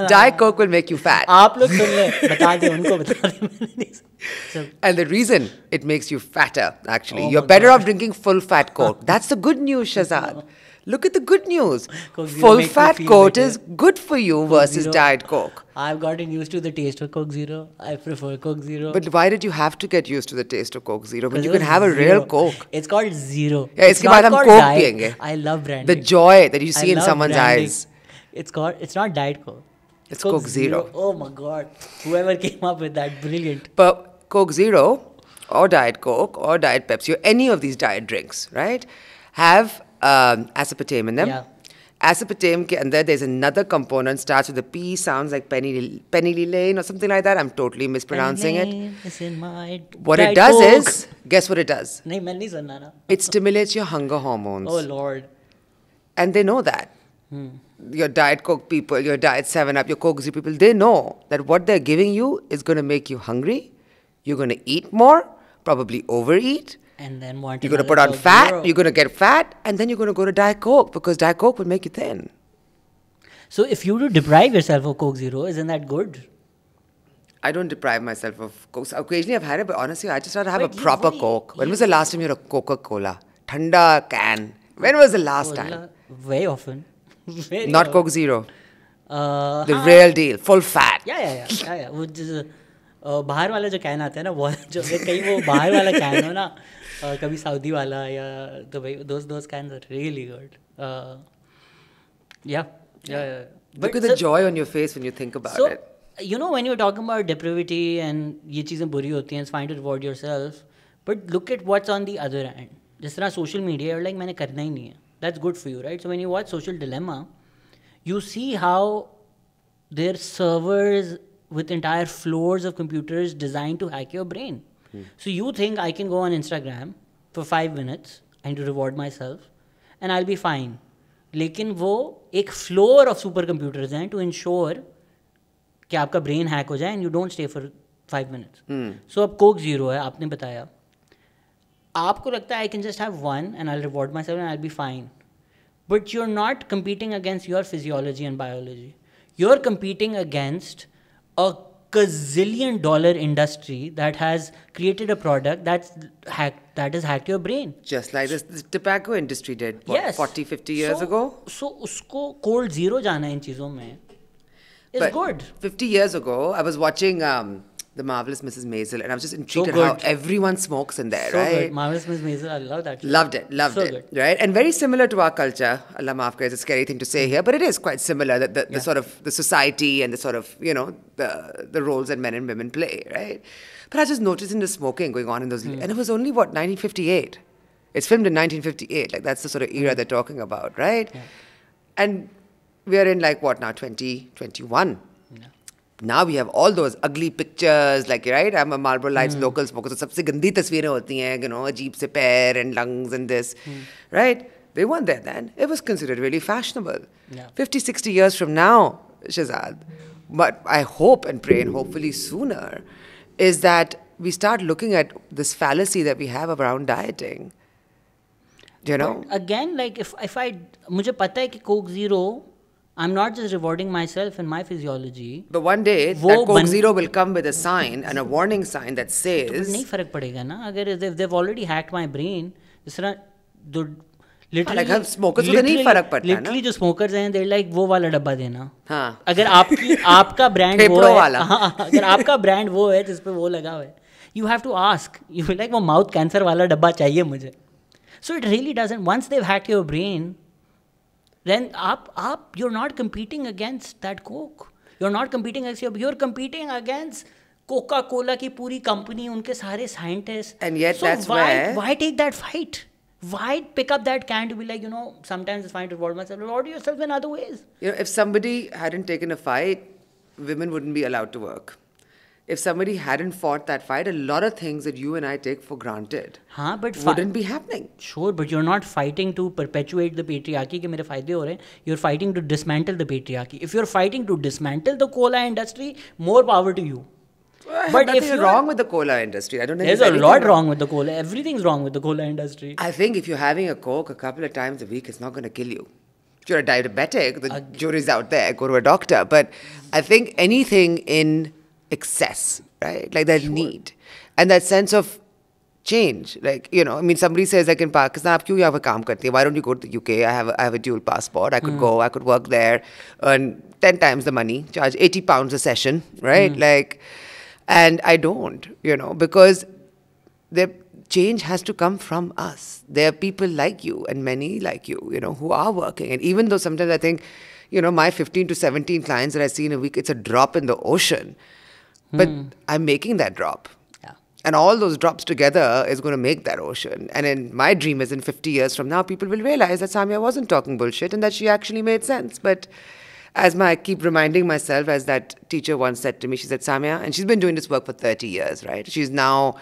Diet Coke will make you fat. आप लोग सुन ले, बता दे उनको, बता दे, मैंने नहीं सुना. And the reason it makes you fatter, actually, you're better off drinking full fat Coke. That's the good news, Shehzad. Look at the good news. Full fat Coke is good for you versus Diet Coke. I've gotten used to the taste of Coke Zero. I prefer Coke Zero. But why did you have to get used to the taste of Coke Zero when you can have a real Coke? It's called Zero. Yeah, it's not called Coke piyenge. I love branding. The joy that you see in someone's eyes. It's not Diet Coke. It's Coke Zero. Oh my God. Whoever came up with that, brilliant. But Coke Zero or Diet Coke or Diet Pepsi or any of these diet drinks, right, have aspartame in them. Yeah. Aspartame ke andar there's another component, starts with a P, sounds like penny lane or something like that. I'm totally mispronouncing it. What it does is, guess what it does? नहीं, मैं नहीं सुनना ना. It stimulates your hunger hormones. Oh Lord. And they know that. Your Diet Coke people, your Diet 7-Up, your Coke Zero people, they know that what they're giving you is going to make you hungry. You're going to eat more, probably overeat. And then want you're going to put on fat, you're going to get fat, and then you're going to go to Diet Coke because Diet Coke will make you thin. So if you do deprive yourself of Coke Zero, isn't that good? I don't deprive myself of Coke. Occasionally I've had it, but honestly, I just rather have a proper Coke. When was the last time you had a Coca-Cola? Thanda can. When was the last time? Very often. Very Not often. Coke Zero. The real deal. Full fat. Yeah. वो बाहर वाला जो can आता है ना, वो जो कहीं वो बाहर वाला कैन हो ना, कभी सऊदी वाला या तो भाई those cans are really good. Yeah. Look at the joy on your face when you think about it. You know, when you're talking about depravity and ये चीज़ें बुरी होती हैं, it's fine to reward yourself, but look at what's on the other end. जिस तरह social media, you're like मैंने करना ही नहीं है. That's good for you, right? So when you watch Social Dilemma, you see how their servers with entire floors of computers designed to hack your brain. So you think I can go on Instagram for 5 minutes and to reward myself and I'll be fine. लेकिन वो एक floor of supercomputers हैं to ensure कि आपका brain hack हो जाए and you don't stay for 5 minutes. So अब Coke Zero है, आपने बताया. आपको लगता है I can just have one and I'll reward myself and I'll be fine. But you're not competing against your physiology and biology. You're competing against a gazillion dollar industry that has created a product that has hacked your brain. Just like the tobacco industry did, what, Yes. 40, 50 years ago? So उसको cold zero जाना इन चीज़ों में is good. 50 years ago, I was watching The Marvelous Mrs. Maisel and I was just intrigued So at how good. everyone smokes in there, So right? good. Marvelous Mrs. Maisel, I love that. Loved it, So it, good. right? And very similar to our culture. Allah maaf kare, it's a scary thing to say here, but it is quite similar, the sort of the society and the sort of, the roles that men and women play, right? But I just noticing the smoking going on in those, and it was only, 1958? It's filmed in 1958, like that's the sort of era they're talking about, right? Yeah. And we are in now, 2021. Now we have all those ugly pictures, like, right? I'm a Marlboro Lights local smoker, so सबसे गंदी तस्वीरें होती हैं, अजीब से पैर and lungs and this, right? They weren't there then. It was considered really fashionable. Yeah. 50, 60 years from now, Shehzad, but I hope and pray, and hopefully sooner, is that we start looking at this fallacy that we have around dieting. You know? But again, like if I मुझे पता है कि Coke Zero, I'm not just rewarding myself and my physiology. But one day, that Coke Zero will come with a sign and a warning sign that says... नहीं फर्क पड़ेगा ना, अगर if they've already hacked my brain, जिस तरह literally like हम smokers को तो नहीं फर्क पड़ता ना. Literally जो smokers हैं, they're like वो वाला डब्बा देना. हाँ. अगर आपका brand वो है, वाला. हाँ, अगर आपका brand वो है जिस पे वो लगा हुआ है, you have to ask. You will like वो mouth cancer वाला डब्बा चाहिए मुझे. So it really doesn't. Once they've hacked your brain, then you're not competing against that Coke. You're not competing against you're competing against Coca-Cola की पूरी company, उनके सारे scientists. And yet so that's why take that fight? Why pick up that can to be like, sometimes it's fine to reward myself. Reward yourself in other ways. If somebody hadn't taken a fight, women wouldn't be allowed to work. if somebody hadn't fought that fight, a lot of things that you and I take for granted but wouldn't be happening. Sure, but you're not fighting to perpetuate the patriarchy कि मेरे फायदे हो रहे हैं. You're fighting to dismantle the patriarchy. If you're fighting to dismantle the cola industry, more power to you. But nothing wrong with the cola industry. I don't think there's a lot wrong with the cola. Everything's wrong with the cola industry. I think if you're having a Coke a couple of times a week, it's not going to kill you. If you're a diabetic, the jury's out there. Go to a doctor. But I think anything in excess, right? Like that need and that sense of change. Like, you know, I mean, somebody says like in Pakistan, "Aap kyun yahan kaam karti hai? Why don't you go to the UK? I have a dual passport. I could go. I could work there, earn 10 times the money, charge £80 a session, right? Like, and I don't, you know, because the change has to come from us. There are people like you and many like you, you know, who are working. And even though sometimes I think, you know, my 15 to 17 clients that I see in a week, it's a drop in the ocean. But I'm making that drop. Yeah. And all those drops together is going to make that ocean. And in my dream is in 50 years from now, people will realize that Samia wasn't talking bullshit and that she actually made sense. But I keep reminding myself, as that teacher once said to me, she said, Samia, and she's been doing this work for 30 years, right? She's now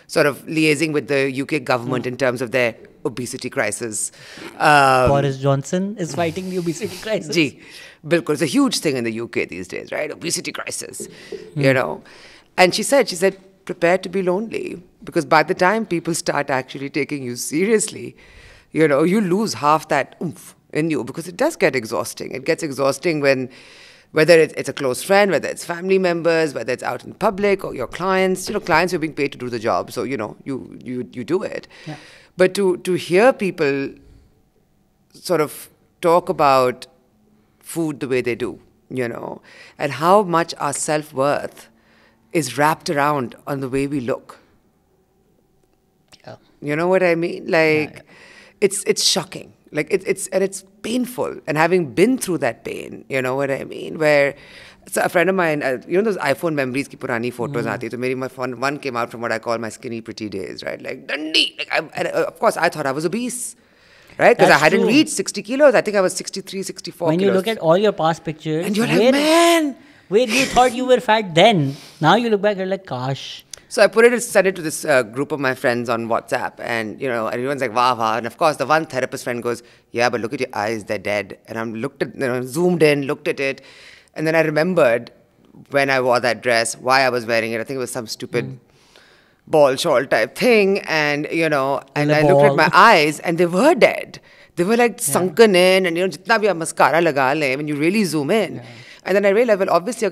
sort of liaising with the UK government in terms of their obesity crisis. Boris Johnson is fighting the obesity crisis. Gee, bilkul. It's a huge thing in the UK these days, right? Obesity crisis, you know. And she said, prepare to be lonely, because by the time people start actually taking you seriously, you know, you lose half that oomph in you, because it does get exhausting. It gets exhausting when, whether it's a close friend, whether it's family members, whether it's out in public or your clients. You know, clients are being paid to do the job, so you know you do it. Yeah. But to hear people sort of talk about food the way they do, you know, and how much our self-worth is wrapped around on the way we look. Yeah. You know what I mean? Like, it's shocking. Like, it's painful. And having been through that pain, you know what I mean? Where, so a friend of mine, you know those iPhone memories ki purani photos aati, so my phone, one came out from what I call my skinny pretty days, right? Like, dundee. Like, of course, I thought I was obese. Right? Because I hadn't reached 60 kilos. I think I was 63, 64 when kilos. You look at all your past pictures, and you're like, man! Where you thought you were fat then, now you look back, you're like, gosh. So I sent it to this group of my friends on WhatsApp, and you know, everyone's like, wow, wow. And of course, the one therapist friend goes, yeah, but look at your eyes, they're dead. And I zoomed in, looked at it, and then I remembered when I wore that dress, why I was wearing it. I think it was some stupid ball shawl type thing, and you know, and I looked at my eyes, and they were dead. They were like sunken in, and you know, jitna bhi aap mascara laga le, when you really zoom in. And then I realized, well, obviously,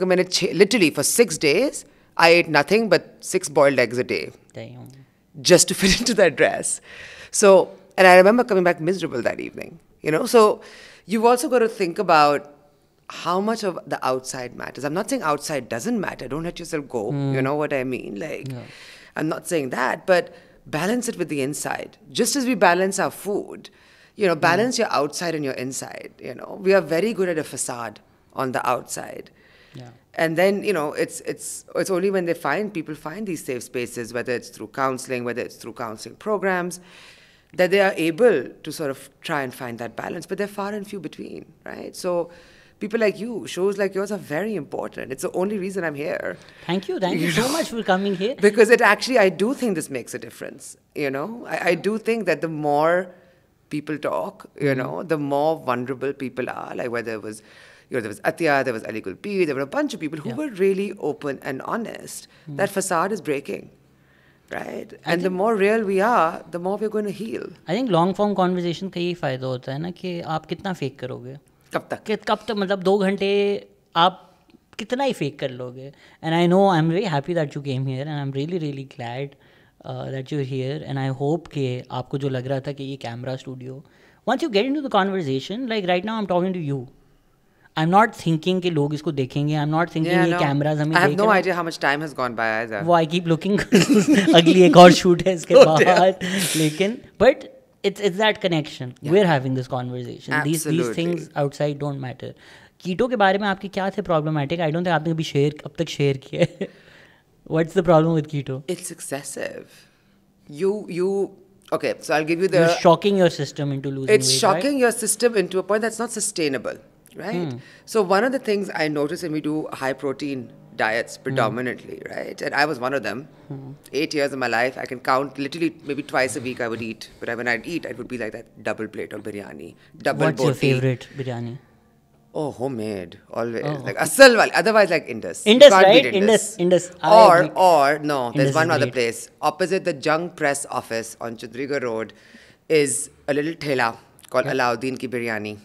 literally for 6 days, I ate nothing but 6 boiled eggs a day. Damn. Just to fit into that dress. So, and I remember coming back miserable that evening, you know. So you've also got to think about how much of the outside matters. I'm not saying outside doesn't matter. Don't let yourself go. You know what I mean? Like, I'm not saying that, but balance it with the inside. Just as we balance our food, you know, balance your outside and your inside, you know. We are very good at a facade on the outside. Yeah. And then, you know, it's only when people find these safe spaces, whether it's through counseling, whether it's through counseling programs, that they are able to sort of try and find that balance. But they're far and few between, right? So people like you, shows like yours are very important. It's the only reason I'm here. Thank you so much for coming here. Because I do think this makes a difference, you know. I do think that the more people talk, you know, the more vulnerable people are. Like whether it was, you know, there was Atya, there was Ali Gulpi, there were a bunch of people who were really open and honest. That facade is breaking, right? And the more real we are, the more we're going to heal. I think long form conversation का यही फायदा होता है ना कि आप कितना fake करोगे कब तक मतलब 2 घंटे आप कितना ही फेक कर लोगे. And I know I'm very happy that you came here, and I'm really glad that you're here, and I hope कि आपको जो लग रहा था कि ये camera studio, once you get into the conversation, like right now I'm talking to you, I'm not thinking कि लोग इसको देखेंगे, I'm not thinking ये cameras हमें देख रहे हैं. I have no idea how much time has gone by either. वो I keep looking अगली एक और shoot है इसके बाद, लेकिन but it's that connection. We're having this conversation. These things outside don't matter. कीटो के बारे में आपके क्या थे problematic? I don't think आपने कभी अब तक share किया है. What's the problem with keto? It's excessive. Okay, so I'll give you the... You're shocking your system into losing weight, It's shocking your system into a point that's not sustainable, right? So one of the things I notice when we do high protein diets predominantly, right? And I was one of them. 8 years of my life, I can count literally maybe twice a week I would eat. But when I'd eat, it would be like that double plate of biryani, double What's your boti. favorite biryani? Oh, homemade, always. Like asal wali, otherwise like Indus. You Indus, can't right? beat Indus. Or no, Indus there's is one other great. place. Opposite the Jung Press office on Chundrigar Road is a little thela called Alauddin Ki Biryani.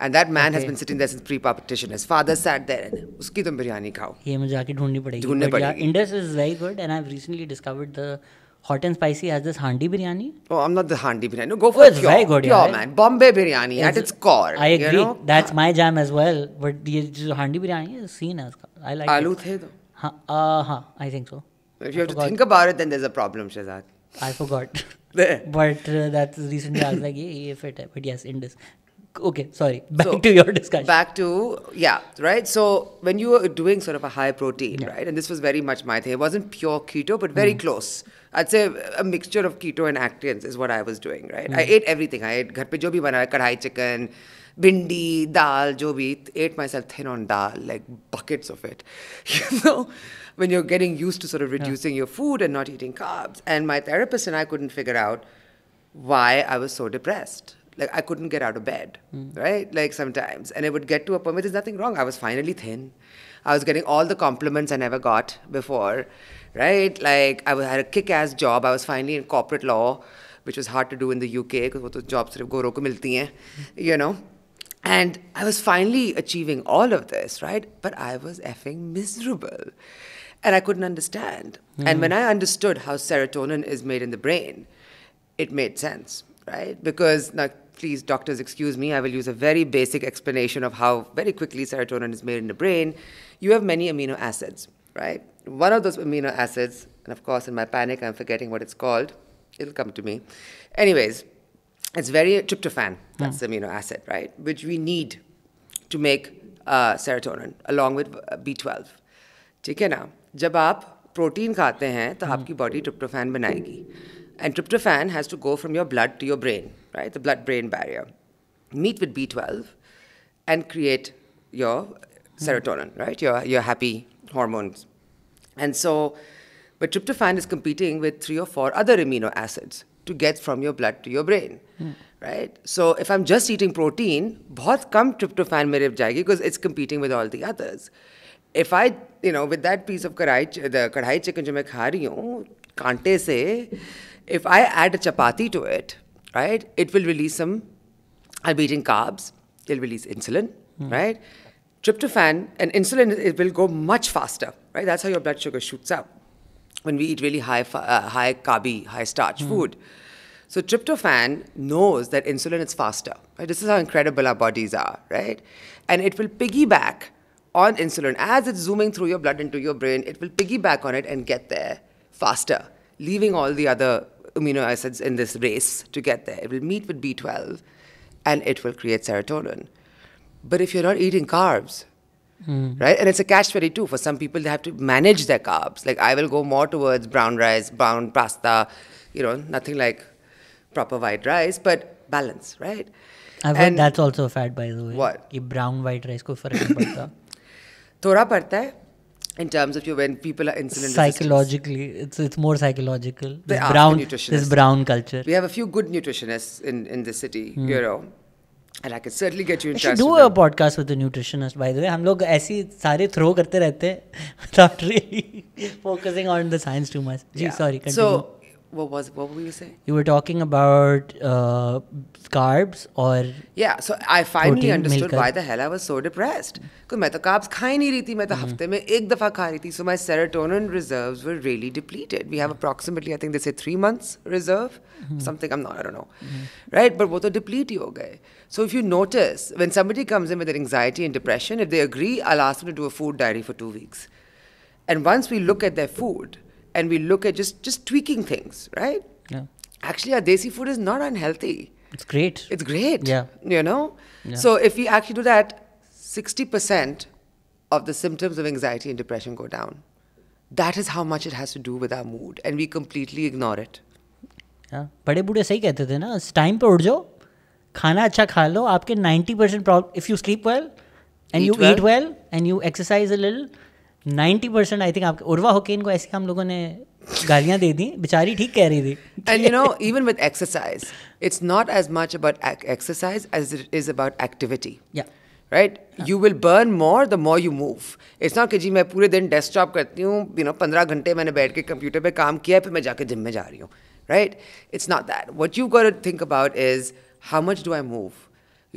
And that man has been sitting there since pre-partition. His father sat there and uski tum biryani khao. ये मुझे आके ढूंढनी पड़ेगी. ढूंढनी But yeah, पड़ेगी. Indus is very good, and I've recently discovered the hot and spicy has this handi biryani. Oh, I'm not the handi biryani. No, go for it's pure, very good, pure yeah. man. Bombay biryani at its core. I agree. You know? That's my jam as well. But ये जो handi biryani is seen as I like Aloo it. the though. हाँ, I think so. If you have to think about it, then there's a problem, Shehzad. I forgot. There. But that's recently I was like, ये fit है. But yes, Indus. Okay, sorry. Back to your discussion. Back to, right? So when you were doing sort of a high protein, right? And this was very much my thing. It wasn't pure keto, but very close. I'd say a mixture of keto and Atkins is what I was doing, right? I ate everything. I ate घर पे जो भी बना kadhai chicken, bindi, dal, jo bhi. Ate myself thin on dal, like buckets of it. You know, when you're getting used to sort of reducing your food and not eating carbs. And my therapist and I couldn't figure out why I was so depressed. Like, I couldn't get out of bed, right? Like, sometimes. And it would get to a point where there's nothing wrong. I was finally thin. I was getting all the compliments I never got before, right? Like, had a kick-ass job. I was finally in corporate law, which was hard to do in the UK because wo to jobs sirf goro ko milti hain, you know? And I was finally achieving all of this, right? But I was effing miserable. And I couldn't understand. And when I understood how serotonin is made in the brain, it made sense, right? Because, now, please, doctors, excuse me, I will use a very basic explanation of how very quickly serotonin is made in the brain. You have many amino acids, right? One of those amino acids, and of course, in my panic, I'm forgetting what it's called. It'll come to me. Anyways, it's very tryptophan, that's the amino acid, right? Which we need to make serotonin, along with B12. ठीक है ना? जब आप protein खाते हैं तो आपकी body tryptophan बनाएगी. And tryptophan has to go from your blood to your brain, right? The blood-brain barrier. Meet with B12 and create your serotonin, right? Your happy hormones. And so, but tryptophan is competing with 3 or 4 other amino acids to get from your blood to your brain, right? So if I'm just eating protein, बहुत कम tryptophan मेरे जाएगी because it's competing with all the others. If I, with that piece of kadhai chicken जो मैं खा रही हूँ, कांटे से, if I add a chapati to it, right, it will release I'll be eating carbs, it'll release insulin, right? Tryptophan and insulin, it will go much faster, right? That's how your blood sugar shoots up when we eat really high carby, high starch food. So tryptophan knows that insulin is faster, right? This is how incredible our bodies are, right? And it will piggyback on insulin. As it's zooming through your blood into your brain, it will piggyback on it and get there faster, leaving all the other amino acids in this race to get there. It will meet with B12 and it will create serotonin. But if you're not eating carbs, right? And it's a catch-22. For some people, they have to manage their carbs. Like, I will go more towards brown rice, brown pasta, nothing like proper white rice, but balance, right? I've heard that's also a fad, by the way. What? कि brown white rice को फर्क नहीं पड़ता. थोड़ा पड़ता है in terms of when people are insulin psychologically resistant. It's more psychological. This brown culture. We have a few good nutritionists in this city, and I can certainly get you in touch. We should do a podcast with a nutritionist, by the way. हम लोग ऐसी सारे throw करते रहते हैं without really focusing on the science too much. Yeah. Sorry, continue. So, what were you saying? You were talking about carbs or so I finally protein, understood milk. why the hell I was so depressed. Because मैं तो carbs खा ही नहीं रही थी, मैं तो हफ्ते में एक दफा खा रही थी. So my serotonin reserves were really depleted. We have approximately, I think they say 3 months reserve, something, I don't know. Right? But वो तो deplete ही हो गए. So if you notice, when somebody comes in with anxiety and depression, if they agree, I'll ask them to do a food diary for 2 weeks. And once we look at their food, and we look at just tweaking things, right? Yeah. Actually, our desi food is not unhealthy. It's great. It's great. Yeah. Yeah. So if we actually do that, 60% of the symptoms of anxiety and depression go down. That is how much it has to do with our mood. And we completely ignore it. Yeah. बड़े बूढ़े सही कहते थे ना, time पे उठ जाओ, खाना अच्छा खा लो, आपके 90% problem, if you sleep well, and you eat well, and you exercise a little, 90% I think आपके उर्वा होकेन को ऐसे हम लोगों ने गालियां दे दी, बेचारी ठीक कह रही थी. And you know, even with exercise, it's not as much about exercise as it is about activity. Yeah. Right? You will burn more the more you move. It's not कि जी मैं पूरे दिन डेस्कटॉप करती हूँ, 15 घंटे मैंने बैठ के कंप्यूटर पे काम किया, फिर मैं जाके जिम में जा रही हूँ. Right? It's not that. What you've got to think about is how much do I move?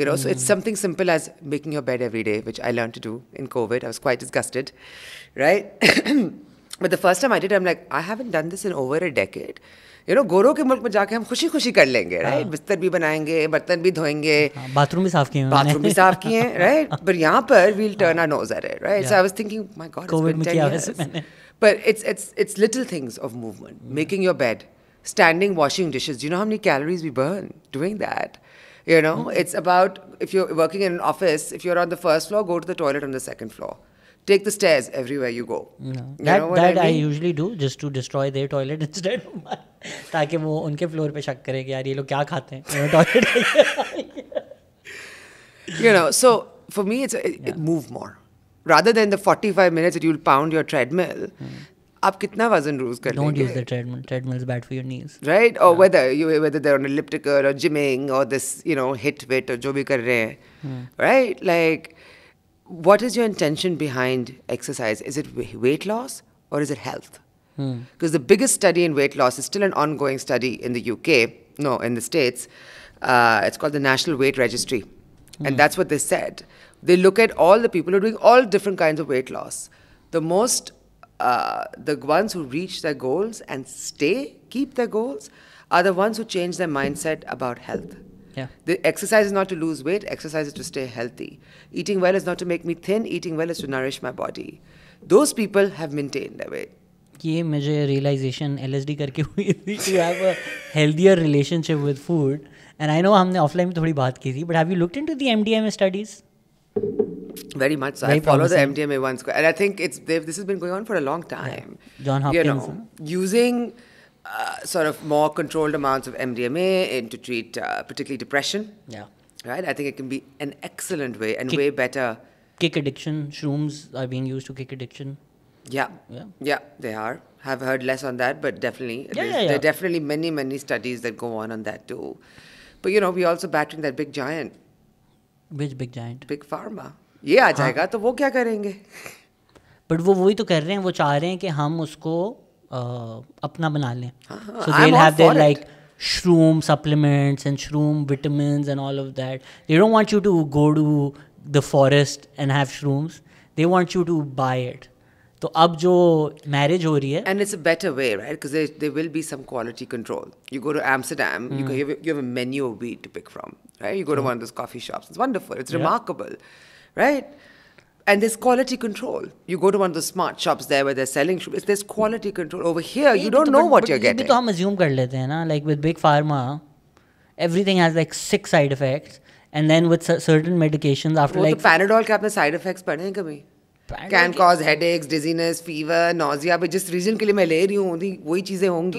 You know, so it's something simple as making your bed every day, which I learned to do in COVID. I was quite disgusted, right? But the first time I did, I'm like, I haven't done this in over a decade. You know, गोरों के मुल्क में जाके हम खुशी खुशी कर लेंगे, right? बिस्तर भी बनाएंगे, बर्तन भी धोएंगे, बाथरूम भी साफ किए, बाथरूम भी साफ किए, right? But यहाँ पर we'll turn our nose at it, right? So I was thinking, my God, it's been 10 years. But it's little things of movement, making your bed, standing, washing dishes. Do you know how many calories we burn doing that? You know, it's about, if you're working in an office, if you're on the first floor, go to the toilet on the second floor. Take the stairs everywhere you go. No. You know what I mean? I usually do just to destroy their toilet instead of mine. ताकि वो उनके floor पे शक करे कि यार ये लोग क्या खाते हैं toilet. You know, so for me, it's move more. Rather than the 45 minutes that you'll pound your treadmill, आप कितना वजन लूज कर लेंगे? Don't use the treadmill. Treadmill is bad for your knees. Right? Or whether they're on elliptical or gymming or this, you know, hit weight or जो भी कर रहे हैं. Right? Like, what is your intention behind exercise? Is it weight loss or is it health? Because the biggest study in weight loss is still an ongoing study in the UK. No, in the States. It's called the National Weight Registry. And that's what they said. They look at all the people who are doing all different kinds of weight loss. The ones who reach their goals and keep their goals, are the ones who change their mindset about health. Yeah. The exercise is not to lose weight, exercise is to stay healthy. Eating well is not to make me thin, eating well is to nourish my body. Those people have maintained their weight. ये मुझे realization LSD करके हुई थी, to have a healthier relationship with food. And I know हमने offline में थोड़ी बात की थी, but have you looked into the MDMA studies? Very much so. Very I follow the promising. MDMA ones, and I think this has been going on for a long time. Yeah. John Hopkins. You know, using sort of more controlled amounts of MDMA to treat particularly depression. Yeah. Right? I think it can be an excellent way and way better. Kick addiction, shrooms are being used to kick addiction. Yeah, they are. Have heard less on that, but definitely. There are definitely many studies that go on that too. But you know, we're also battling that big giant. Which big giant? Big pharma. ये आ जाएगा तो वो क्या करेंगे? But वो वही तो कर रहे हैं, वो चाह रहे हैं कि हम उसको अपना बना लें. So they'll have their like shroom supplements and shroom vitamins and all of that. They don't want you to go to the forest and have shrooms. They want you to buy it. तो अब जो marriage हो रही है, and it's a better way, right? Because there will be some quality control. You go to Amsterdam, you have a menu of weed to pick from, right? You go to one of those coffee shops. It's wonderful. It's remarkable, right? And there's quality control. You go to one of the smart shops there where they're selling shrooms. There's quality control. Over here, you don't know what you're getting. ये भी तो हम assume कर लेते हैं ना, like with big pharma, everything has like 6 side effects, and then with certain medications after वो like. तो Panadol के आपने side effects पढ़े हैं कभी? Can cause headaches, dizziness, fever, nausea. but जिस रीजन के लिए मैं ले रही हूँ वही चीजें होंगी. तो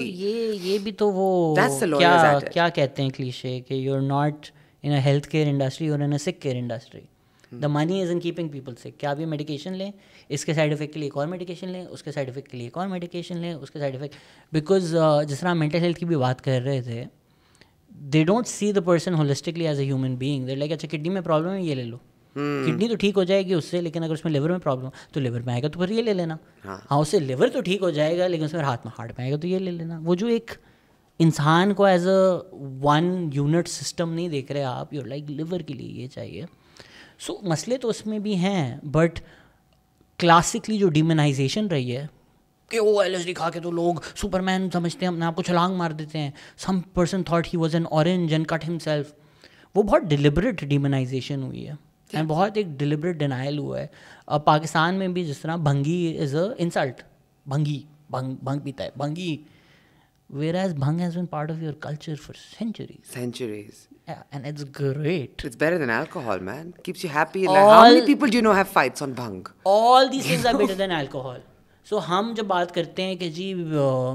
ये भी तो वो क्या कहते हैं क्लीशे कि you're not in a healthcare industry, you're in a sick care industry. The money isn't keeping people sick. क्या आप ये मेडिकेशन लें, इसके साइड इफेक्ट के लिए एक और मेडिकेशन लें, उसके साइड इफेक्ट के लिए एक और मेडिकेशन लें, उसके साइड इफेक्ट. बिकॉज जिस तरह मेंटल हेल्थ की भी बात कर रहे थे, they don't see the person holistically as a human being. They're like, अच्छा किडनी में प्रॉब्लम है, ये ले लो. किडनी तो ठीक हो जाएगी उससे, लेकिन अगर उसमें लिवर में प्रॉब्लम तो लिवर में आएगा तो फिर ये ले लेना. हाँ उससे लिवर तो ठीक हो जाएगा, लेकिन उसमें हाथ में हार्ट में आएगा तो ये ले लेना. वो जो एक इंसान को एज अ 1 यूनिट सिस्टम नहीं देख रहे आप, यूर लाइक लिवर के लिए ये चाहिए. सो मसले तो उसमें भी हैं, बट क्लासिकली जो डिमोनाइजेशन रही है कि वो LSD खा के तो लोग सुपरमैन समझते हैं, अपने आप को छलांग मार देते हैं. Some person thought he was an orange and cut himself. वो बहुत डिलिबरेट डिमोनाइजेशन हुई है एंड बहुत एक डिलिबरेट डिनाइल हुआ है. अब पाकिस्तान में भी जिस तरह भंगी इज़ अ इंसल्ट, भंग पीता है भंगी, whereas bhang has been part of your culture for centuries. Yeah, and it's great. It's better than alcohol, man. Keeps you happy. Like, how many people do you know have fights on bhang? All these things are better than alcohol. So हम जब बात करते हैं कि जी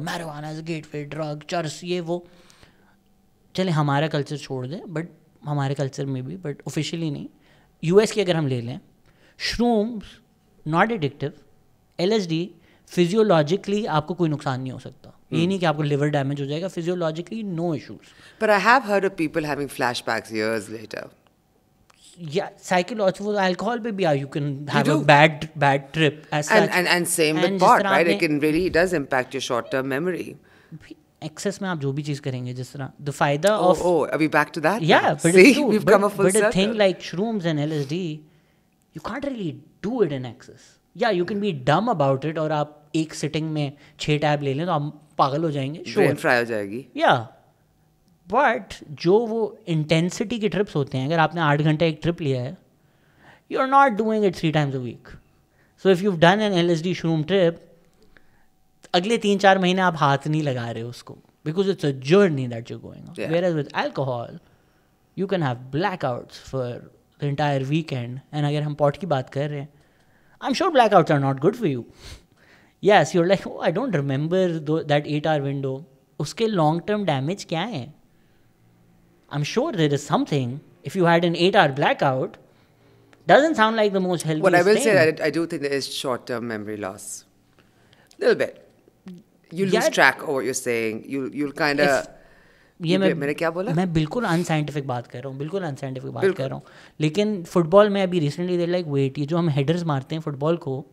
marijuana is a gateway drug, चरस ये वो, चले हमारा कल्चर छोड़ दें, बट हमारे कल्चर में भी, बट ऑफिशियली नहीं. US की अगर हम ले लें, shrooms not addictive, LSD physiologically आपको कोई नुकसान नहीं हो सकता. ये नहीं कि आपको लिवर डैमेज हो जाएगा. Physiologically no issues. But I have heard of people having flashbacks years later. Yeah, psychological alcohol पे भी you can have do. a bad trip as such. And same And with जिस pot, तरह right? आपने It can really does impact your short-term memory. Excess में आप जो भी चीज़ करेंगे जिस तरह the फायदा Oh, of are we back to that? yeah now? but See, it's true. we've but, come a full but a circle. thing like shrooms and LSD you can't really do it in excess. Yeah, you can be dumb about it और आप एक sitting में 6 tab ले लें तो आप पागल हो जाएंगे. Brain fry हो जाएगी. Yeah, बट जो वो इंटेंसिटी के ट्रिप्स होते हैं, अगर आपने 8 घंटे एक ट्रिप लिया है, you are not doing it 3 times a week. So if you done an LSD shroom trip, अगले 3-4 महीने आप हाथ नहीं लगा रहे हो उसको, because it's a journey that you're going on. Whereas with alcohol you can have blackouts for the entire weekend. And अगर हम पॉट की बात कर रहे हैं, I am sure blackouts are not good for you. Yes, you're like I don't remember that 8-hour window. उसके long term damage क्या है? I'm sure there is something. If you had an 8-hour blackout, doesn't sound like the most healthy. What I will say, I do think there is short-term memory loss. A little bit. You lose track of what you're saying. You'll kind of. ये मैंने क्या बोला? मैं बिल्कुल unscientific बात कर रहा हूँ, बिल्कुल अनसाइंटिफिक बात कर रहा हूँ. लेकिन फुटबॉल में अभी रिसेंटली देर लाइक वेट, ये जो हम हेडर्स मारते हैं फुटबॉल को,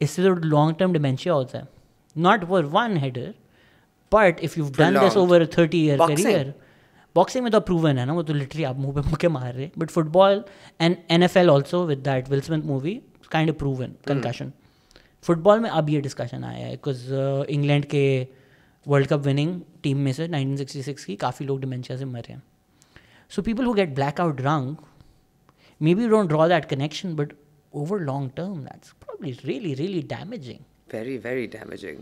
इससे तो लॉन्ग टर्म डिमेंशिया होता है. Not for one header, but if you done this over 30-year career. Boxing में तो प्रूवन है ना, वो तो लिटरली आप मुंह पे मुके मार रहे. But football and NFL also with that will Smith movie kind of proven concussion. Football में अब ये डिस्कशन आया है बिकॉज इंग्लैंड के वर्ल्ड कप विनिंग टीम में से 1966 की काफ़ी लोग डिमेंशिया से मरे हैं. So people who get black out drunk, may be don't draw that connection, but over long term that's probably really really damaging. Very very damaging.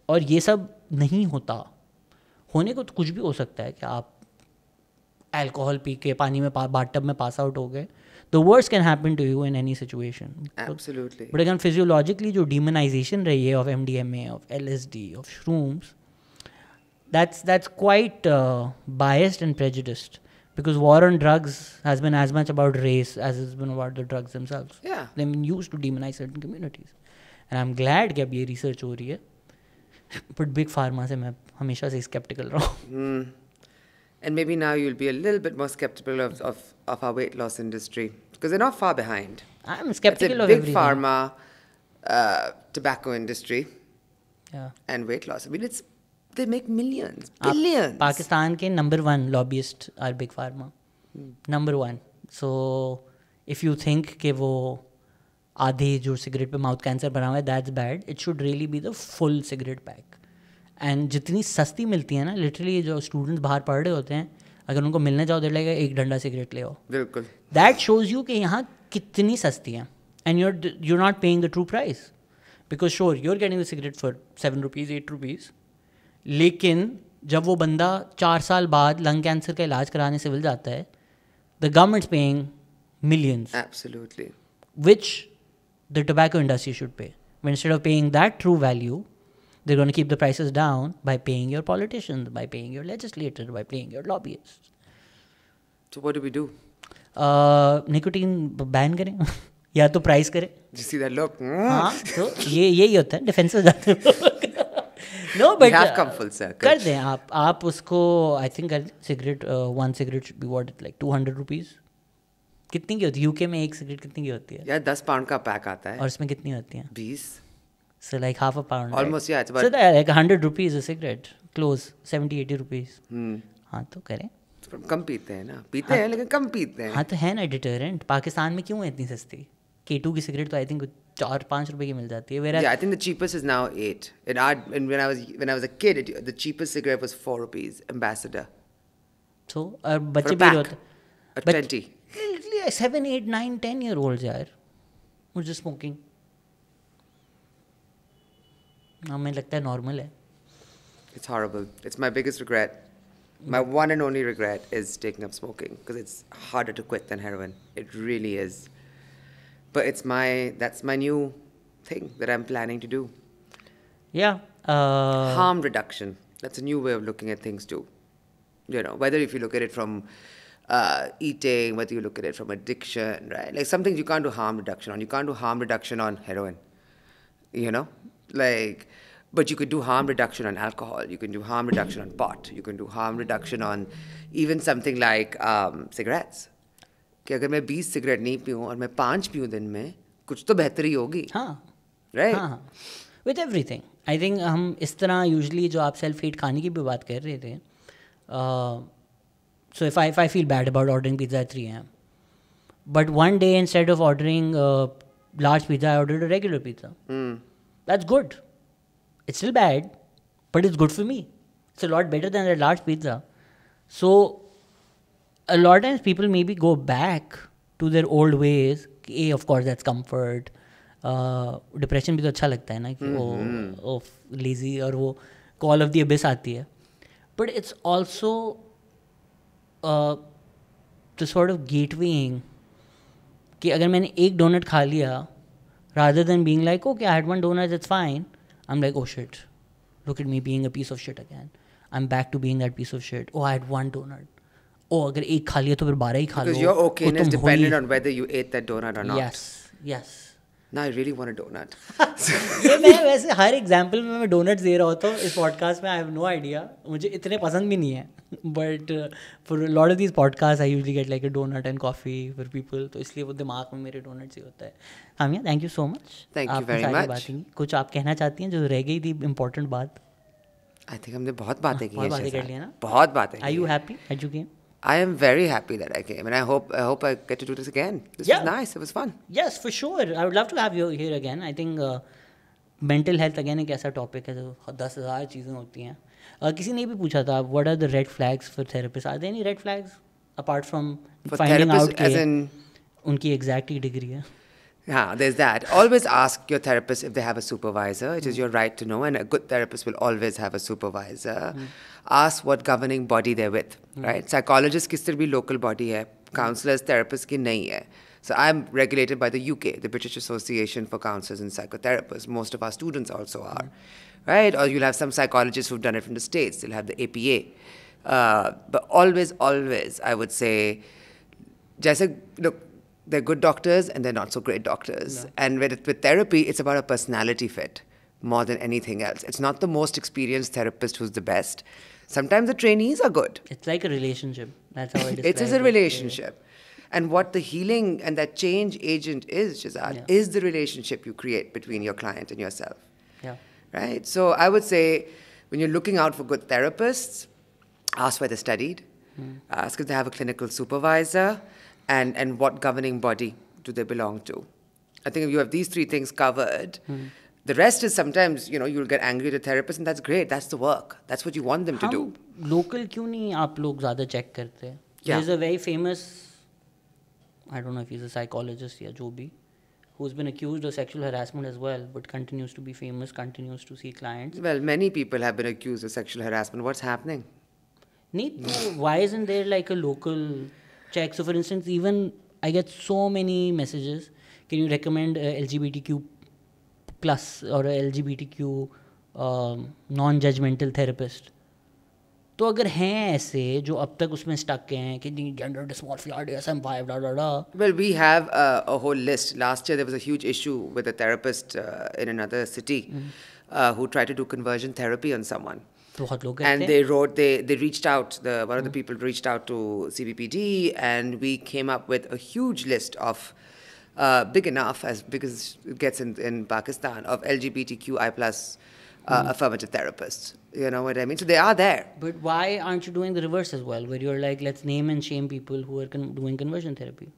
और ये सब नहीं होता. होने को तो कुछ भी हो सकता है कि आप अल्कोहल पी के पानी में बाथटब में पास आउट हो गए. The worst can happen to you in any situation. Absolutely. But again physiologically जो डीमनाइजेशन रही है of MDMA, of LSD, of shrooms, that's quite biased and prejudiced, because war on drugs has been as much about race as it's been about the drugs themselves. Yeah. They've been used to demonize certain communities. And I'm glad कि अब ये research हो रही है. But big pharma से मैं हमेशा से skeptical रहा हूँ. And maybe now you'll be a little bit more skeptical of our weight loss industry, because they're not far behind. I'm skeptical of everything. Big pharma, tobacco industry, yeah, and weight loss. I mean, they make millions, billions. Pakistan के number 1 lobbyist are big pharma. Number 1. So if you think कि वो आधे जो cigarette पे mouth cancer बना हुआ है, that's bad. It should really be the full cigarette pack. And जितनी सस्ती मिलती है ना, लिटरली जो स्टूडेंट्स बाहर पढ़ रहे होते हैं, अगर उनको मिलने जाओ देर लगेगा एक डंडा सिगरेट ले आओ. बिल्कुल. दैट शोज यू कि यहाँ कितनी सस्ती है. And you're not paying the true price, because sure you are getting the cigarette for 7 rupees, 8 rupees. लेकिन जब वो बंदा 4 साल बाद लंग कैंसर का इलाज कराने सिविल जाता है, the governments paying millions. Absolutely. Which the tobacco industry should pay. But instead of paying that true value, they're going to keep the prices down by paying your politicians, by paying your legislators, by paying your lobbyists. So what do we do? Nicotine ban करें या तो price करें. You see that look? हाँ, तो यही होता है, defence हो जाते हैं. No, but we have come full circle. कर दें आप उसको. I think cigarette, one cigarette should be what, like 200 rupees. कितनी की होती है यूके में एक सिगरेट? कितनी की होती है यार? 10 पाउंड का पैक आता है. और इसमें कितनी होती है? 20. So like half a pound. Almost, right? yeah. It's about. So like 100 rupees a cigarette. Close 70-80 rupees. हाँ तो करें. कम पीते हैं ना, पीते हैं लेकिन कम पीते हैं. हाँ तो है ना डिटरेंट. पाकिस्तान में क्यों है इतनी सस्ती? Keto की सिगरेट तो आई थिंक 4-5 रुपए की मिल जाती है. Yeah, I think the cheapest is now 8. And when I was a kid, the cheapest cigarette was 4 rupees. Ambassador. So और बच्चे भी होते. A 20. 7, 8, 9, 10-year-olds यार, मुझे स्मोकिंग हमें लगता है नॉर्मल है. It's horrible. It's my biggest regret. My one and only regret is taking up smoking, because it's harder to quit than heroin. It really is. But that's my new thing that I'm planning to do. Yeah. Harm reduction. That's a new way of looking at things too. You know, whether if you look at it from eating, whether you look at it from addiction, right? Like some things you can't do harm reduction on. You can't do harm reduction on heroin. you know, like, but you could do harm reduction on alcohol, you can do harm reduction on pot, you can do harm reduction on even something like cigarettes. कि अगर मैं 20 cigarette नहीं पीऊँ और मैं 5 पीऊँ दिन में, कुछ तो बेहतरी होगी. हाँ, right? हाँ, with everything. I think हम इस तरह usually जो आप self hate खाने की भी बात कर रहे थे, so if I feel bad about ordering pizza at 3 a.m. but one day instead of ordering large pizza, I ordered a regular pizza. That's good. It's still bad, but it's good for me. It's a lot better than a large pizza. So a lot of times people maybe go back to their old ways. Of course, that's comfort. Depression भी तो अच्छा लगता है ना कि वो lazy और वो call of the abyss आती है. But it's also the sort of gatewaying कि अगर मैंने एक donut खा लिया, rather than being like, okay, I had one donut, that's fine. I'm like, oh shit, look at me being a piece of shit again. I'm back to being that piece of shit. Oh, I had one donut. Oh, अगर एक खा लिया तो फिर 12 ही खा लो. Because your okayness depended on whether you ate that donut or not. Yes. Now I really want a donut. ये मैं वैसे हर एग्जाम्पल में मैं डोनट्स दे रहा होता हूँ इस पॉडकास्ट में. आई हैव नो आइडिया, मुझे इतने पसंद भी नहीं है, but for lot of these podcast I usually get like a donut and coffee for people, तो इसलिए वो दिमाग में मेरे डोनट्स ही होता है. Samia, thank you so much. Thank you very much. कुछ आप कहना चाहती हैं जो रह गई थी इम्पोर्टेंट बात? आई थिंक हमने बहुत बातें की हैं. बहुत बातें कर लिया ना. बहुत बातें. Are you happy that you came? I am very happy that I came, and I hope I get to do this again. This was nice. It was fun. Yes, for sure. I would love to have you here again. I think mental health again एक ऐसा topic है जो 10,000 चीज़ें होती हैं. किसी ने भी पूछा था, what are the red flags for therapists? Are there any red flags apart from finding out कि उनकी exact डिग्री है? Yeah, there's that. Always ask your therapist if they have a supervisor. It is your right to know, and a good therapist will always have a supervisor. Ask what governing body they're with, right? Psychologists की सिर्फ भी local body है, counselors, therapists की नहीं है. So I'm regulated by the UK, the British Association for Counsellors and Psychotherapists. Most of our students also are, right? Or you'll have some psychologists who've done it from the States. They'll have the APA. But always, I would say, जैसे, look, they're good doctors and they're not so great doctors. No. And with therapy, it's about a personality fit more than anything else. It's not the most experienced therapist who's the best. Sometimes the trainees are good. It's like a relationship. That's how I describe it. It is a relationship. And what the healing and that change agent is, Shehzad, is the relationship you create between your client and yourself. Yeah. Right? So I would say when you're looking out for good therapists, ask where they studied. Ask if they have a clinical supervisor. And what governing body do they belong to? I think if you have these three things covered, the rest is sometimes, you'll get angry at a therapist, and that's great. That's the work. That's what you want them to do. Local क्यों नहीं आप लोग ज़्यादा check करते? There's a very famous, I don't know if he's a psychologist या जो भी, who's been accused of sexual harassment as well, but continues to be famous, continues to see clients. Well, many people have been accused of sexual harassment. What's happening? Why isn't there like a local check? So for instance, even I get so many messages, can you recommend a LGBTQ plus or a LGBTQ non-judgmental therapist? तो अगर हैं ऐसे जो अब तक उसमें stuck हैं कि gender dysmorphia, DSM-5, da. Well, we have a whole list. Last year there was a huge issue with a therapist in another city who tried to do conversion therapy on someone. And they reached out, one of the people reached out to CPPD, and we came up with a huge list of, big enough, as big as it gets in Pakistan, of LGBTQI plus affirmative therapists. You know what I mean? So they are there. But why aren't you doing the reverse as well, where you're like, let's name and shame people who are doing conversion therapy?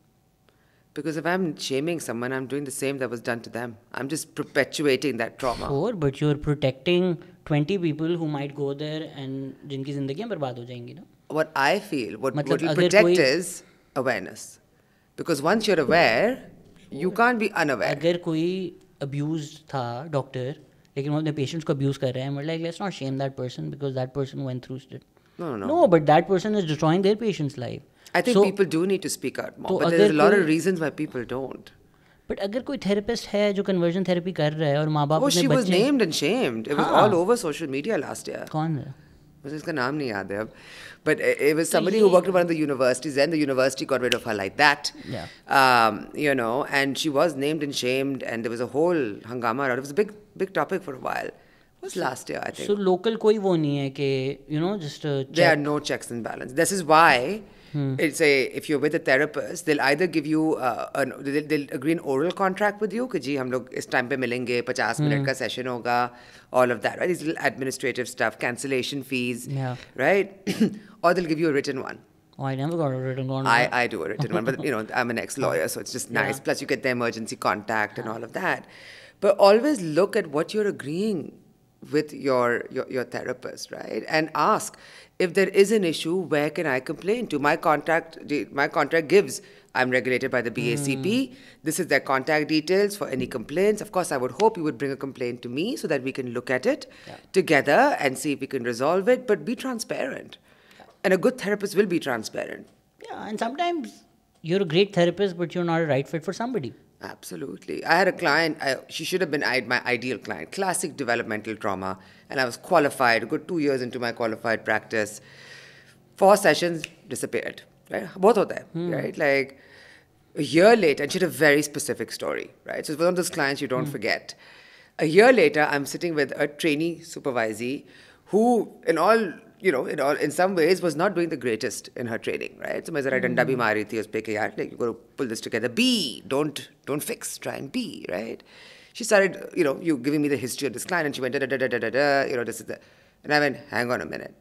Because if I'm shaming someone, I'm doing the same that was done to them. I'm just perpetuating that trauma. Sure, but you're protecting 20 people who might go there and जिनकी ज़िंदगियाँ बर्बाद हो जाएंगी ना? What I feel, what will protect is awareness. Because once you're aware, you can't be unaware. अगर कोई abused था doctor, लेकिन वो अपने patients को abuse कर रहे हैं, we're like, let's not shame that person because that person went through it. No, but that person is destroying their patient's life. I think people do need to speak out more, but there's a lot of reasons why people don't. But अगर कोई therapist है जो conversion therapy कर रहा है और माँ बाप अपने बच्चे... she was named and shamed. It was all over social media last year. कौन है? मुझे इसका नाम नहीं याद है अब, but it was somebody who worked at one of the universities. Then the university got rid of her like that. You know, and she was named and shamed, and there was a whole hangama around. It was a big topic for a while. It was last year, I think. So local कोई वो नहीं है कि just there are no checks and balances. This is why it's if you're with a therapist, they'll either give you they'll agree an oral contract with you कि जी हम लोग इस time पे मिलेंगे, 50 मिनट का session होगा, all of that, right? These little administrative stuff, cancellation fees, right? Or they'll give you a written one. Oh, I never got a written one. I do a written one, but you know, I'm an ex-lawyer, so it's just nice. Plus you get the emergency contact and all of that. But always look at what you're agreeing with your therapist, right? And ask, if there is an issue, where can I complain to? My contract gives, I'm regulated by the BACP. This is their contact details for any complaints. Of course, I would hope you would bring a complaint to me so that we can look at it together and see if we can resolve it, but be transparent. And a good therapist will be transparent. Yeah, and sometimes you're a great therapist, but you're not a right fit for somebody. Absolutely. I had a client, she should have been my ideal client, classic developmental trauma, and I was qualified, a good 2 years into my qualified practice. 4 sessions, disappeared, right? Both of them, right? Like a year later, and she had a very specific story, right? So it's one of those clients you don't forget. A year later, I'm sitting with a trainee supervisee who, in some ways was not doing the greatest in her training, right? So मैं ज़रा डंडा भी मारी थी उस पे कि यार, like, you got to pull this together. Be, don't fix, try and be, right? She started, you giving me the history of this client, and she went this is the, and I went, hang on a minute.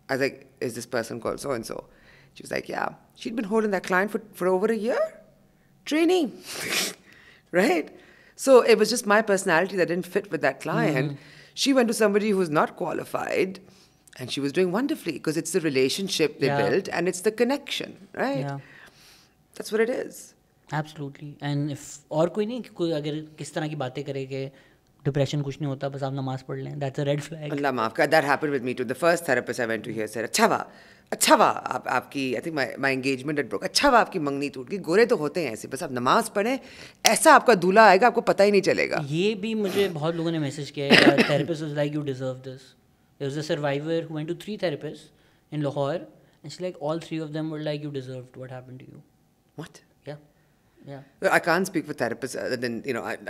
I was like, is this person called so and so? She was like, yeah. She'd been holding that client for over a year, training, right? So it was just my personality that didn't fit with that client. She went to somebody who's not qualified. And she was doing wonderfully because it's the relationship they built and it's the connection, right? Yeah. That's what it is. Absolutely. And if और कोई नहीं कोई अगर किस तरह की बातें करे कि डिप्रेशन कुछ नहीं होता बस आप नमाज पढ़ लें, that's a red flag. अल्लाह माफ कर, that happened with me too. The first therapist I went to here said, अच्छा हुआ आपकी, I think my engagement had broke. अच्छा हुआ आपकी मंगनी टूट गई, गोरे तो होते हैं ऐसे, बस आप नमाज पढ़ें, ऐसा आपका दूल्हा आएगा आपको पता ही नहीं चलेगा. ये भी मुझे बहुत लोगों ने मैसेज किया है. Therapist was like, you deserve this. There was a survivor who went to 3 therapists in Lahore, and she's like, all 3 of them were like, you deserved what happened to you. What? Yeah. Well, I can't speak for therapists other than,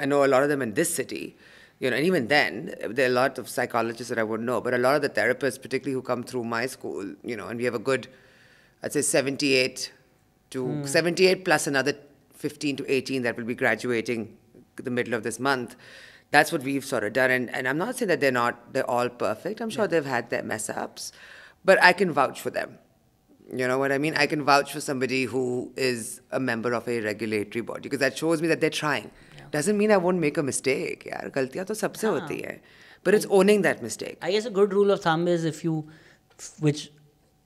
I know a lot of them in this city, and even then, there are a lot of psychologists that I wouldn't know, but a lot of the therapists, particularly who come through my school, and we have a good, I'd say 78 plus another 15 to 18 that will be graduating the middle of this month. That's what we've sort of done. And I'm not saying that they're all perfect. I'm sure they've had their mess ups, but I can vouch for them. You know what I mean? I can vouch for somebody who is a member of a regulatory body because that shows me that they're trying. Doesn't mean I won't make a mistake. यार गलतियाँ तो सबसे होती हैं. But it's owning that mistake. I guess a good rule of thumb is which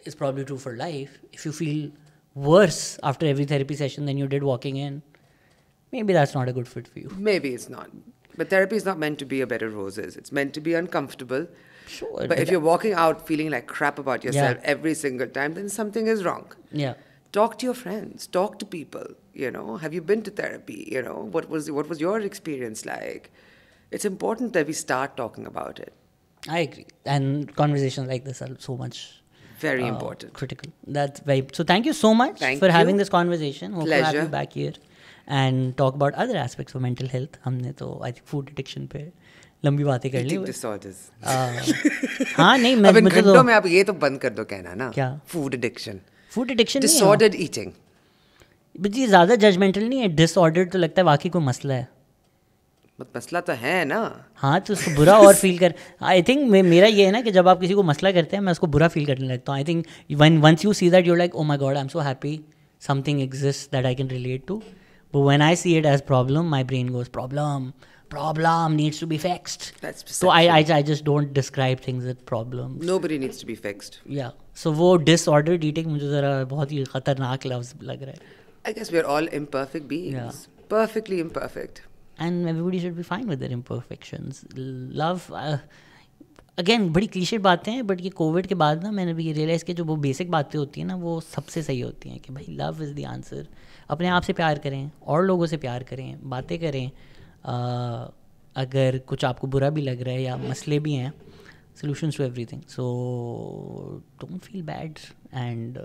is probably true for life, if you feel worse after every therapy session than you did walking in, maybe that's not a good fit for you. Maybe it's not. But therapy is not meant to be a bed of roses. It's meant to be uncomfortable. Sure. But if you're walking out feeling like crap about yourself every single time, then something is wrong. Yeah. Talk to your friends. Talk to people. Have you been to therapy? What was your experience like? It's important that we start talking about it. I agree. And conversations like this are so much very important. Critical. So thank you so much for having this conversation. Hope to have you back here. And talk about other aspects of mental health. हमने तो I think food addiction पे लंबी बातें कर ली. Eating disorders. हाँ नहीं मैं अब घंटों में आप ये तो बंद कर दो कहना ना. क्या? Food addiction. Food addiction नहीं है. Disordered eating. बट ये ज़्यादा judgmental नहीं है. Disordered तो लगता है वाकई कोई मसला है. मसला तो है ना. हाँ तो उसको बुरा और फील कर. आई थिंक मेरा ये है ना कि जब आप किसी को मसला करते हैं मैं उसको बुरा फील करने लगता हूँ. I think once you see that you're like, oh my god, I'm so happy something exists that I can relate to. But when I see it as problem, my brain goes, problem needs to be fixed. That's so I just don't describe things as problems. Nobody needs to be fixed. Yeah. So वो disordered eating मुझे ज़रा बहुत ही खतरनाक लफ्ज़ लग रहा है. I guess we're all imperfect beings. Yeah. Perfectly imperfect. And everybody should be fine with their imperfections. Love, again, बड़ी क्लीशे बातें हैं, बट ये कोविड के बाद ना मैंने भी रियलाइज़ किया जो वो बेसिक बातें होती हैं ना वो सबसे सही होती हैं कि भाई लव इज़ द आंसर. अपने आप से प्यार करें और लोगों से प्यार करें, बातें करें. अगर कुछ आपको बुरा भी लग रहा है या मसले भी हैं, solutions to everything. So don't feel bad, and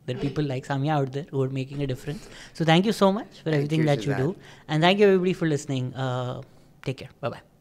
there are people like Samia out there who are making a difference. So thank you so much for everything that you do, and thank you everybody for listening. Take care. Bye bye.